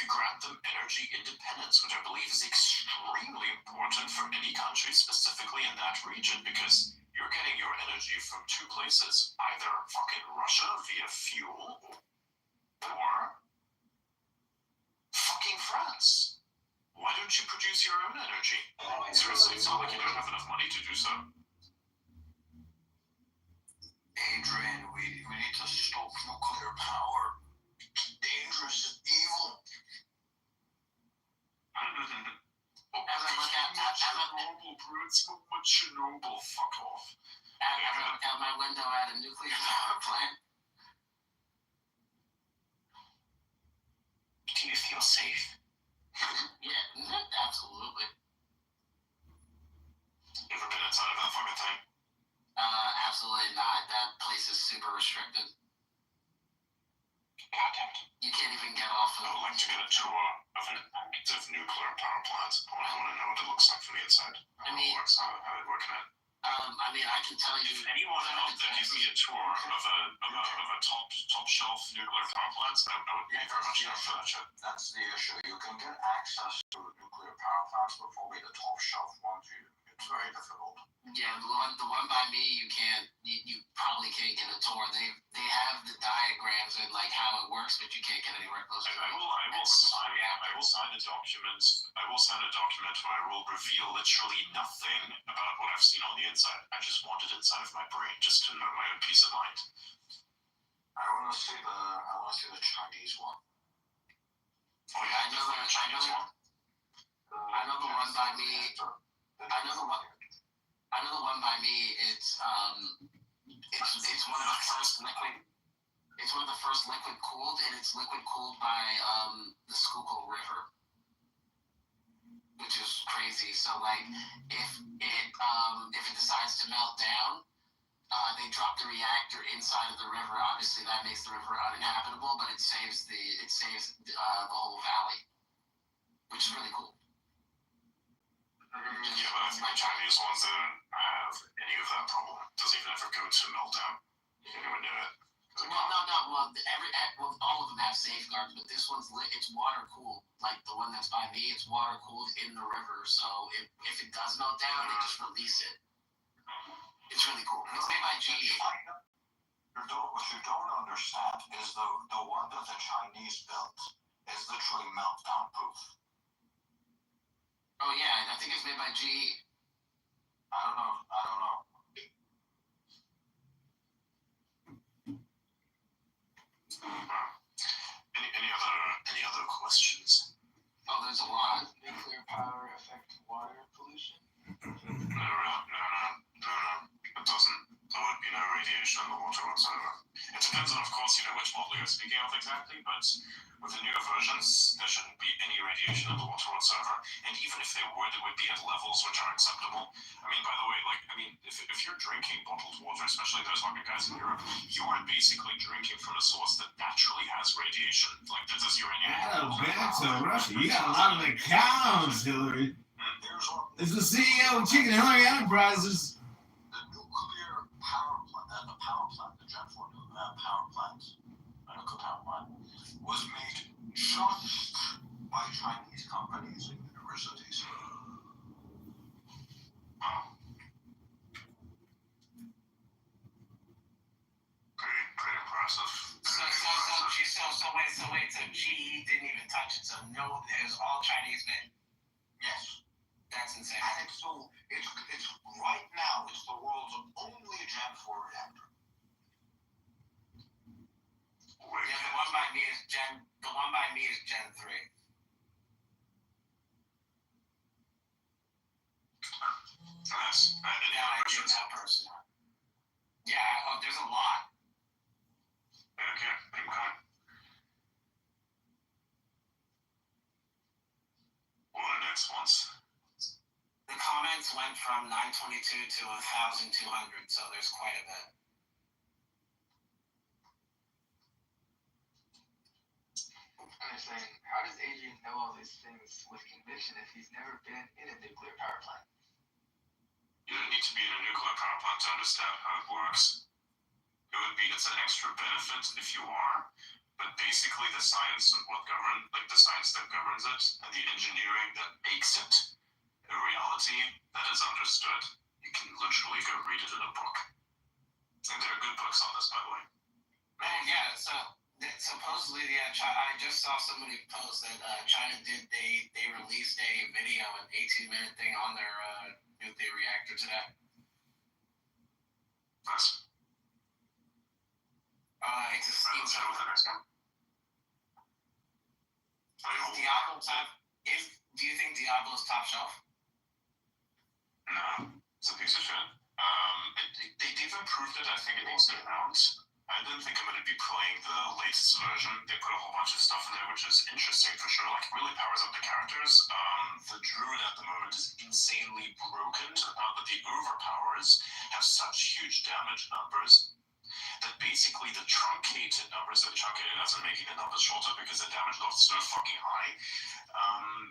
grant them energy independence, which I believe is extremely important for any country, specifically in that region, because you're getting your energy from two places, either fucking Russia via fuel or fucking France. Why don't you produce your own energy? Seriously, it's not like you don't have enough money to do so. Adrian, we need to stop nuclear power. Dangerous and evil. Chernobyl, bro, it's so much Chernobyl, fuck off. As I look out my window at a nuclear power plant. Do you feel safe? Yeah, absolutely. You ever been inside of that fucking thing? Absolutely not. That place is super restricted. God damn it. You can't even get off I of would like to get a tour of an active nuclear power plant. I want to know what it looks like from the inside. How it works, how it works in it. I mean, I can tell you. If anyone out there gives me a tour of a top shelf nuclear power plant, I would be very much down for that shit. That's the issue. You can get access to nuclear power plants, but probably the top shelf ones, it's very difficult. Yeah, the one by me, you probably can't get a tour. They have the diagrams and like how it works, but you can't get anywhere close to it. I will sign a document. I will sign a document where I will reveal literally nothing about what I've seen on the inside. I just want it inside of my brain, just to know my own peace of mind. I want to see the Chinese one. Oh yeah, I know the Chinese one. I know the one by me. I know the one by me. It's one of the first liquid. It's one of the first liquid cooled, and it's liquid cooled by the Schuylkill River, which is crazy. So like, if it decides to melt down, they drop the reactor inside of the river. Obviously, that makes the river uninhabitable, but it saves the whole valley, which is really cool. Yeah, but I think the Chinese ones don't have any of that problem. It doesn't even ever go to meltdown. You can even do it. Well, all of them have safeguards, but this one's it's water cooled. Like the one that's by me, it's water cooled in the river. So if it does melt down, they just release it. It's really cool. It's made by GE. What you don't understand is the one that the Chinese built is literally meltdown proof. Oh yeah, I think it's made by GE. I don't know. Any other questions? Oh, there's a lot. Nuclear power affect water pollution? No. It doesn't. There would be no radiation in the water whatsoever. It depends on, of course, which model you're speaking of exactly, but with the newer versions, there shouldn't be any radiation in the water whatsoever. And even if there would, it would be at levels which are acceptable. I mean, by the way, if you're drinking bottled water, especially those fucking guys in Europe, you are basically drinking from a source that naturally has radiation. Like, that does uranium. Back to Russia. You got a lot of accounts, Hillary. This is the CEO of Chicken Hillary Enterprises. The nuclear power plant, the Gen 4 power plant, nuclear power plant, was made just by Chinese companies and universities. Pretty impressive. So wait, so GE didn't even touch it, so no, it was all Chinese made. Yes. That's insane. And it's right now, it's the world's only Gen 4 reactor. Yeah, the one by me is Gen 3. Nice. And any other questions? Yeah, there's a lot. Okay, keep going. What are the next ones? The comments went from 922 to 1,200, so there's quite a bit. Understand, how does Adrian know all these things with conviction if he's never been in a nuclear power plant? You don't need to be in a nuclear power plant to understand how it works. It's an extra benefit if you are, but basically the science and the science that governs it and the engineering that makes it a reality that is understood. You can literally go read it in a book. And there are good books on this, by the way. Oh yeah, so supposedly, yeah, I just saw somebody post that China they released a video, an 18-minute thing on their nuclear reactor today. Nice. It's a steam Let's go with the next one. Diablo top. Do you think Diablo's top shelf? No, it's a piece of shit. They've improved it, I think, a decent amount. I didn't think I'm going to be playing the latest version. They put a whole bunch of stuff in there, which is interesting for sure. Like, it really powers up the characters. The druid at the moment is insanely broken to the point that the overpowers have such huge damage numbers that basically the truncated numbers, and truncated as in making the numbers shorter because the damage loss is so fucking high.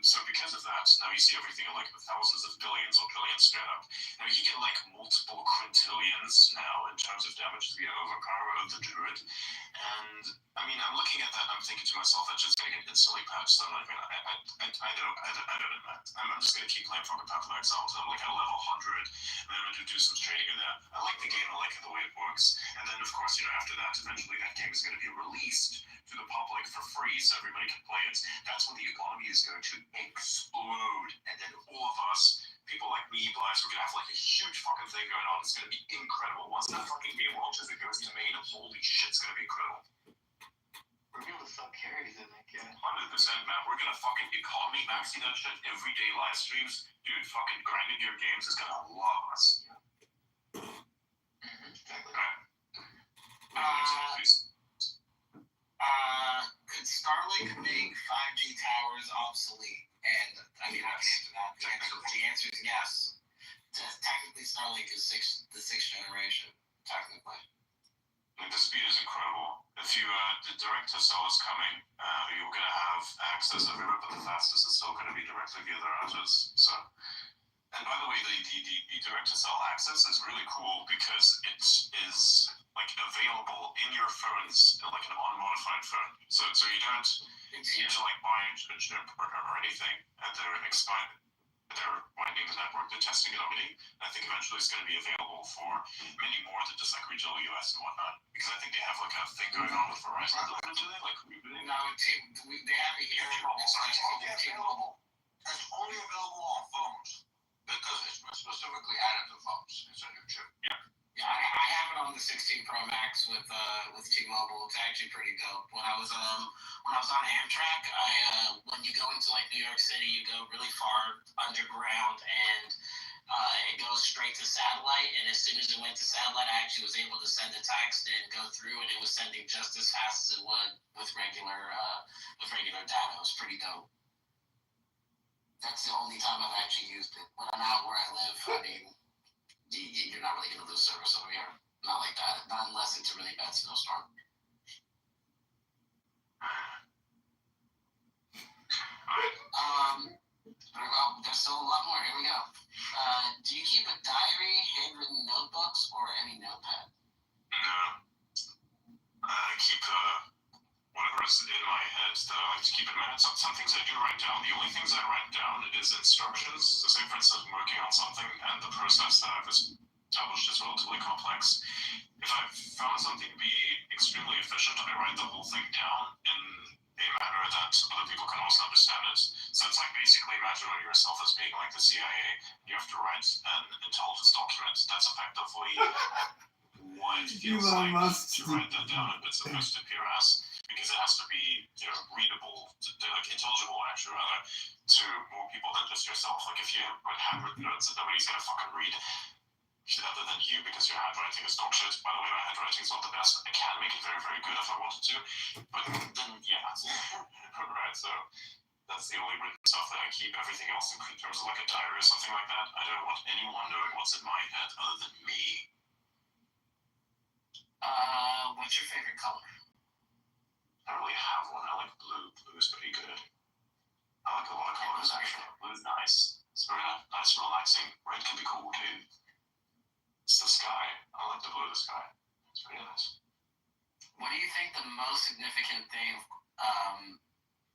So because of that, now you see everything in like the thousands of billions or trillions straight up. Now you get like multiple quintillions now in terms of damage to the overpower of the druid. And I mean, I'm looking at that and I'm thinking to myself, that's just going to get instantly patched. So I'm like, I don't know. I'm just going to keep playing fucking Path of Exile until I'm like at level 100, and then I'm going to do some trading in there. I like the game, I like the way it works. And then, of course, after that, eventually that game is going to be released to the public for free so everybody can play it. That's when the economy is going to explode. And then all of us, people like me, Blythe, we're going to have like a huge fucking thing going on. It's going to be incredible. Once that fucking game launches, it goes to main, holy shit, it's going to be incredible. We're able to sell carries, I think, yeah. 100%, man. We're going to fucking economy maxing that shit. Everyday live streams. Dude, fucking grinding your games is going to love us. Exactly. Could Starlink make 5G towers obsolete? And I mean, I can answer that. The answer is yes. Technically, Starlink is the sixth generation. Technically. Like, the speed is incredible. If you, the direct to cell is coming, you're going to have access everywhere, but the fastest is still going to be directly via the routers. So, and by the way, the direct to cell access is really cool because it is like available in your phones, like an unmodified phone. So you don't need to like buy or anything, and they're winding the network, they're testing it already. I think eventually it's going to be available for many more than just like regional US and whatnot. Because I think they have like a thing going on with Verizon. Do they like rebooting? No, they have it here. T-Mobile. It's only available on phones because it's specifically added to phones. It's a new chip. Yeah. Yeah, I have it on the 16 Pro Max with T-Mobile. It's actually pretty dope. When I was on Amtrak, when you go into like New York City, you go really far underground, and it goes straight to satellite. And as soon as it went to satellite, I actually was able to send a text and go through, and it was sending just as fast as it would with regular data. It was pretty dope. That's the only time I've actually used it. When I'm out where I live, I mean, you're not really going to lose service over here. Not like that. Not unless it's a really bad snowstorm. Well, there's still a lot more. Here we go. Do you keep a diary, handwritten notebooks, or any notepad? No. I keep whatever is in my head that I like to keep in my head. Some things I do write down. The only things I write down is instructions. So say, for instance, I'm working on something and the process that I've established is relatively complex. If I've found something to be extremely efficient, I write the whole thing down in a manner that other people can also understand it. So it's like basically imagine yourself as being like the CIA. You have to write an intelligence document. That's effectively what it feels Elon like Musk. to write that down if it's supposed to appear as. Because it has to be, readable, like intelligible, actually, rather, to more people than just yourself. Like if you write handwritten notes that nobody's gonna fucking read, other than you, because your handwriting is dog shit. By the way, my handwriting is not the best. I can make it very, very good if I wanted to, but then yeah, right. So that's the only written stuff that I keep. Everything else, in terms of like a diary or something like that, I don't want anyone knowing what's in my head other than me. What's your favorite color? I don't really have one. I like blue. Blue is pretty good. I like a lot of colors actually. Blue is nice. It's very nice, relaxing. Red can be cool too. It's the sky. I like the blue of the sky. It's pretty nice. What do you think the most significant significant thing?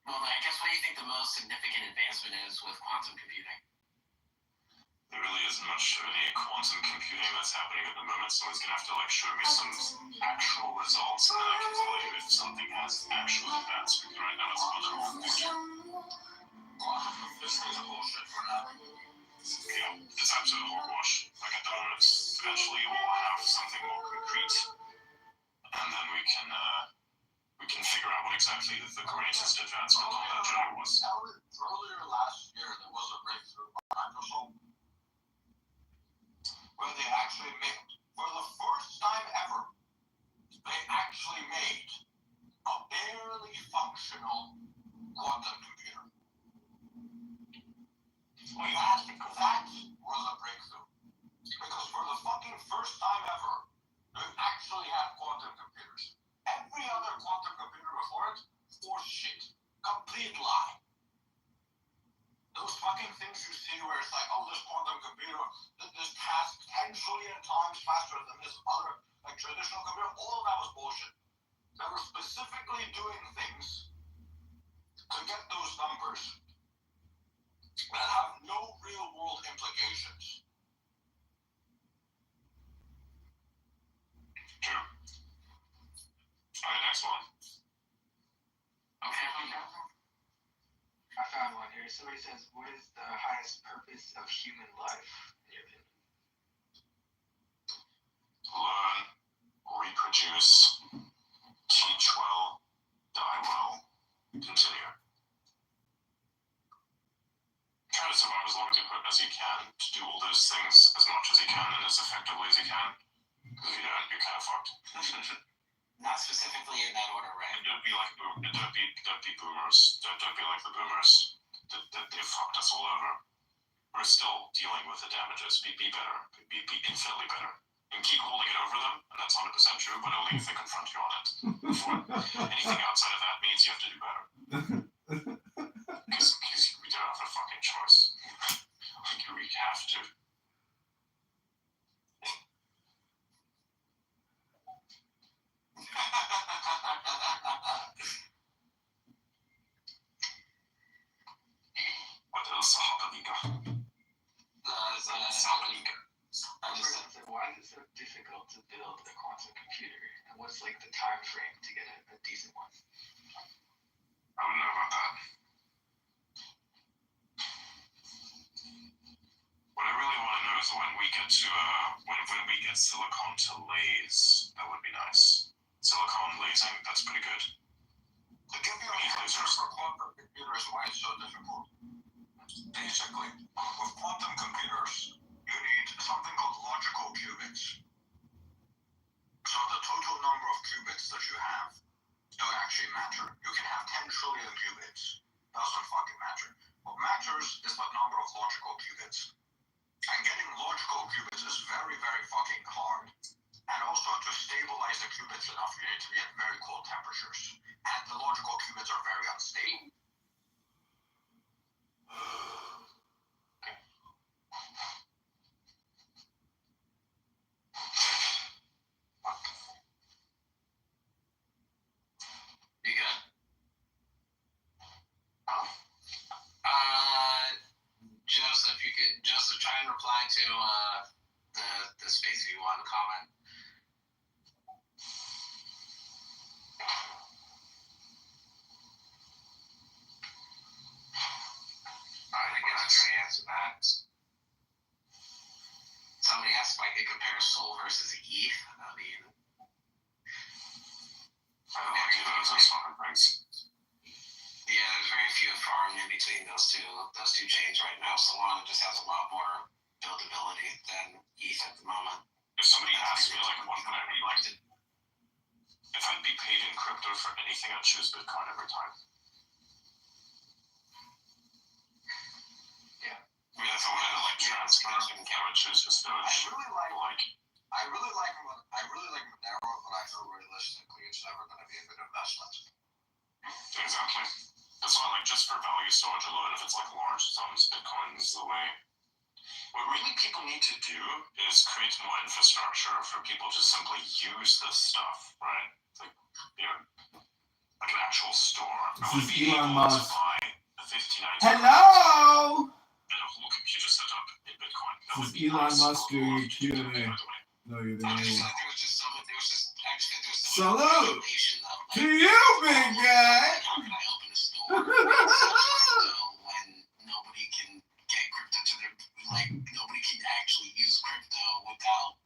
Well, I guess what do you think the most significant advancement is with quantum computing? There really isn't much of any quantum computing that's happening at the moment. Someone's gonna have to like show me some actual results, and then I can tell you if something has actual advanced. Because right now it's a bunch of fiction. This is bullshit for now. Yeah, it's absolute hogwash. Like at the moment, eventually we'll have something more concrete, and then we can figure out what exactly the greatest advancement on that journey was. Earlier last year, there was a breakthrough by Microsoft where they actually made, for the first time ever, they actually made a barely functional quantum computer. That was a breakthrough. Because for the fucking first time ever, they actually had quantum computers. Every other quantum computer before it was shit. Complete lie. Those fucking things you see where it's like, oh, this quantum computer, this task 10 trillion times faster than this other, like traditional computer, all of that was bullshit. They were specifically doing things to get those numbers that have no real world implications. True. Alright, next one. Okay. I found one here. Somebody says, what is the highest purpose of human life, in your opinion? Learn, reproduce, teach well, die well, continue. Try to survive as long as you can, to do all those things as much as you can and as effectively as you can. Because if you don't, you're kind of fucked. Not specifically in that order, right? Don't be like boomers. Don't be like the boomers. They fucked us all over. We're still dealing with the damages. Be better. Be infinitely better. And keep holding it over them, and that's 100% true, but only if they confront you on it. Anything outside of that means you have to do better. Because we don't have a fucking choice. We have to. What else? Why is it so difficult to build a quantum computer? And what's like the time frame to get a decent one? I don't know about that. What I really want to know is when we get to when we get silicon to laze, that would be nice. Silicon lasing, that's pretty good. To give you an answer for quantum computers, why it's so difficult. Basically, with quantum computers, you need something called logical qubits. So the total number of qubits that you have don't actually matter. You can have 10 trillion qubits. Doesn't fucking matter. What matters is the number of logical qubits. And getting logical qubits is very, very fucking hard. And also to stabilize the qubits enough, you need to be at very cold temperatures. And the logical qubits are very unstable. You good? Joseph, try and reply to the space if you want to comment. Alright, I guess I already answered that. Somebody asked if I could compare Soul versus ETH. I mean, I don't like either of those fucking things. yeah, there's very few and far in between those two chains right now. Solana just has a lot more buildability than ETH at the moment. If somebody asked me like what would I really like to, if I'd be paid in crypto for anything, I'd choose Bitcoin every time. Yeah. I mean, if I wanted to like transfer, I would choose just Doge. I really like Monero, but I know realistically it's never going to be a good investment. Exactly. That's why, like, just for value storage alone, if it's like large sums, Bitcoin is the way. What really people need to do is create more infrastructure for people to simply use this stuff, right? Like, you know, like an actual store. I This want is to be Elon able Musk. to buy a 59 Hello! and a whole computer setup in Bitcoin. That This would is be Elon nice. Musk I would doing a love to do that, Q&A. by the way. No, you're the I only just one. thought there was just some. There was just. I just think there was some Salute regulation though. to you, big guy! Like, how can I open a store and sell crypto when nobody can get crypto to their nobody can actually use crypto without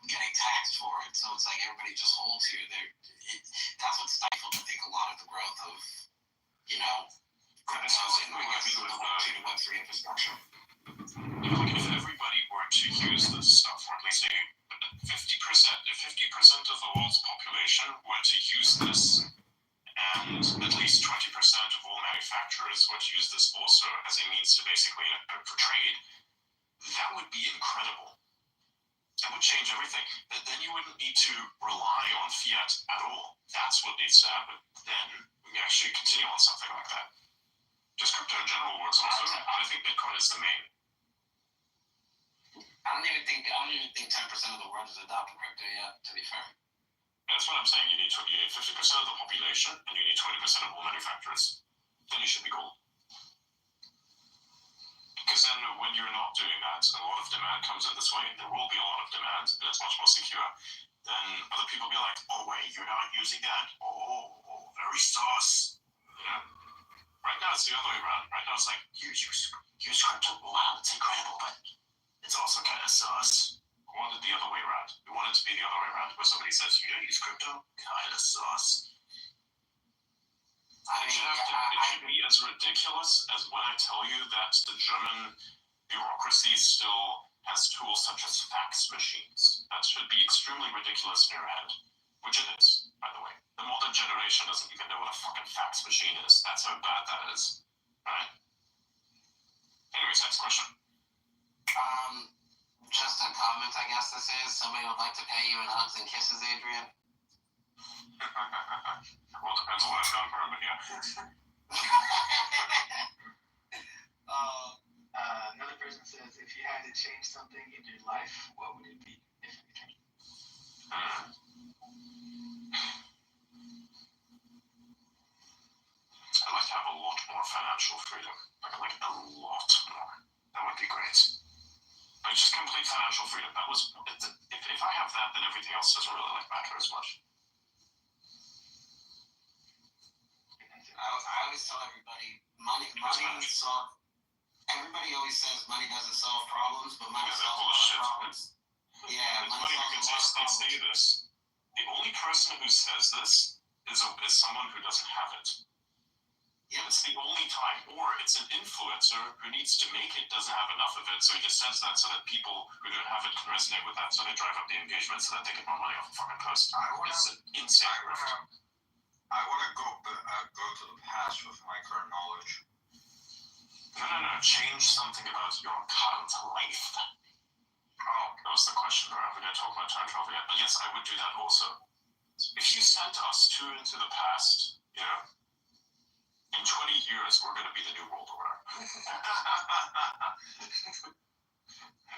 getting taxed for it. So it's like everybody just holds here. That's what stifled, I think, a lot of the growth of crypto and the Web2 to Web3 infrastructure. Like if everybody were to use this stuff, or at least 50%, if 50% of the world's population were to use this, and at least 20% of all manufacturers were to use this also as a means to basically for trade, that would be incredible. That would change everything. Then you wouldn't need to rely on fiat at all. That's what needs to happen. Then we can actually continue on something like that. Just crypto in general works also. I think Bitcoin is the main. I don't even think 10% of the world has adopted crypto yet, to be fair. That's what I'm saying. You need 50% of the population, and you need 20% of all manufacturers. Then you should be cool. Because then when you're not doing that, a lot of demand comes in this way. There will be a lot of demand, and it's much more secure. Then other people will be like, oh wait, you're not using that? Oh, very sus. Yeah. Right now it's the other way around. Right now it's like, use crypto. Wow, it's incredible, but it's also kind of sus. We want it the other way around. We want it to be the other way around, where somebody says, you don't use crypto? Kind of sus. It should be as ridiculous as when I tell you that the German bureaucracy still has tools such as fax machines. That should be extremely ridiculous in your head, which it is, by the way. The modern generation doesn't even know what a fucking fax machine is. That's how bad that is, right? Anyways, next question. Just a comment, I guess this is. Somebody would like to pay you in hugs and kisses, Adrian. Well, depends on what I've done for him, but yeah. Another person says, if you had to change something in your life, what would it be, if anything? I'd like to have a lot more financial freedom. Like a lot more. That would be great. Like just complete financial freedom. That was if I have that, then everything else doesn't really matter as much. I always tell everybody, money solve. Everybody always says money doesn't solve problems, but money solves a lot of problems. Yeah, it's funny because they say this. The only person who says this is someone who doesn't have it. Yeah, it's the only time. Or it's an influencer who needs to make it, doesn't have enough of it, so he just says that so that people who don't have it can resonate with that, so they drive up the engagement so that they get more money off the fucking post. It's an insane rift. I want to go to the past with my current knowledge. No. Change something about your current life. Oh, that was the question, bro. We're going to talk about time travel yet. But yes, I would do that also. If you sent us two into the past, in 20 years, we're going to be the new world order.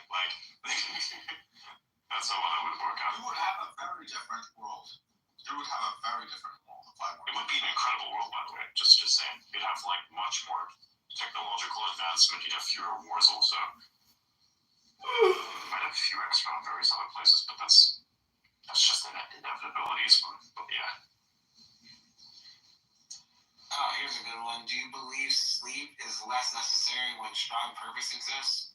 Like, that's how that would work out. You would have a very different world. You would have a very different world if I were. It would be an incredible world, by the way. Just saying. You'd have much more technological advancement. You'd have fewer wars also. You might have a few extra in various other places, but that's just inevitabilities. But yeah. Oh, here's a good one. Do you believe sleep is less necessary when strong purpose exists?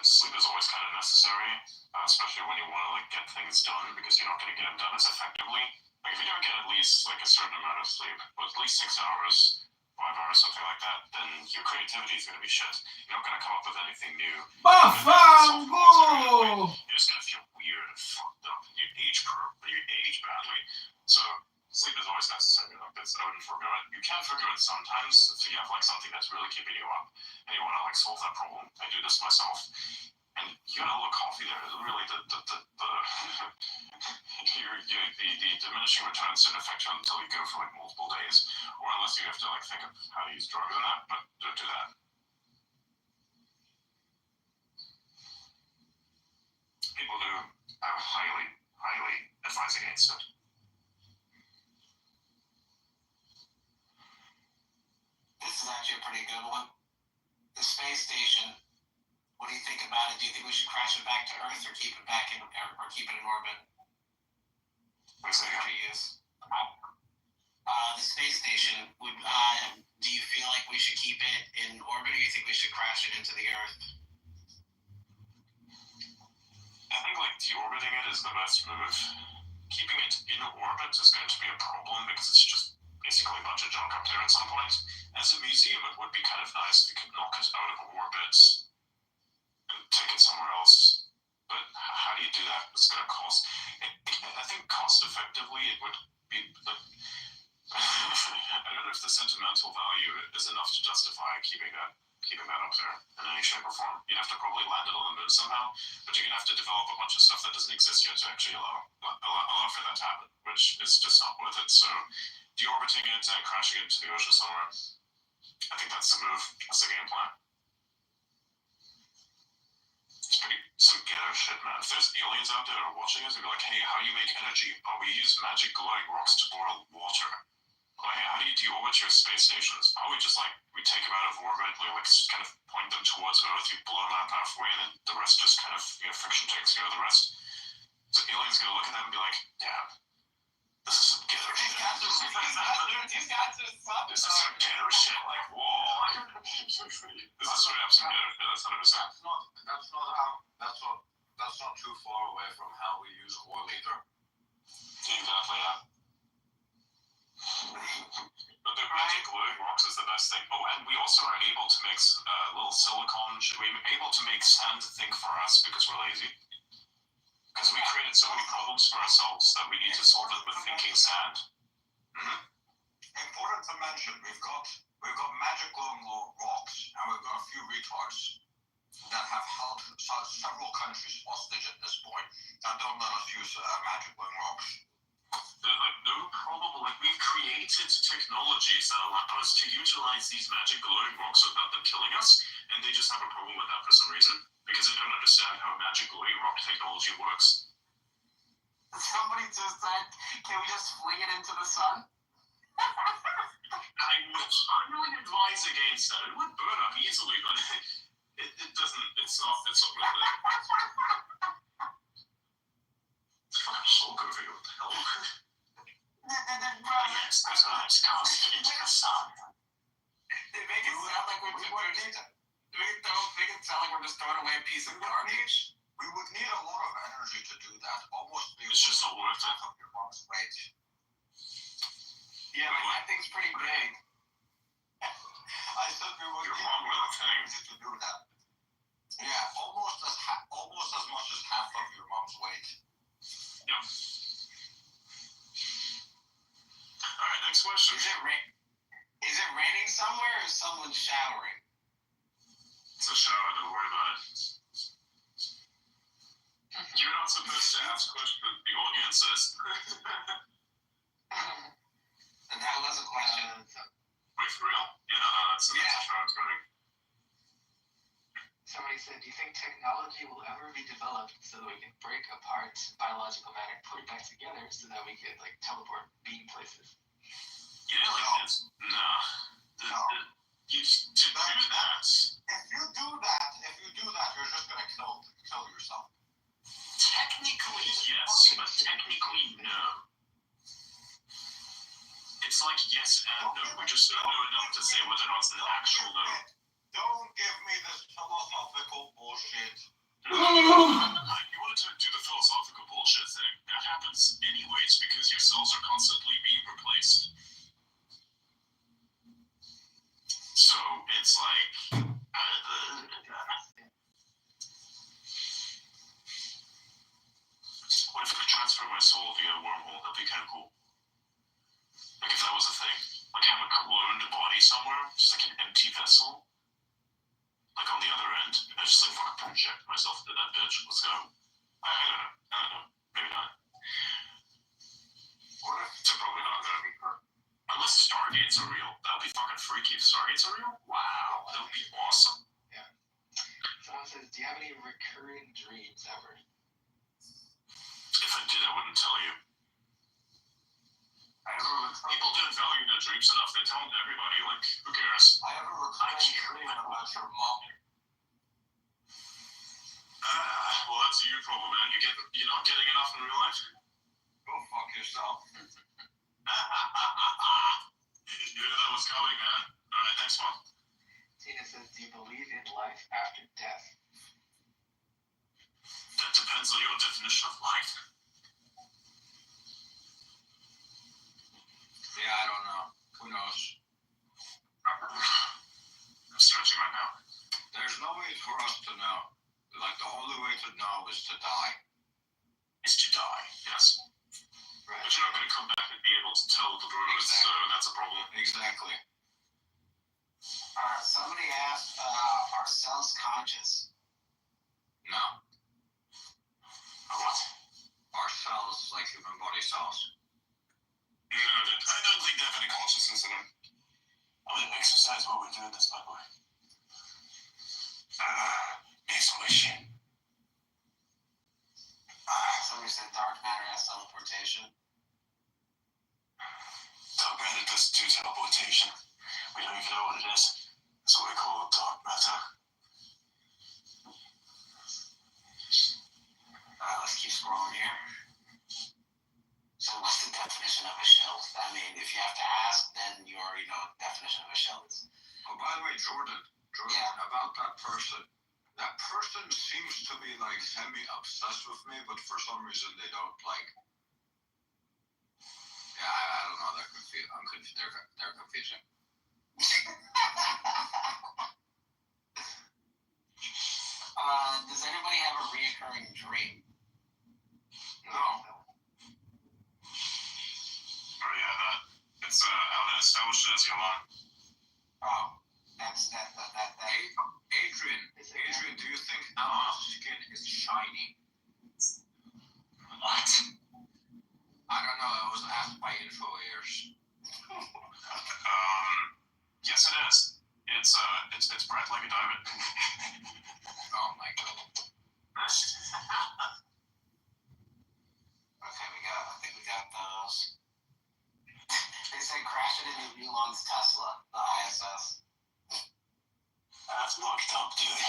Sleep is always kind of necessary, especially when you want to get things done, because you're not going to get them done as effectively. Like if you don't get at least a certain amount of sleep, or at least 6 hours, 5 hours, something like that, then your creativity is going to be shit. You're not going to come up with anything new. Bafango! You're just going to feel weird and fucked up, and you age badly. So sleep is always necessary. I wouldn't forgo it. You can forgo it sometimes if you have something that's really keeping you up and you want to solve that problem. I do this myself. And you got a little coffee there. Really, the diminishing returns don't affect you until you go for multiple days, or unless you have to think of how to use drugs on that. But don't do that. People do. I would highly advise against it. What do you think about it? Do you think we should crash it back to Earth or keep it back in orbit? What's that? The space station. Do you feel like we should keep it in orbit, or do you think we should crash it into the Earth? I think like deorbiting it is the best move. Keeping it in orbit is going to be a problem because it's just basically a bunch of junk up there at some point. As a museum, it would be kind of nice if you could knock it out of orbit and take it somewhere else. But how do you do that? It's going to cost. I think cost effectively it would be. I don't know if the sentimental value is enough to justify keeping that up there in any shape or form. You'd have to probably land it on the moon somehow, but you're gonna have to develop a bunch of stuff that doesn't exist yet to actually allow for that to happen, which is just not worth it. So deorbiting it and crashing it into the ocean somewhere, I think that's the move. That's the game plan. It's pretty some ghetto shit, man. If there's aliens out there that are watching us, they'd be like, hey, how do you make energy? Oh, we use magic glowing rocks to boil water. Oh, hey, how do you deorbit your space stations? Oh, we take them out of orbit, we like kind of point them towards Earth, you blow them up halfway, and then the rest just kind of, friction takes care of the rest. So aliens gonna look at them and be like, damn, this is some ghetto shit. These guys are something. This is some ghetto shit, like, whoa. This is straight up some ghetto shit, that's 100%. That's not too far away from how we use oil either. Exactly, yeah. But the magic glowing rocks is the best thing. Oh, and we also are able to make little silicon. We're able to make sand think for us because we're lazy. Because we created so many problems for ourselves that we need to solve it with thinking sand. Mm-hmm. Important to mention, we've got magic glowing rocks, and we've got a few retards that have held several countries hostage at this point and don't let us use magic glowing rocks. There's like no problem. Like we've created technologies that allow us to utilize these magic glowing rocks without them killing us, and they just have a problem with that for some reason because they don't understand how magic glowing rock technology works. Somebody just said, "Can we just fling it into the sun?" I really advise against that. It would burn up easily, but it doesn't. It's not worth it. It's fucking Hulk over here. What the hell? Yes, that's nice. Cast into the sun. They make it sound like we're just throwing away a piece of garbage. We would need a lot of energy to do that. Almost it's just not worth it. Of your mom's weight. Yeah, but that thing's pretty big. I said we would need energy to do that. Yeah, almost as much as half of your mom's weight. Yeah. Alright, next question. Is it raining somewhere or is someone showering? It's a shower, don't worry about it. You're not supposed to ask questions, the audience is. And that was a question. Wait, for real? Yeah, that's a shower, it's running. Somebody said, do you think technology will ever be developed so that we can break apart biological matter, put it back together so that we could like teleport beam places? Yeah, like this. Nah. To do that. If you do that, you're just gonna kill yourself. Technically, yes, but technically, no. It's like yes and no. We just don't know enough to say whether or not it's an actual no. Don't give me this philosophical bullshit. You wanted to do the philosophical bullshit thing. That happens anyways because your cells are constantly being replaced. So it's like what if I could transfer my soul via a wormhole? That'd be kind of cool. Like if that was a thing. Like have a cloned body somewhere, just like an empty vessel. Like on the other end, I just like fucking project myself into that bitch. Let's go. I don't know. Maybe not. So probably not gonna. Unless Stargates are real. That would be fucking freaky. If Stargates are real, wow, that would be awesome. Yeah. Someone says, do you have any recurring dreams ever? If I did, I wouldn't tell you. People didn't value their dreams enough. They tell them to everybody. Like, who cares? I have a recurring dream about your mom. You're not getting enough in real life? Go fuck yourself. You knew that was coming, man. Alright, next one. Tina says, do you believe in life after death? That depends on your definition of life. Yeah, I don't know. Who knows? I'm stretching right now. There's no way for us to know. Like, the only way to know is to die. Is to die, yes. Right. But you're not going to come back and be able to tell the brewers, so that's a problem. Exactly. Somebody asked, are cells conscious? No. What? Our cells, like human body cells. No, I don't think they have any consciousness in them. I'm going to exercise while we're doing this, by the way. Next question. Somebody said dark matter has teleportation. Dark matter does do teleportation. We don't even know what it is. That's what we call dark matter. Let's keep scrolling here. So what's the definition of a shell? I mean, if you have to ask, then you already know what the definition of a shell is. Oh, by the way, Jordan, Yeah. about that person seems to be like semi-obsessed with me, but for some reason they don't like. Yeah, I don't know. They're confused. They're confusing. Does anybody have a reoccurring dream? No. Oh yeah, that. It's I'll establish it as your line. Oh, that's that. Adrian, do you think Elon's skin is shiny? What? I don't know. It was asked by info ears. Yes it is. It's bright like a diamond. Oh my god. Okay, I think we got those. They said crash it into Elon's Tesla, the ISS. That's fucked up, dude.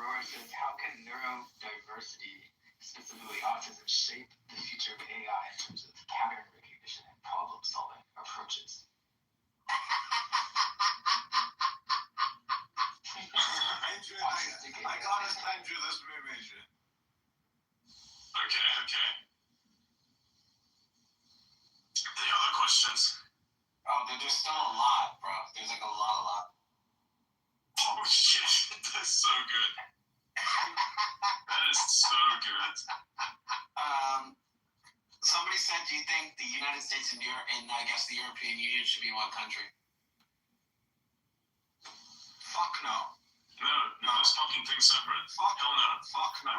Rory says, how can neurodiversity, specifically autism, shape the future of AI in terms of pattern recognition and problem-solving approaches? Adrian, I gotta send you this meme, Adrian. Okay. Any other questions? Oh, there's still a lot, bro. There's like a lot. Oh shit, that's so good. That is so good. Somebody said, do you think the United States and I guess the European Union should be one country? Fuck no. No, it's fucking things separate. Hell no. Fuck no.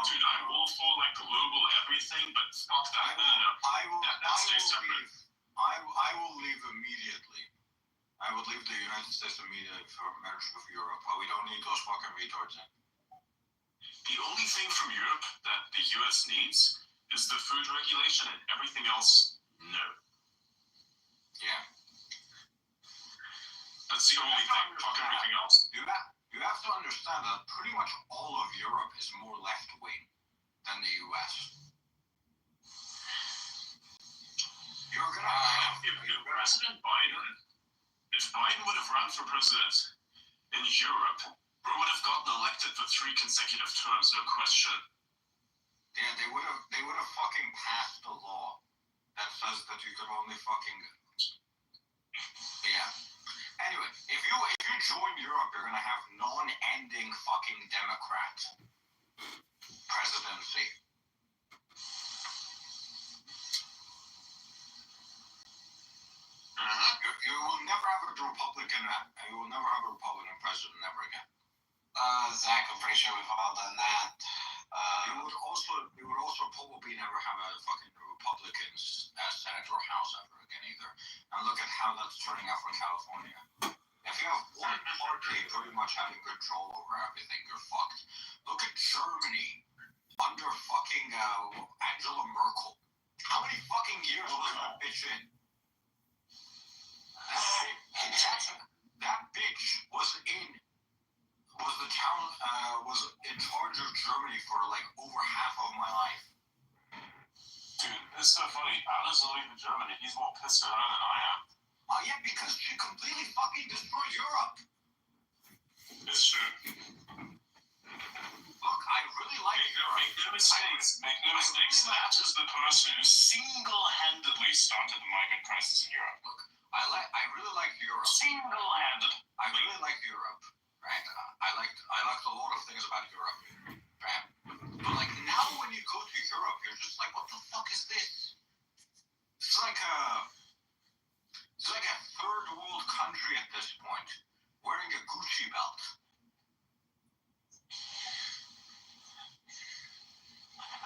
Dude, I'm all for like global everything, but fuck that. No. That stays separate. I will leave immediately. I would leave the United States immediately for merge with Europe. We don't need those fucking retards in. The only thing from Europe that the US needs is the food regulation, and everything else, no. Yeah. That's the only thing. Fuck everything else. You have to understand that pretty much all of Europe is more left-wing than the US. You're gonna have... If Biden would have run for president in Europe, we would have gotten elected for 3 consecutive terms, no question. Yeah, they would have fucking passed a law that says that you could only fucking... Yeah. Anyway, if you join Europe, you're gonna have non-ending fucking Democrat presidency. You will never have a Republican. You will never have a Republican president ever again. Zach, I'm pretty sure we've all done that. You would also probably never have a fucking Republican Senate or House ever again either. And look at how that's turning out for California. If you have one party pretty much having control over everything, you're fucked. Look at Germany under fucking Angela Merkel. How many fucking years was that bitch in? That bitch was in he's more pissed at her than I am. Oh yeah, because she completely fucking destroyed Europe. It's true. Look, I really like Europe. Make no mistakes. Make no mistakes. That is the person who single-handedly started the migrant crisis in Europe. I really like Europe. Single-handed. I really like Europe, right? I liked a lot of things about Europe, right? But like now, when you go to Europe, you're just like, what the fuck is this? It's like a third world country at this point, wearing a Gucci belt.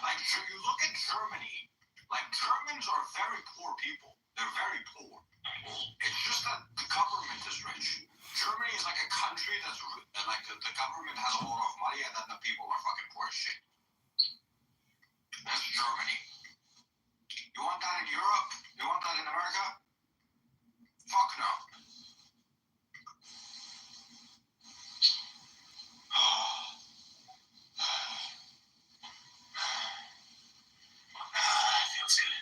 Like you look at Germany, like Germans are very poor people. They're very poor. It's just that the government is rich. Germany is like a country that's like the government has a lot of money and then the people are fucking poor as shit. That's Germany. You want that in Europe? You want that in America? Fuck no. I feel silly.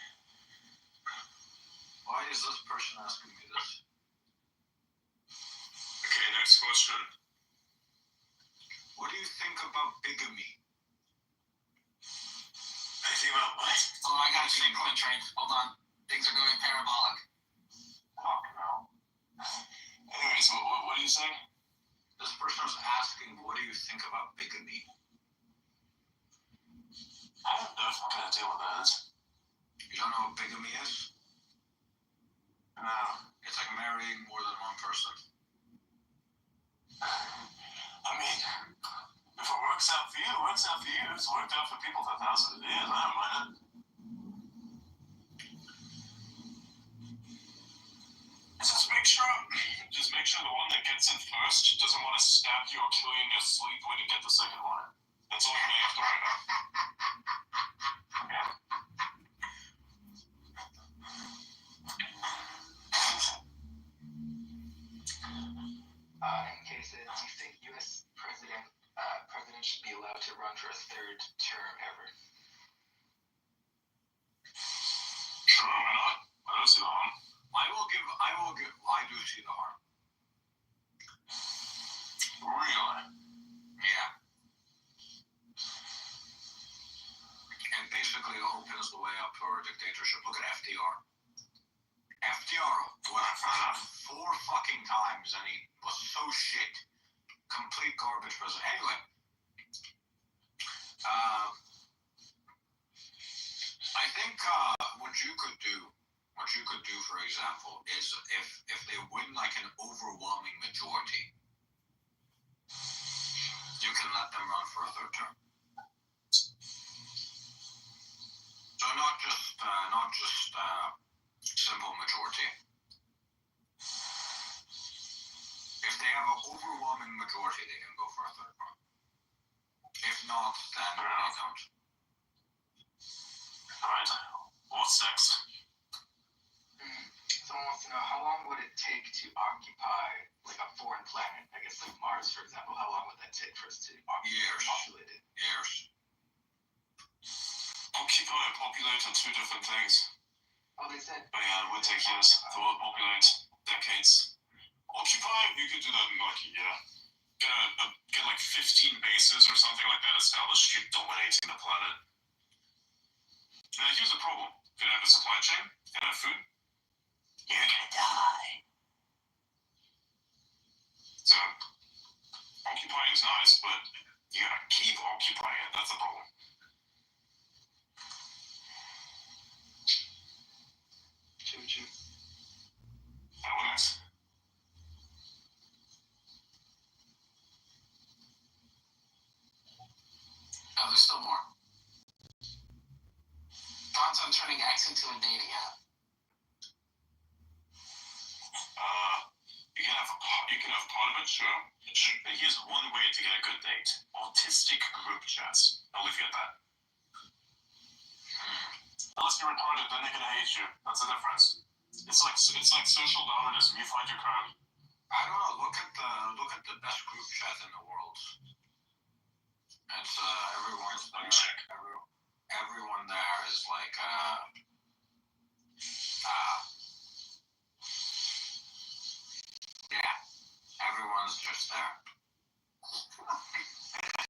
Why is this person asking me this? Okay, next question. What do you think about bigamy? I think about what? Oh, I got a shit coin train. Hold on. Things are going parabolic. Fuck no. Anyways, what are you saying? This person is asking, what do you think about bigamy? I don't know if I'm gonna deal with that. You don't know what bigamy is? No. It's like marrying more than one person. I mean, if it works out for you, it works out for you. It's worked out for people for thousands of years. I don't mind it. Just make sure the one that gets in first doesn't want to stab you or kill you in your sleep when you get the second one. That's all you may have to worry about. Yeah. In cases, do you think U.S. president should be allowed to run for a third term ever? Sure, why not? I don't see the harm. I do see the harm. Really? Yeah. And basically it opens the way up for a dictatorship. Look at FDR. FDR went for 4 fucking times and he was so shit. Complete garbage president. Anyway. I think what you could do, for example, is if they win like an overwhelming majority, you can let them run for a third term. So not just simple majority. If they have an overwhelming majority, they can go for a third term. If not, then they don't. Alright. What's next? Someone wants to know, how long would it take to occupy like a foreign planet? I guess like Mars, for example. How long would that take for us to populate it? Years. Occupy and populate are 2 different things. Oh, they said. But yeah, it would take years. The word populate, decades. Occupy, you could do that in like a year. Get like 15 bases or something like that established. You're dominating the planet. Now here's the problem. You don't have a supply chain, you don't have food, you're gonna die. So, occupying is nice, but you gotta keep occupying it. That's the problem. Choo-choo. That one is. Oh, there's still more. Thoughts on turning X into a dating app? You can have part of it, sure. But here's one way to get a good date. Autistic group chats. I'll leave you at that. Unless you're retarded, then they're gonna hate you. That's the difference. It's like social Darwinism. You find your crowd. I don't know. Look at the best group chat in the world. It's everyone's there. Check. Everyone there is like Yeah, everyone's just there.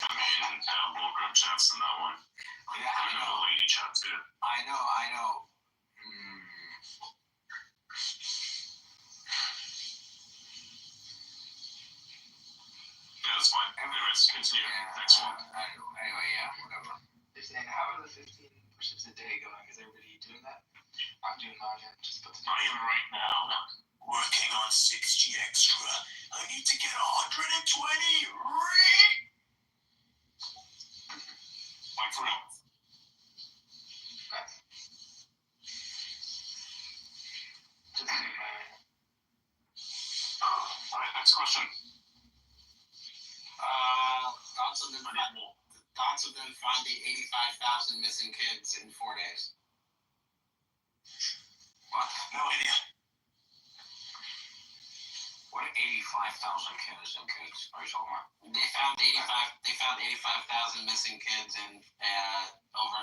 I mean, more group chats than that one. Yeah, I Even know. the lady chat too. I know. Yeah, that's fine. Anyways, continue. Next one. Anyway, yeah, whatever. They're saying, how are the 15 push-ups a day going? Is everybody doing that? I'm doing mine. Just put the I am right now working on 60 extra. I need to get 120. Like for real. Nice. Just doing mine. Alright, next question. Thoughts of them finding 85,000 missing kids in 4 days. What? No idea. What 85,000 kids are you talking about? They found 85,000 missing kids in over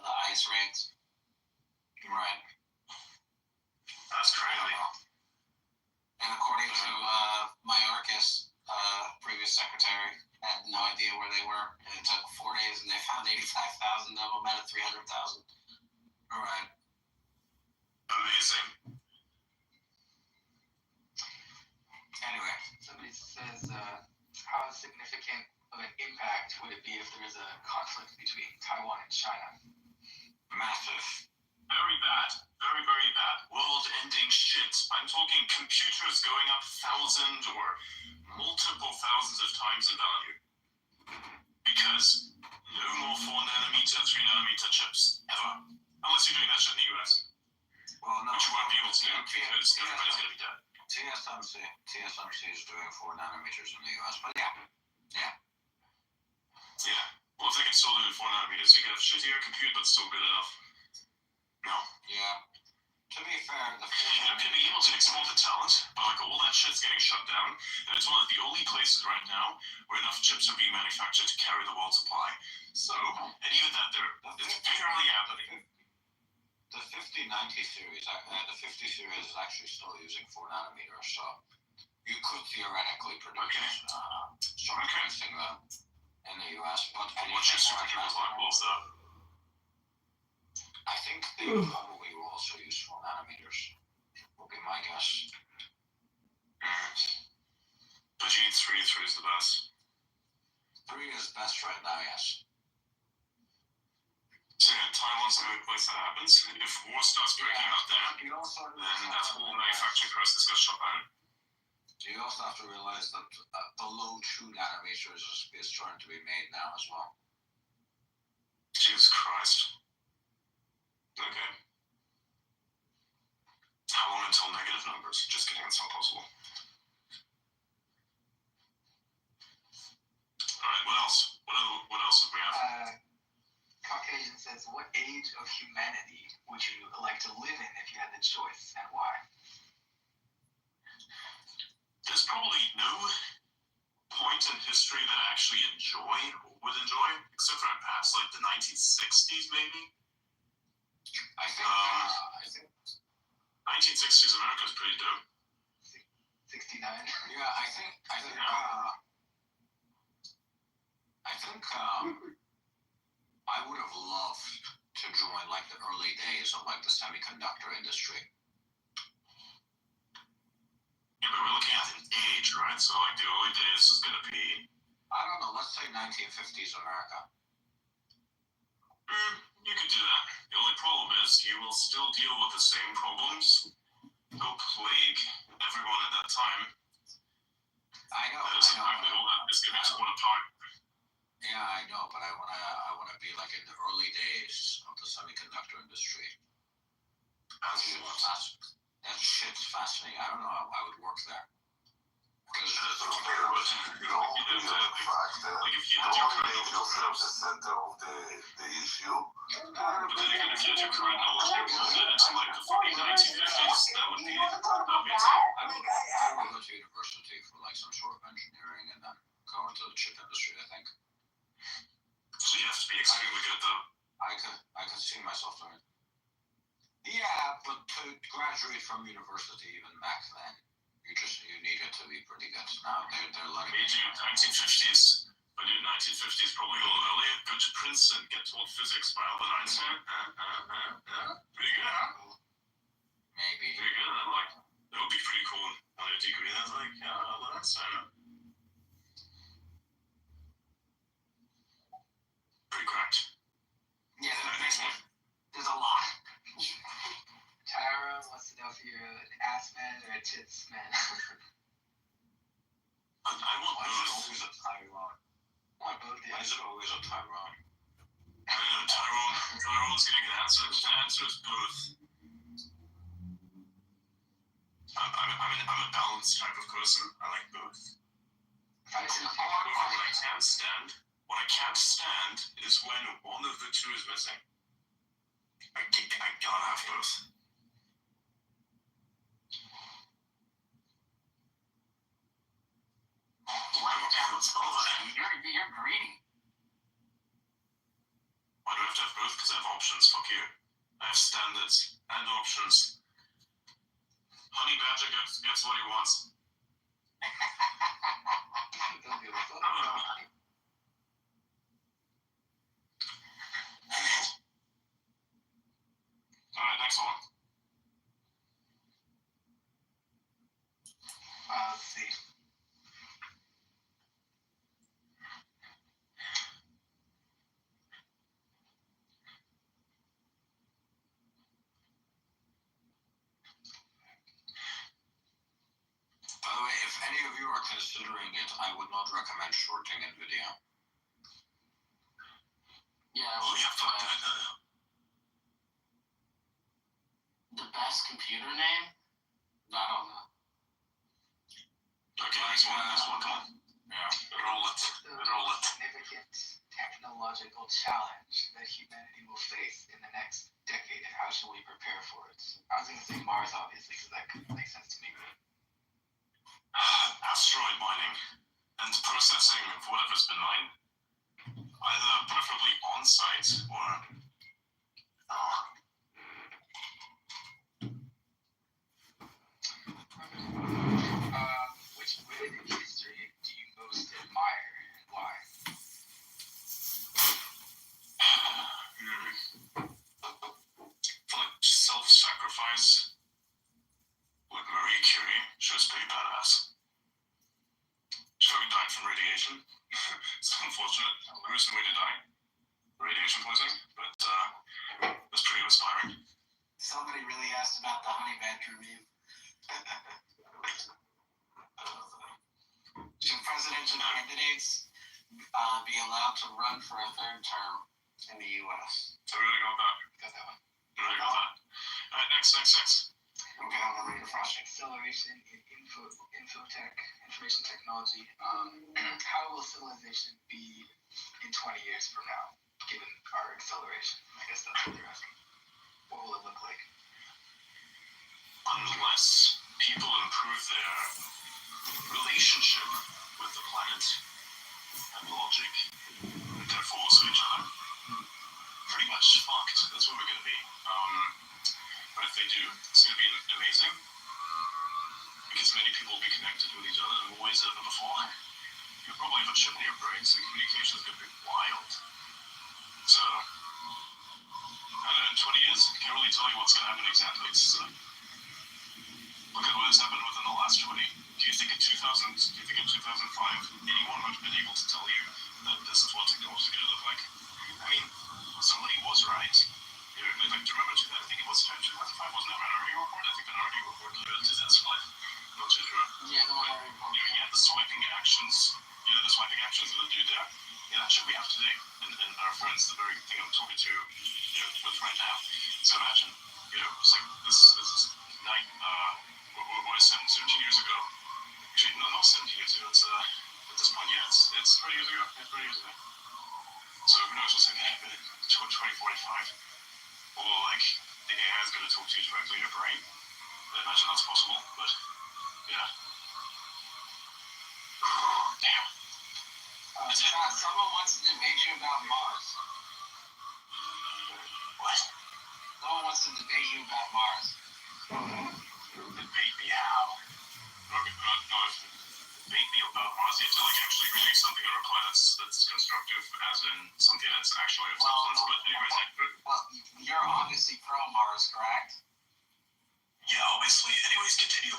the ice raids. Right. That's crazy. And according to Mayorkas, previous secretary, had no idea where they were, and it took 4 days, and they found 85,000 of them out of 300,000. All right. Amazing. Anyway, somebody says, how significant of an impact would it be if there was a conflict between Taiwan and China? Massive. Very bad. Very, very bad. World-ending shit. I'm talking computers going up 1,000 or multiple thousands of times in value. Because no more 4 nanometer, 3 nanometer chips ever. Unless you're doing that shit in the US. Well, no. Which you won't be able to do because everybody's going to be dead. TSMC is doing 4 nanometers in the US, but yeah. Yeah. Well, if they can still do 4 nanometers, you get a shittier compute, but still good enough. No. Yeah. To be fair, the They're going to be able to export the talent, but like all that shit's getting shut down, and it's one of the only places right now where enough chips are being manufactured to carry the world supply. So, and even that, it's barely happening. The 5090 series, the 50 series is actually still using 4 nanometers, so you could theoretically produce, start producing them in the US. But What's your supercomputers like? What's that? I think they probably will also use 4 nanometers, would be my guess. But you need 3 is the best. 3 is best right now, yes. So Taiwan's the only place that happens. If war starts breaking out there, then that whole manufacturing process gets shut down. You also have to realize that below 2 nanometers is starting to be made now as well. Jesus Christ. Okay. How long until negative numbers? Just kidding, it's not possible. Alright, what else? What else do we have? Caucasian says, what age of humanity would you like to live in if you had the choice, and why? There's probably no point in history that I actually would enjoy, except for perhaps like the 1960s maybe. I think 1960s America's pretty dope. 69. Yeah, I think I would have loved to join like the early days of like the semiconductor industry. Yeah, but we're looking at an age, right? So like the early days is gonna be, I don't know, let's say 1950s America. you could do that. The only problem is you will still deal with the same problems. They'll plague everyone at that time. I know. It's gonna be torn apart. Yeah, I know, but I wanna be like in the early days of the semiconductor industry. That shit's fascinating. I don't know how I would work there. Because You know, the fact that don't make yourself the center of the issue. But then again, if you had your current knowledge and you build it into like the 1950s, that would be insane. I would go to university for like some sort of engineering and then go into the chip industry, I think. So you have to be extremely good though. I could see myself doing it. Yeah, but to graduate from university even back then, you needed to be pretty good. Now they're letting Maybe 1950s. But in 1950s, probably a little earlier, go to Princeton, get taught physics by Albert Einstein. Pretty good, huh? maybe. Pretty good. Like, that would be pretty cool on a degree. That's like, yeah, Albert Einstein. Pretty cracked. Yeah, Next one. There's a lot. Tyra wants to know if you're an ass man or a tits man. I want Why is it both. always a Taiwan? Want both, Why yeah. is it always a Taiwan? Tyrone's getting an answer. The answer is both. I'm a balanced type of person. I like both. However, what I can't stand is when one of the two is missing. I gotta have both. You're greedy. Why do I have to have both? Because I have options. Fuck you. I have standards and options. Honey Badger gets what he wants. Don't give a fuck. Alright, next one. Let's see. By the way, if any of you are considering it, I would not recommend shorting NVIDIA. Yeah, Oh yeah, fuck that. the best computer name? I don't know. Okay, next one. Come on. Yeah. Roll it. Roll it. Significant technological challenge that humanity will face in the next decade, and how should we prepare for it? I was going to say Mars, obviously, because that could make sense to me. Asteroid mining and processing of whatever's been mined, either preferably on site or. Which women in history do you most admire and why? For like self-sacrifice with Marie Curie, she was pretty badass. She died from radiation. It's unfortunate. Gruesome way to die. Radiation poisoning, but it's pretty inspiring. Somebody really asked about the honey badger meme. Should presidential candidates be allowed to run for a third term in the U.S.? So we really got that. Got that one. We really got that. Alright, next. Okay, I'm gonna read it first. Acceleration in infotech, information technology. How will civilization be in 20 years from now, given our acceleration? I guess that's what they're asking. What will it look like? Unless people improve their relationship with the planet and logic, and therefore also each other, pretty much fucked. That's what we're gonna be. But if they do, it's gonna be amazing. Because many people will be connected with each other in more ways than ever before. You'll probably have a chip in your brain, so communication is gonna be wild. So, I don't know, in 20 years, I can't really tell you what's gonna happen exactly. So, look at what has happened within the last 20. Do you think in 2005, anyone would have been able to tell you that this is what technology is gonna look like? I mean, somebody was right. You know, like, do you remember 2000? I think it was 2005 wasn't a minority report. I think the minority report came out to this life. Not too sure. Yeah, the minority report. You know, you had the swiping actions. You know, the swiping actions that they do there. Yeah, that's what we have today. And our friends, the very thing I'm talking to, you know, with right now. So imagine, you know, it's like this night. What is 17 years ago? Actually, no, not 17 years ago. It's at this point, yeah, it's 20 years ago. It's 20 years ago. So who knows what's going to happen in 2045? Or like the AI is going to talk to you directly in your brain. I imagine that's possible, but yeah. Damn. Someone wants to debate you about Mars. What? No, Someone wants to debate you about Mars. Debate me how? Okay, no, debate me about Mars. You have to like actually release something in reply that's constructive, as in something that's actually of substance. But anyways, Well, you're obviously pro Mars, correct? yeah, obviously. Anyways, continue.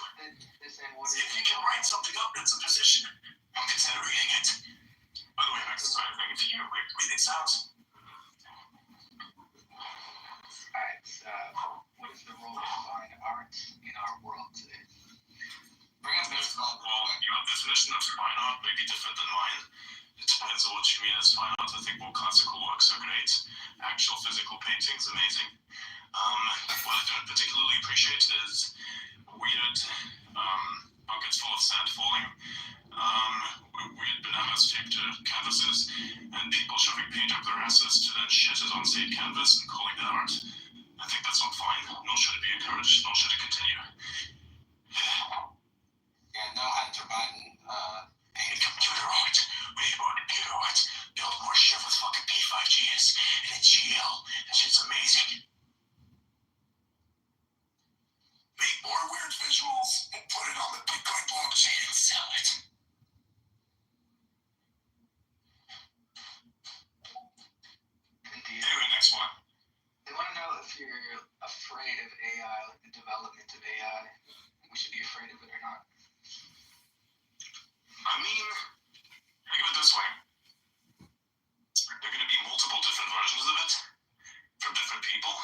They're saying what See if you can write something up that's a position. I'm considering it. By the way, back to the side thing. If you read these out. Alright, what is the role of fine art in our world today? Bring up this one. Well, your definition of fine art may be different than mine. It depends on what you mean as fine art. I think more classical works are great. Actual physical paintings, amazing. What I don't particularly appreciate is weird buckets full of sand falling, weird bananas taped to canvases, and people shoving paint up their asses to then shit it on said canvas and calling that art. I think that's not fine, nor should it be encouraged, nor should it continue. Yeah, no Hunter Biden. We need computer art. We need more computer art. Build more shit with fucking P5Gs and a GL. That shit's amazing. Make more weird visuals and put it on the Bitcoin blockchain and sell it. Indeed. Anyway, next one. They want to know if you're afraid of AI, like the development of AI. We should be afraid of it or not. I mean, think of it this way. There are going to be multiple different versions of it from different people.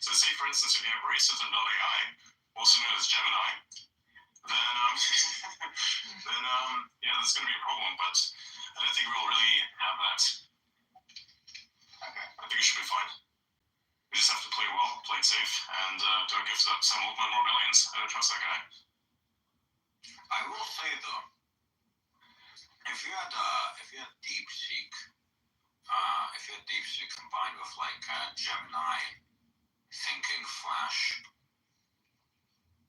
So say, for instance, if you have racism.ai, also known as Gemini, then, yeah, that's going to be a problem. But I don't think we'll really have that. Okay. I think we should be fine. We just have to play well, play it safe, and don't give Sam Altman more billions. I don't trust that guy. I will say though, if you had DeepSeek, combined with like Gemini thinking Flash,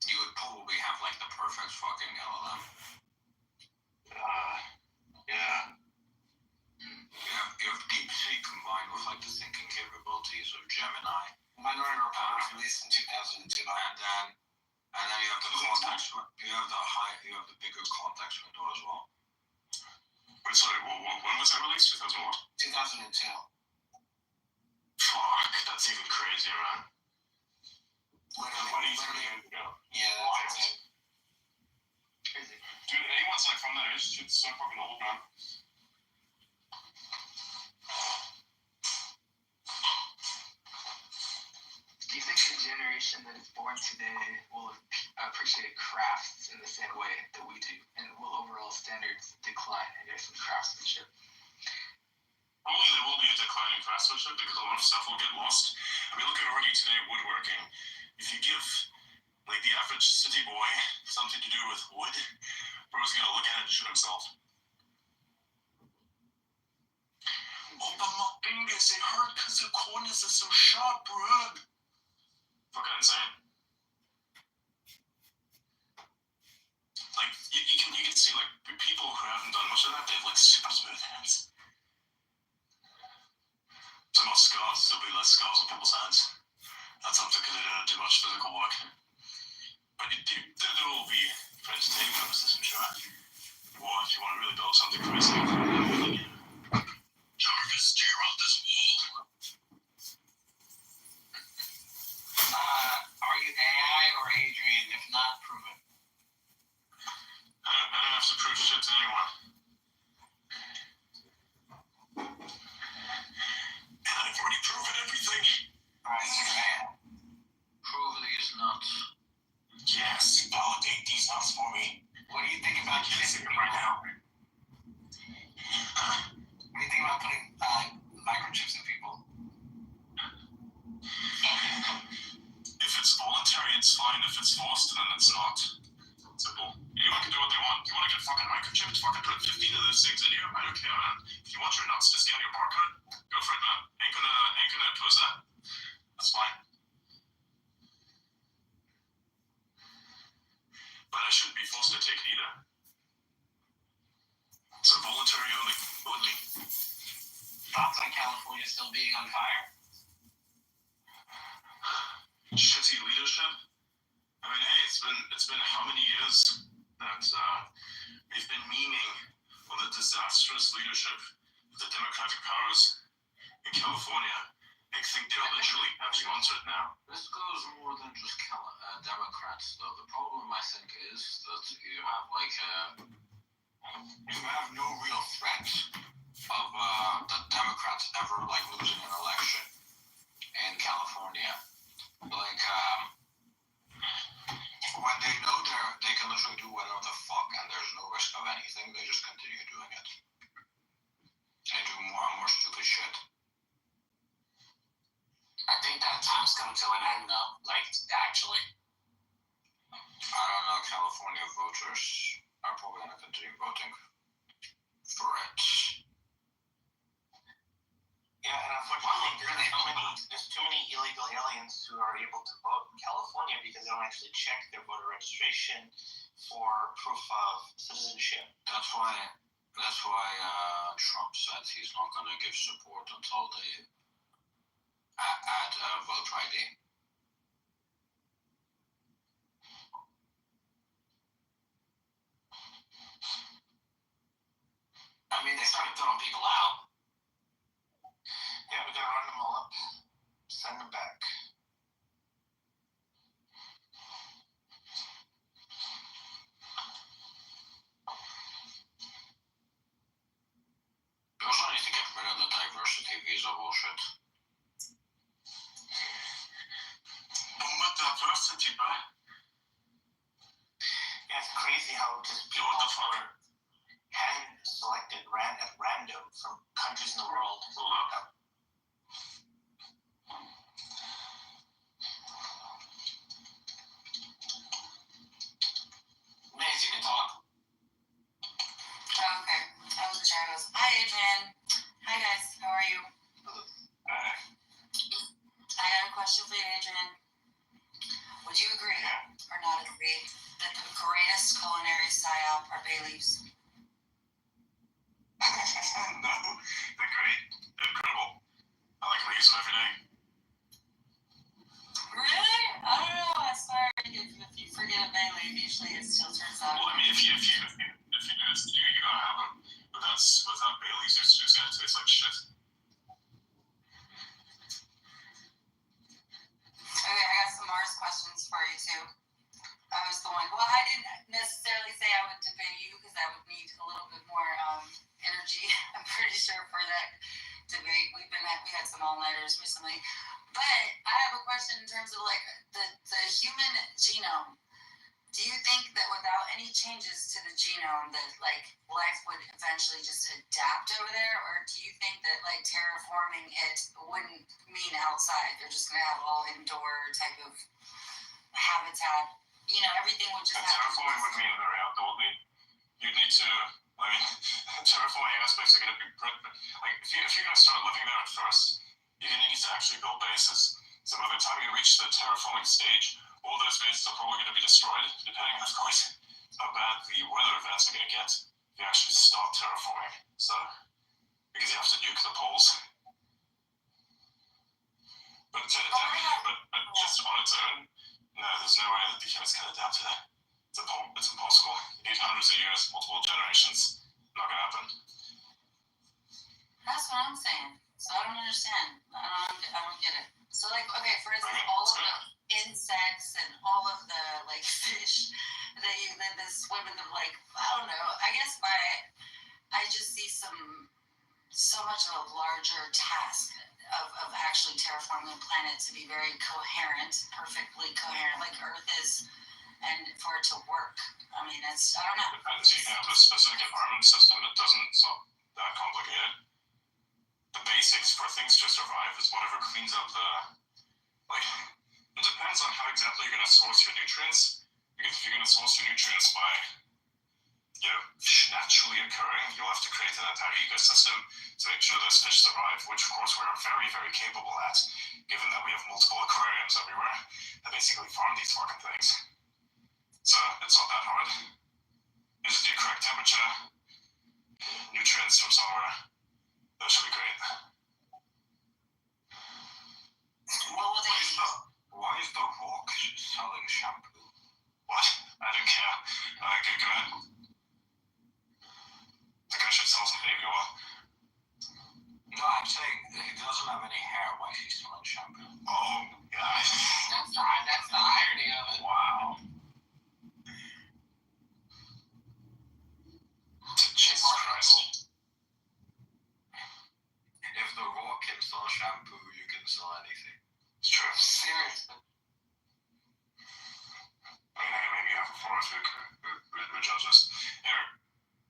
you would probably have like the perfect fucking LLM. Yeah. You have DeepSeek combined with like the thinking capabilities of Gemini, Minority Report was released in 2002. and then you have the context. You have the bigger context window as well. Wait, sorry, when was that released? 2001? 2002. Fuck, that's even crazier, man. Literally. 23 years ago. Yeah, Wild. that's it. Crazy. Dude, anyone's like from that age, shit's so fucking old, man. Do you think the generation that is born today will appreciate crafts in the same way that we do? And will overall standards decline, I guess, in craftsmanship? Probably there will be a decline in craftsmanship because a lot of stuff will get lost. I mean, look at already today woodworking. If you give, like, the average city boy something to do with wood, bro's gonna look at it and shoot himself. Oh, but my fingers, it hurt because the corners are so sharp, bro. Fucking insane. Like, you can see, like, people who haven't done much of that, they have, like, super smooth hands. So not scars, there'll be less scars on people's hands. That's something because they don't do much physical work. But there will be, for entertainment purposes, I'm sure. Or if you want to really build something crazy. Jarvis, tear out this wall. Are you AI or Adrian? If not, prove it. I don't have to prove shit to anyone. And I've already proven everything. Alright, so man. Prove it is not. Yes, validate these nuts for me. What do you think about Yes, chipping right now. What do you think about putting microchips in people? If it's voluntary, it's fine. If it's forced, then it's not. Simple. Anyone can do what they want. You want to get fucking microchipped? Fucking put 15 of those things in you. I don't care, man. If you want your nuts to scan your barcode, go for it, man. Ain't gonna oppose that. That's fine. But I shouldn't be forced to take it either. So voluntary only. Thoughts on California still being on fire? shitty leadership. I mean, hey, it's been how many years that we've been memeing on the disastrous leadership of the Democratic powers in California. I think they're literally catching on to it now. This goes more than just Democrats, though. The problem, I think, is that you have you have no real threat of the Democrats ever losing an election in California. When they know they can literally do whatever the fuck and there's no risk of anything, they just continue doing it. They do more and more stupid shit. I think that time's come to an end, though. Actually. I don't know, California voters are probably going to continue voting for it. Yeah, and unfortunately, there's too many illegal aliens who are able to vote in California because they don't actually check their voter registration for proof of citizenship. That's why Trump said he's not going to give support until they add voter ID. I mean, they started throwing people out. Yeah, we gotta run them all up, send them back. We also need to get rid of the diversity visa bullshit. With diversity, bro. Yeah, it's crazy how just people are hand-selected at random from countries in the world. Maze, you can talk. Okay. That was the shadows. Hi, Adrian. Hi, guys. How are you? I got a question for you, Adrian. Would you agree or not agree that the greatest culinary psyop are bay leaves? No, they're great. They're incredible. I like them, I use them every day. Really? I don't know. I swear, if you forget a bay leaf, usually it still turns out. Well, I mean, if you do this, you gotta have them. Without Bailey's, it's just gonna taste like shit. Okay, I got some Mars questions for you too. I was the one. Well, I didn't necessarily say I would debate you because I would need a little bit more energy. I'm pretty sure for that debate. We had some all-nighters recently. But I have a question in terms of the human genome. Do you think that without any changes to the genome that life would eventually just adapt over there, or do you think that terraforming it wouldn't mean outside? They're just gonna have all indoor type of habitat. Everything would just. Terraforming would mean very outdoorsy. You'd need to. I mean, terraforming aspects are going to be if you're going to start living there at first, you're going to need to actually build bases. So by the time you reach the terraforming stage, all those bases are probably going to be destroyed, depending, of course, how bad the weather events are going to get if you actually start terraforming. So, because you have to nuke the poles. But just on its own, no, there's no way that the humans can adapt to that. It's impossible. You need hundreds of years, multiple generations. Not gonna happen. That's what I'm saying. So I don't understand. I don't get it. So okay, for instance, all of the insects and all of the fish that swim in the I don't know. I guess I just see so much of a larger task of actually terraforming the planet to be very coherent, perfectly coherent, like Earth is, and for it to work. I mean, I don't know. Depends. You can have a specific environment system. It's not that complicated. The basics for things to survive is whatever cleans up it depends on how exactly you're going to source your nutrients. Because if you're going to source your nutrients by naturally occurring, you'll have to create an entire ecosystem to make sure those fish survive, which of course we're very, very capable at, given that we have multiple aquariums everywhere that basically farm these fucking things. So it's not that hard. You just do correct temperature, nutrients from somewhere. That should be great. Why is the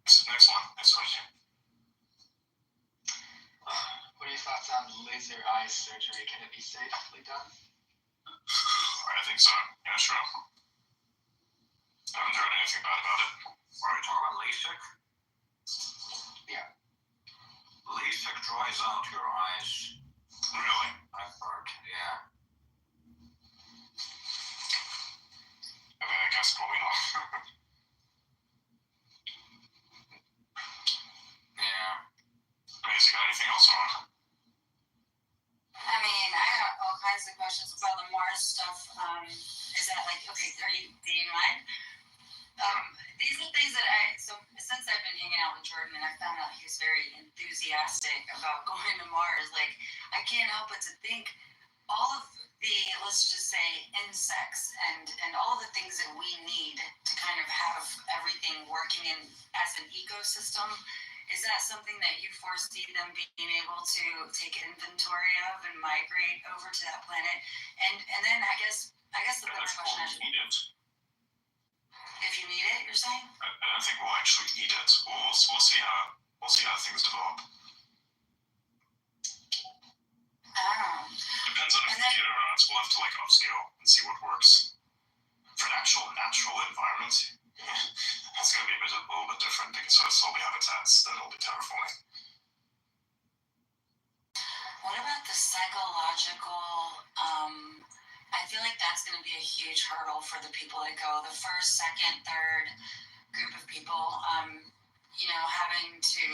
Next one. Next question. What are your thoughts on laser eye surgery? Can it be safely done? I think so. Yeah, sure. I haven't heard anything bad about it. Are you talking about LASIK? Yeah. LASIK dries out your eyes. Really? I've heard, yeah. I mean, I guess probably not. Yeah. Has he got anything else on? I mean, I got all kinds of questions about the Mars stuff. Is that like, okay, do you mind? These are things that since I've been hanging out with Jordan and I found out he was very enthusiastic about going to Mars, like, I can't help but to think all of the, let's just say, insects and all the things that we need to kind of have everything working in as an ecosystem. Is that something that you foresee them being able to take inventory of and migrate over to that planet? And then I guess the bigger question is, if you need it, you're saying? I don't think we'll actually need it. We'll see how things develop. Depends on if we get it or not. We'll have to like upscale and see what works. For an actual natural environment, it's going to be a little bit different because there'll still be habitats that'll be terraforming. What about the psychological? I feel like that's going to be a huge hurdle for the people that go. The first, second, third group of people, having to,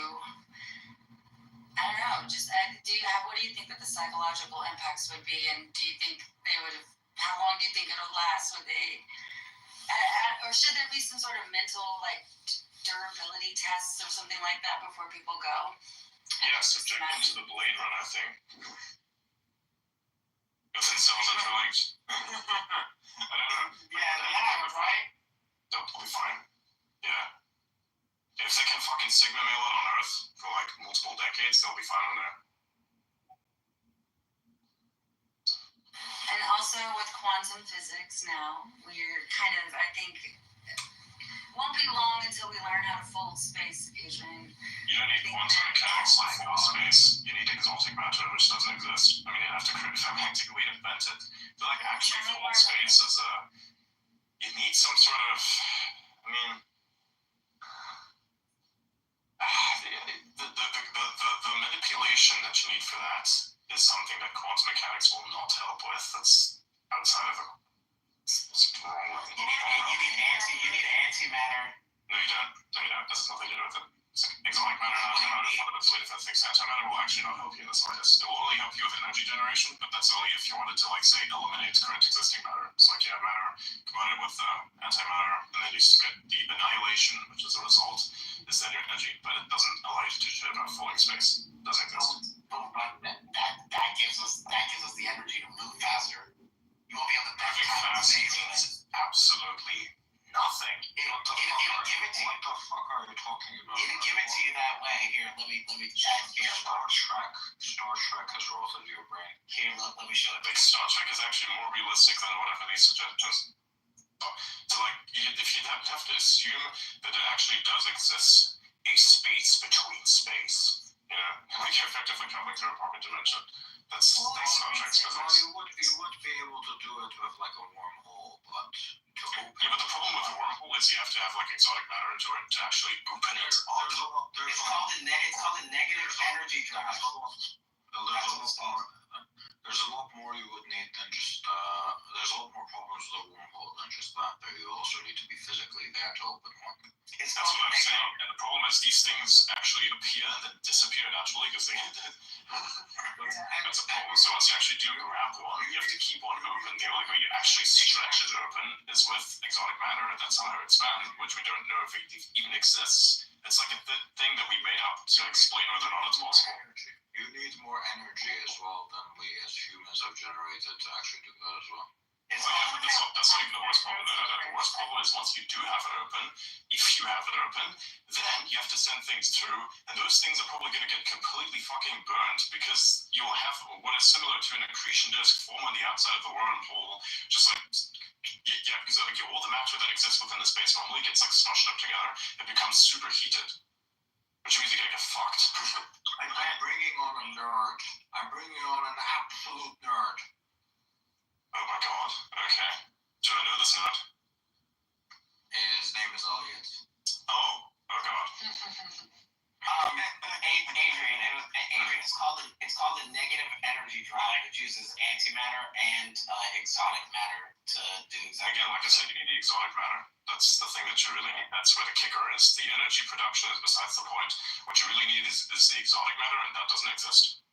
I don't know, just what do you think that the psychological impacts would be, and do you think they would have? How long do you think it'll last? Would they, or should there be some sort of mental like durability tests or something like that before people go? Yeah, subject them to the Blade Runner thing. Within cells and feelings. I don't know. Yeah, right? They'll be fine. Yeah. If they can fucking Sigma mail it on Earth for like multiple decades, they'll be fine on there. And also with quantum physics now, we're kind of, I think, won't be long until we learn how to fold space, Adrian. You don't need quantum mechanics like fold space. You need exotic matter, which doesn't exist. I mean, you have to practically invent it. To like actually fold space is you need some sort of, the manipulation that you need for that is something that quantum mechanics will not help with. That's outside of what's wrong with it. You need antimatter. No, you don't. That's nothing to do with it. Exotic matter and antimatter fundamentally different things. Antimatter will actually not help you in the slightest. It will only help you with energy generation, but that's only if you wanted to, like, say, eliminate current existing matter. It's like you have matter combined with antimatter, and then you get the annihilation, which is a result, is then your energy. But it doesn't allow you to do shit about falling space. It doesn't exist. That gives us the energy to move faster. You won't be able to Moving fast means absolutely nothing. It'll give it to you. What the fuck are you talking about? It'll give it to you that way. Here, let me add here. Star Trek has rolled into your brain. Here, let me show it. Like, Star Trek is actually more realistic than whatever these suggestions. So, like, if you have to assume that it actually does exist a space between space, like you're effectively coming through a pocket dimension. That's Star Trek's physics. You would be able to do it with like a wormhole, but to open. Yeah, but the problem with a wormhole is you have to have like exotic matter into it to actually open it up. It's called a negative energy drive. There's a lot more you would need than just. There's a lot more problems with a wormhole than just that. You also need to be physically there to open one. That's what I'm saying. And the problem is these things actually appear and then disappear naturally because they. That's a problem. So once you actually do grab one, you have to keep one open. The only way you actually stretch it open is with exotic matter, and that's how it expands, which we don't know if it even exists. It's like a thing that we made up to explain whether or not it's possible. You need more energy as well than we as humans have generated to actually do that as well. It's Well, yeah, all but that's not even the worst problem. The worst problem is once you do have it open, if you have it open, then you have to send things through, and those things are probably going to get completely fucking burnt because you'll have what is similar to an accretion disk form on the outside of the wormhole, just like, yeah, because like all the matter that exists within the space normally gets like smushed up together, it becomes superheated, which means you're going to get fucked. I'm bringing on a nerd. I'm bringing on an absolute nerd. Oh my god, okay. Do I know this nerd? His name is Elliot. Oh god. Adrian, it's called the negative energy drive. It uses antimatter and exotic matter to do exactly. Again, like I said, you need the exotic matter. That's the thing that you really need. That's where the kicker is. The energy production is besides the point. What you really need is the exotic matter, and that doesn't exist.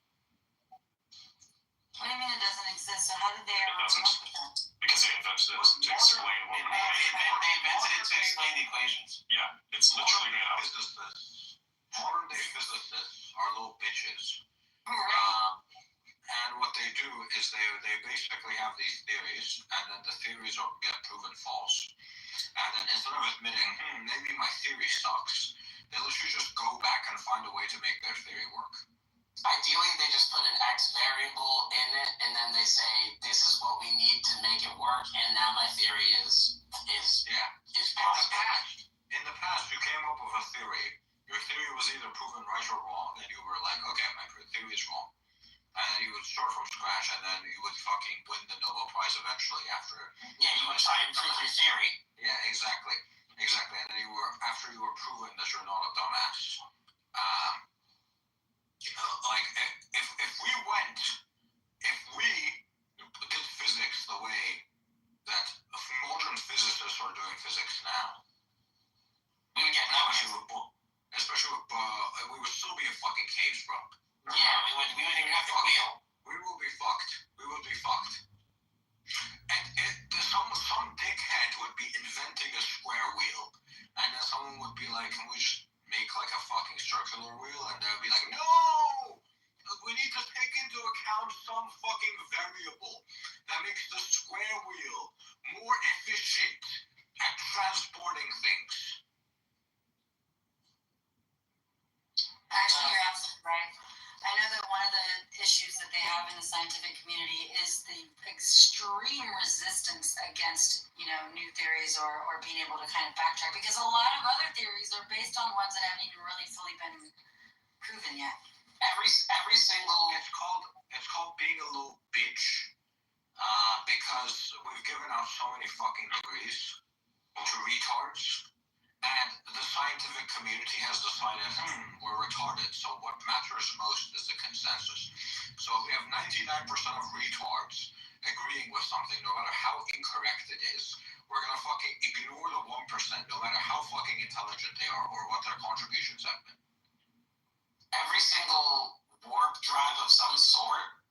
What do you mean it doesn't exist? So how did they ever It doesn't. come up with that? Because they invented it to explain what we're doing. They invented it to explain the equations. Yeah, it's literally made up. Modern day physicists are little bitches. Right. And what they do is they basically have these theories, and then the theories get proven false. And then instead of admitting, maybe my theory sucks, they literally just go back and find a way to make their theory work. Ideally, they just put an X variable in it, and then they say, "This is what we need to make it work." And now my theory is positive. In the past, you came up with a theory. Your theory was either proven right or wrong, and you were like, "Okay, my theory is wrong." And then you would start from scratch, and then you would fucking win the Nobel Prize eventually after. Yeah, you would try and prove your theory. Yeah, exactly. And then after you were proven that you're not a dumbass. Like if we did physics the way that modern physicists are doing physics now, We would get especially with we would still be in fucking caves, bro. Yeah, we wouldn't even have to wheel. We will be fucked. And some dickhead would be inventing a square wheel, and then someone would be like, "Can we just make like a fucking circular wheel?" And they'll be like, "No! We need to take into account some fucking variable that makes the square wheel more efficient at transporting things." Actually, you're absolutely right. I know that one of the issues that they have in the scientific community is the extreme resistance against, new theories or being able to kind of backtrack, because a lot of other theories are based on ones that haven't even really fully been proven yet. Every single. It's called being a little bitch, because we've given out so many fucking degrees to retards. And the scientific community has decided, we're retarded, so what matters most is the consensus. So if we have 99% of retards agreeing with something, no matter how incorrect it is, we're gonna fucking ignore the 1%, no matter how fucking intelligent they are or what their contributions have been. Every single warp drive of some sort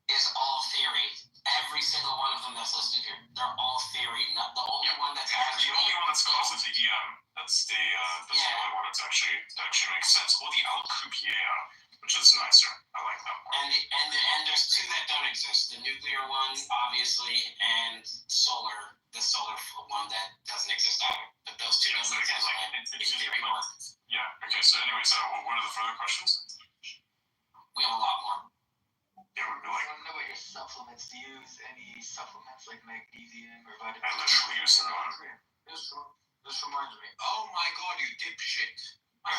is all theory. Every single one of them that's listed here, they're all theory. Not the only one that's actually. The only one that's close is the EM. That's the only one that actually makes sense. Or the Alcubierre, which is nicer. I like that one. And there's two that don't exist. The nuclear one, obviously, and the solar one that doesn't exist either. But those two don't exist. It's theory work. Yeah. Okay. So, anyways, what are the further questions? We have a lot more. Yeah, we'd be I like, want to know about your supplements. Do you use any supplements like magnesium or vitamin? I literally use them on. This reminds me. Oh my god, you dipshit. I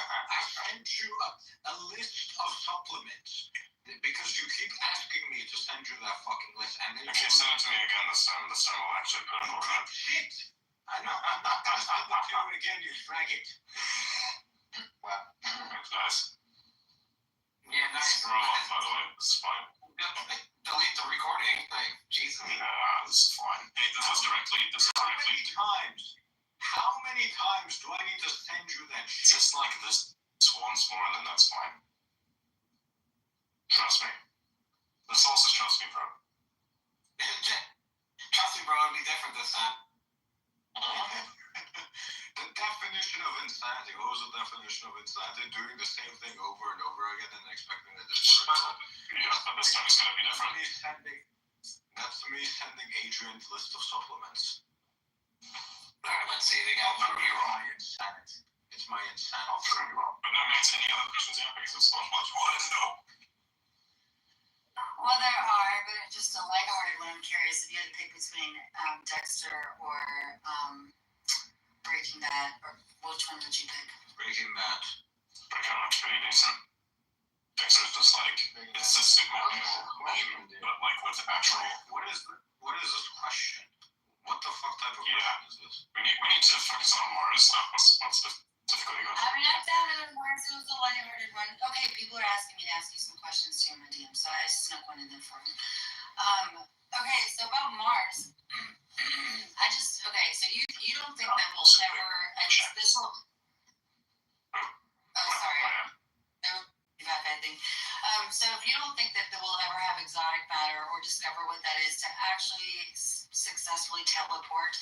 sent you a list of supplements because you keep asking me to send you that fucking list. And then Okay, send it to me again this time. This time I'll actually put it on that. Shit! I'm not gonna send it to you again, you faggot. Wow. That's nice. Yeah, nice. Screw off, by the way. This is fine. Delete the recording. Like, Jesus. Nah, this is fine. Hey, this is directly. How many times do I need to send you that shit? Just like this once more, and then that's fine. Trust me. The sauce is trust me, bro. Trust me, bro, it'll be different this time. The definition of insanity. What was the definition of insanity? Doing the same thing over and over again and expecting a different result. Yeah, but this time it's gonna be different. That's me sending Adrian the list of supplements. Alright, let's see. They got one here. It's my insanity. But no, Mates, any other questions here? Because it's not much wanted to know. Well, there are, but just a lighthearted one. I'm curious if you had to pick between Dexter or Breaking Bad, or which one would you pick? Breaking Bad. Breaking Bad's pretty decent. Dexter's just like, it's a Sigma meme, but like with actual. What is this question? What the fuck type of Yeah. question is this? We need to focus on Mars. What's specifically going on? I mean, I found it on Mars. It was a lighthearted one. Okay, people are asking me to ask you some questions too in my DM, so I snuck one in there for you. Okay, so about Mars. So you don't think that we'll ever, this will, oh, sorry. I think. So if you don't think that we'll ever have exotic matter or discover what that is to actually successfully teleport,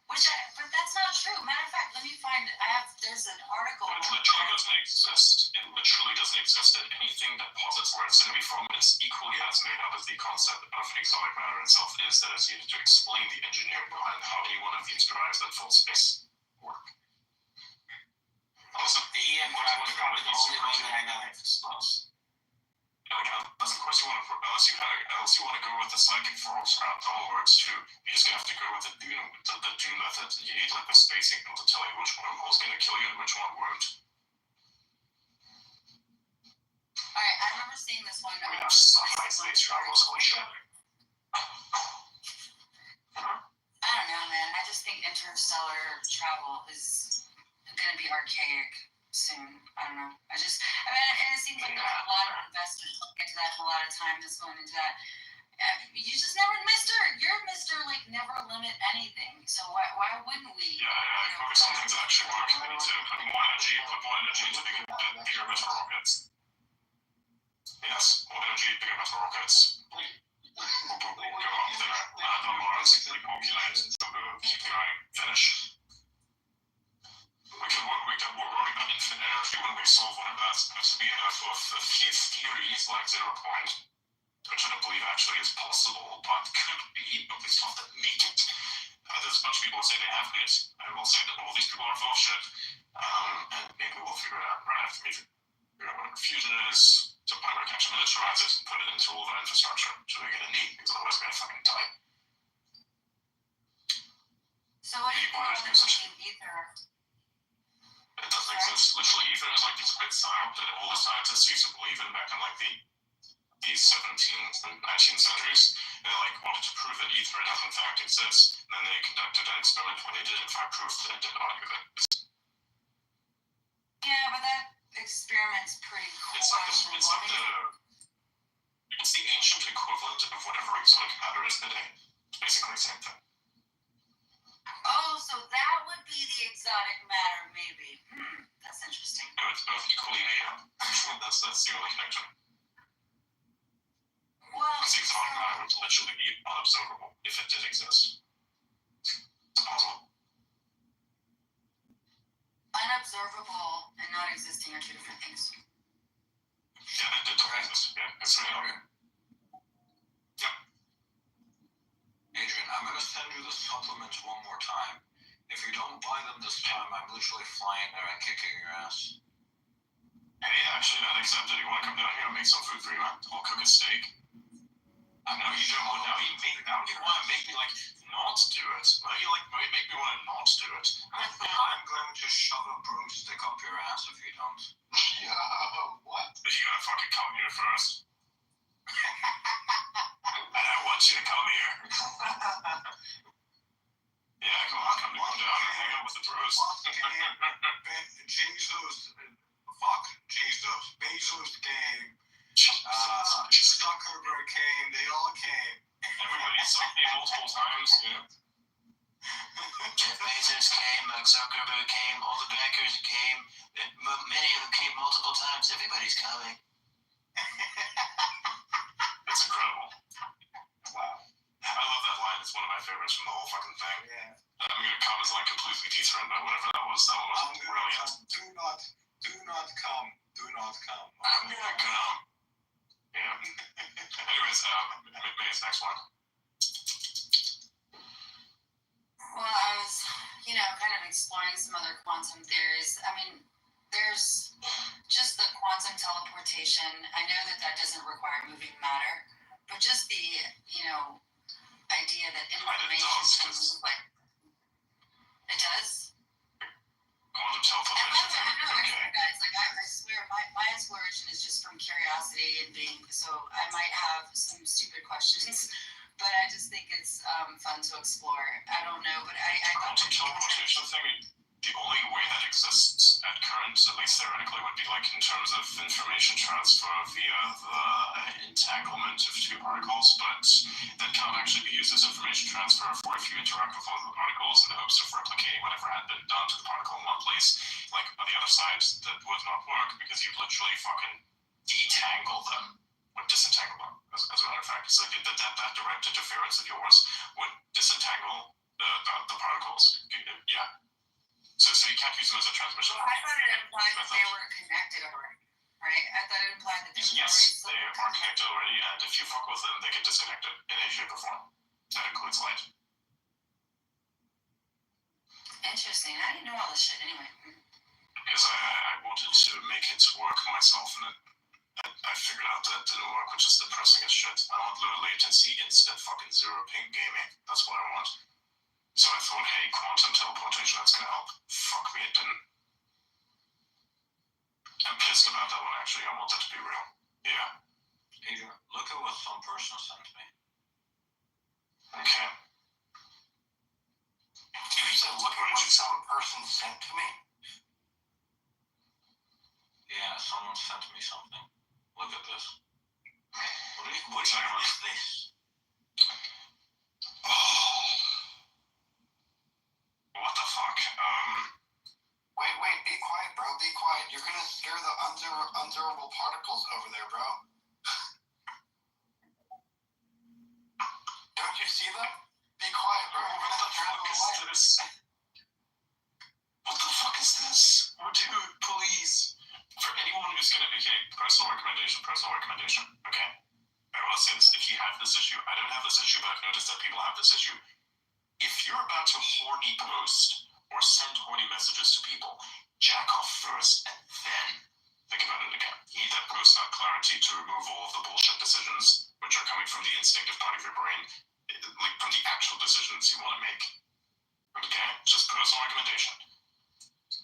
but that's not true. Matter of fact, let me find, there's an article. It literally doesn't exist. It literally doesn't exist. And anything that posits where it's going to be from is equally as made up as the concept of exotic matter itself is, that it's needed to explain the engineering behind how any one of these drives that fill space work. Also, The EM drive was probably the only one that I know that's lost. Unless of course you want to, unless you want to go with the psychic force route, that all works too. You're just gonna have to go with the Dune method. You need like the space signal to tell you which one is gonna kill you and which one won't. Alright, I remember seeing this one. We have sci-fi space travel, holy shit. I don't know, man. I just think interstellar travel is gonna be archaic soon. I don't know. And it seems like there's a lot of investment into that, and a lot of time that's going into that. You just never, you're Mr. like never limit anything. So why wouldn't we? Yeah, focus on things that actually work. We need to put more energy into bigger metal rockets. Yes, more energy, bigger metal rockets. We'll go up there, land on Mars, repopulate, keep going, finish. We're running on infinite energy when we solve one of that. There's to be enough of a few theories like 0 point, which I don't believe actually is possible, but could be, but we still have to make it. There's a bunch of people who say they have it. I will say that all these people are full of shit. And maybe we'll figure it out right after we figure out what fusion is, to power capture, militarize it, and put it into all of our infrastructure, which we're going to need, because otherwise we're going to fucking die. So what do you think about the making ether? It doesn't exist. Literally, ether is like this weird science that all the scientists used to believe in back in like the 17th and 19th centuries. They like wanted to prove that ether does in fact exist. And then they conducted an experiment where they did in fact prove that it did not exist. Yeah, but that experiment's pretty cool. It's the ancient equivalent of whatever exotic matter is today. It's basically the same thing. Oh, so that would be the exotic matter, maybe. That's interesting. No, it's both equally made up. That's the only connection. Well, because the exotic matter would literally be unobservable if it did exist. It's possible. Unobservable and not existing are two different things. Yeah, it don't exist. Yeah, it's really okay. Yep. Adrian, I'm gonna send you the supplements one more time. If you don't buy them this time, I'm literally flying there and kicking your ass. Hey, actually, not accepted. You want to come down here and make some food for you? I'll cook a steak. I know you don't. Now you want to make me like not do it. Now you like make me want to not do it. I'm going to shove a broomstick up your ass if you don't. Yeah, what? But you gotta fucking come here first. And I want you to come here. Yeah, come on, come down and hang out with the bros. Bezos came. Zuckerberg came. They all came. Everybody sucked me multiple times, yeah. Jeff Bezos came, Mark Zuckerberg came, all the bankers came. Many of them came multiple times. Everybody's coming. It's incredible. Wow. I love that line. It's one of my favorites from the whole fucking thing. Yeah. I'm gonna come as like completely dethroned by whatever that was. That one was brilliant. Do not come. Do not come. I'm gonna come. Yeah. Anyways, maybe it's next one. Well, I was, kind of exploring some other quantum theories. I mean, there's just the quantum teleportation. I know that doesn't require moving matter, but just the, idea that information can move like it does. Quantum And by the way, I'm not an teleportation. expert, guys. Like, I swear, my exploration is just from curiosity and being. So I might have some stupid questions, but I just think it's fun to explore. I don't know, but I Quantum teleportation thing, the only way that exists at current, at least theoretically, would be like in terms of information transfer via the entanglement of two particles, but that cannot actually be used as information transfer for if you interact with one of the particles in the hopes of replicating whatever had been done to the particle in one place. Like on the other side, that would not work because you'd literally fucking detangle them. Would disentangle them, as a matter of fact. It's like that direct interference of yours would disentangle the particles. Yeah. So you can't use them as a transmission. Well, I thought it implied that they were connected already, right? I thought it implied that they were Yes, they are connected already, and if you fuck with them, they get disconnected in a shape or form. That includes light. Interesting. I didn't know all this shit anyway. Because I wanted to make it work myself, and I figured out that it didn't work, which is depressing as shit. I want low latency, instant fucking zero ping gaming. That's what I want. So I thought, hey, quantum teleportation, that's gonna help. Fuck me, it didn't. I'm pissed about that one, actually. I want that to be real. Yeah. Adrian, look at what some person sent me. Okay. You said look at what some person sent to me? Yeah, someone sent me something. Look at this. What is this? Oh. What the fuck? Wait, be quiet, bro. Be quiet. You're gonna scare the undurable particles over there, bro. Don't you see them? Be quiet, bro. You're gonna scare them away. What the fuck is this? Oh, dude, please. For anyone who's gonna, okay, personal recommendation. Okay. I will say this. If you have this issue, I don't have this issue, but I've noticed that people have this issue. If you're about to horny post or send horny messages to people, jack off first and then think about it again. You need that post-nut clarity to remove all of the bullshit decisions, which are coming from the instinctive part of your brain, like from the actual decisions you want to make. Okay? Just personal recommendation.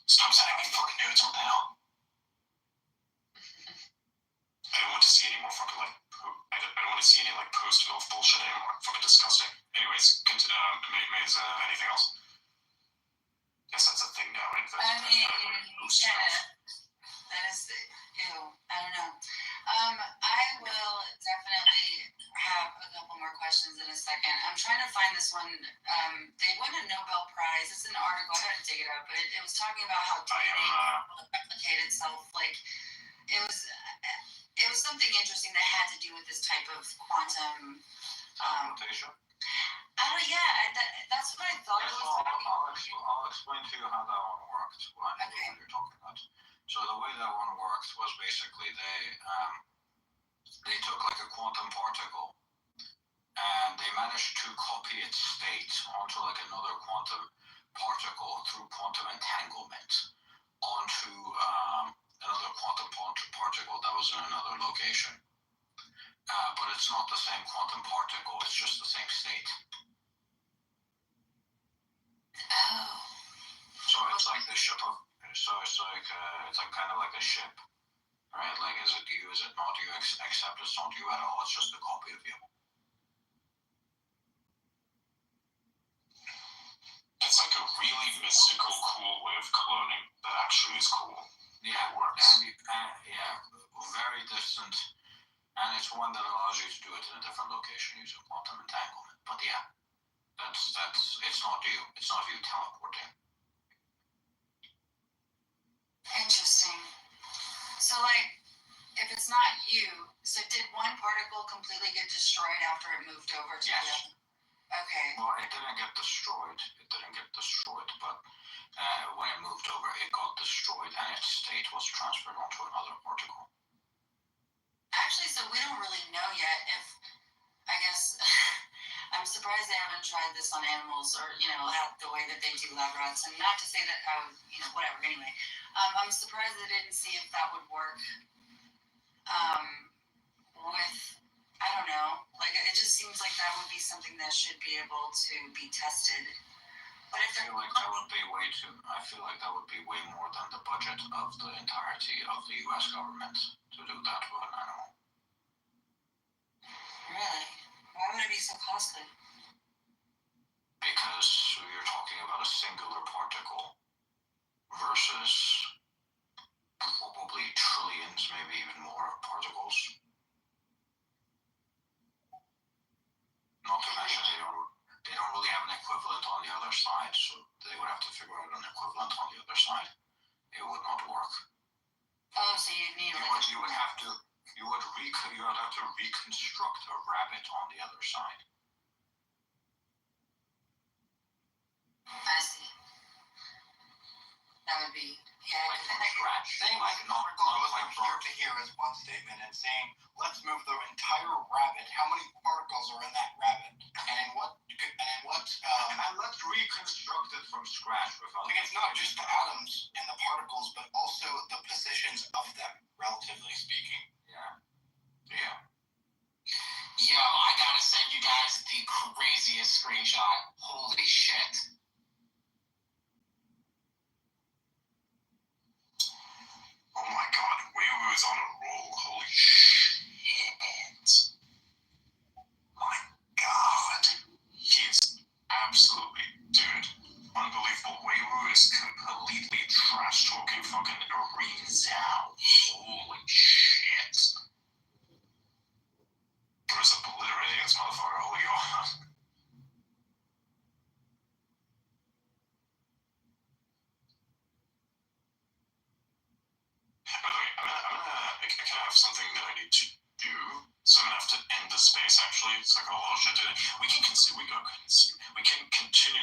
Stop sending me fucking nudes. What the hell? I don't want to see any more fucking I don't want to see any post-milk bullshit anymore. Fucking disgusting. Anyways, Maze, anything else? Guess that's a thing now, right? I mean, that is, ew, I don't know. I will definitely have a couple more questions in a second. I'm trying to find this one. They won a Nobel Prize. It's an article. I gotta dig it up, but it was talking about how DNA will replicate itself. Like, it was something interesting that had to do with this type of quantum. Teleportation? That's what I thought it was. I'll explain to you how that one worked. What you're talking about. So the way that one worked was basically they took like a quantum particle and they managed to copy its state onto like another quantum particle through quantum entanglement onto another quantum particle that was in another location. But it's not the same quantum particle, it's just the same state. Oh. So it's like the ship of, it's like kind of like a ship, right? Like, is it you, is it not you, except it's not you at all, it's just a copy of you. It's like a really mystical, cool way of cloning that actually is cool. Yeah, it works. Very distant, and it's one that allows you to do it in a different location using quantum entanglement. But yeah, it's not you. It's not you teleporting. Interesting. So, like, if it's not you, so did one particle completely get destroyed after it moved over to the other? Okay. Well, it didn't get destroyed. But when it moved over, it got destroyed, and its state was transferred onto another particle. Actually, so we don't really know yet if, I guess, I I'm surprised they haven't tried this on animals, or the way that they do lab rats. And not to say that I would, whatever. Anyway, I'm surprised they didn't see if that would work. With, I don't know, like it just seems like that would be something that should be able to be tested. But if I feel like that would be way more than the budget of the entirety of the U.S. government to do that with an animal. Really? Why would it be so costly? Because you're talking about a singular particle versus probably trillions, maybe even more particles. Not to mention they don't really have an equivalent on the other side, so they would have to figure out an equivalent on the other side. It would not work. Oh, so you'd need you would have to reconstruct a rabbit on the other side. I see. That would be, saying like an article goes from here to here is one statement, and saying let's move the entire rabbit. How many particles are in that rabbit? And let's reconstruct it from scratch. Like it's not just the atoms and the particles, but also the positions of them, relatively speaking. Yeah. Yo, I gotta send you guys the craziest screenshot. Holy shit. Oh my god, Weiwu is on a roll. Holy shit. My god. He's absolutely, dude, unbelievable. Weiwu is completely trash talking fucking Rizal. Holy shit. Bruce obliterating this motherfucker. Holy god. By the way, I kind of have something that I need to do, so I'm gonna have to end the space actually. It's like a lot of shit to do. We can continue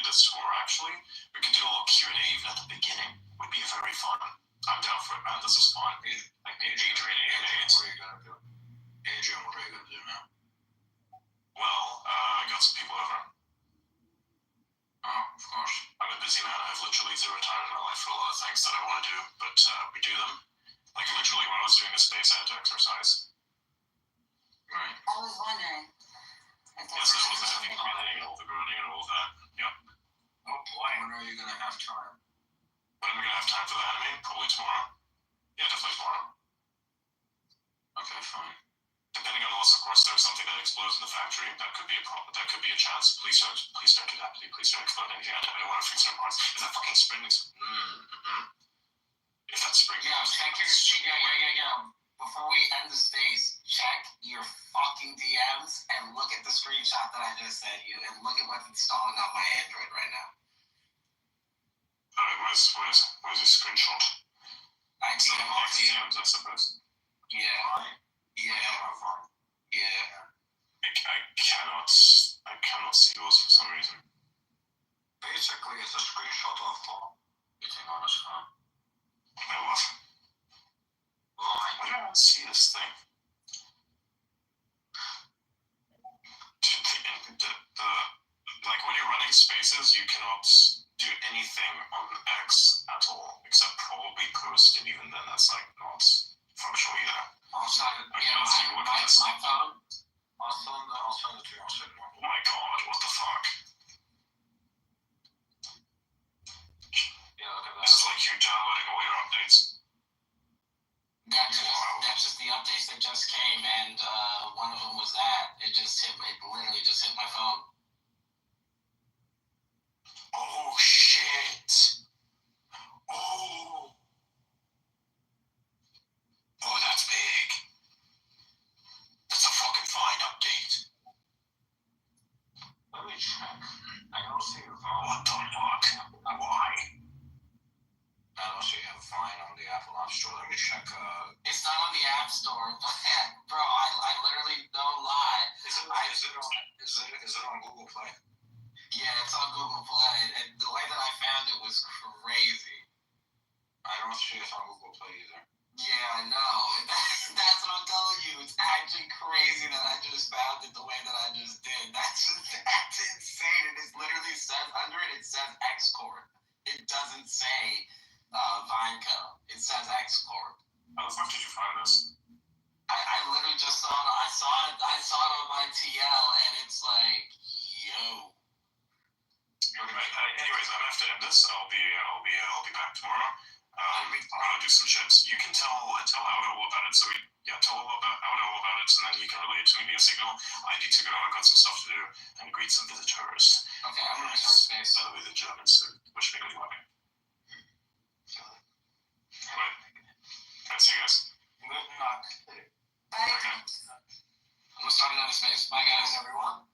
this tour actually. We can do a little Q&A even at the beginning. Would be very fun. I'm down for it, man. This is fun. Like Adrian, what are you gonna do? Adrian, what are you gonna do now? Well, I got some people over. Oh, of course. I'm a busy man. I have literally zero time in my life for a lot of things that I want to do, but we do them. Like literally when I was doing the space, I had to exercise. Right. I was wondering. Yes, I was the heavy running and all the running and all of that. Yeah. Oh boy. When are you gonna have time? When am I gonna have time for the anime? Probably tomorrow. Yeah, definitely tomorrow. Okay, fine. Depending on unless, of course, there's something that explodes in the factory, that could be a problem. That could be a chance. Please don't do that. Please don't explode anything. I don't want to fix their parts. Is that fucking spring? If that spring. Yeah, check your. Yeah. Before we end the space, check your fucking DMs and look at the screenshot that I just sent you, and look at what's installing on my Android right now. Alright, where's the screenshot? I DMs, I suppose. Yeah. I cannot see those for some reason. Basically, it's a screenshot of hitting on his phone. I love. Why don't I see this thing? Like when you're running spaces, you cannot do anything on X at all, except probably post, and even then that's like not functional either. My phone. I'll send it to you. Oh my god, what the fuck? Yeah, look at that. This is like you downloading all your updates. That's just the updates that just came, and one of them was that. It literally just hit my phone. Oh shit. Oh, that's big. That's a fucking fine update. Let me check. I don't see a phone. What the fuck? Why? I don't see a fine on the Apple App Store. Let me check. It's not on the App Store, bro. I literally don't lie. Is it on Google Play? Yeah, it's on Google Play, and the way that I found it was crazy. I don't see it on Google Play either. Yeah, I know. That's what I'm telling you. It's actually crazy that I just found it the way that I just did. That's X Corp. How the fuck did you find this? I literally just saw it. I saw it on my TL, and it's like, yo. Anyways, I'm gonna have to end this. I'll be back tomorrow. I'm gonna do some shit. You can tell Auto about it. So tell Auto about it, and then you can relay it to me via Signal. I need to go. I've got some stuff to do and greet some visitors. Okay, I'm gonna restart space. By the way, the Germans wish me good luck. Right. Can I see you guys? Good luck. Bye. Okay. I'm gonna start another space. Bye, guys. Everyone.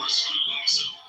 Rasputin, so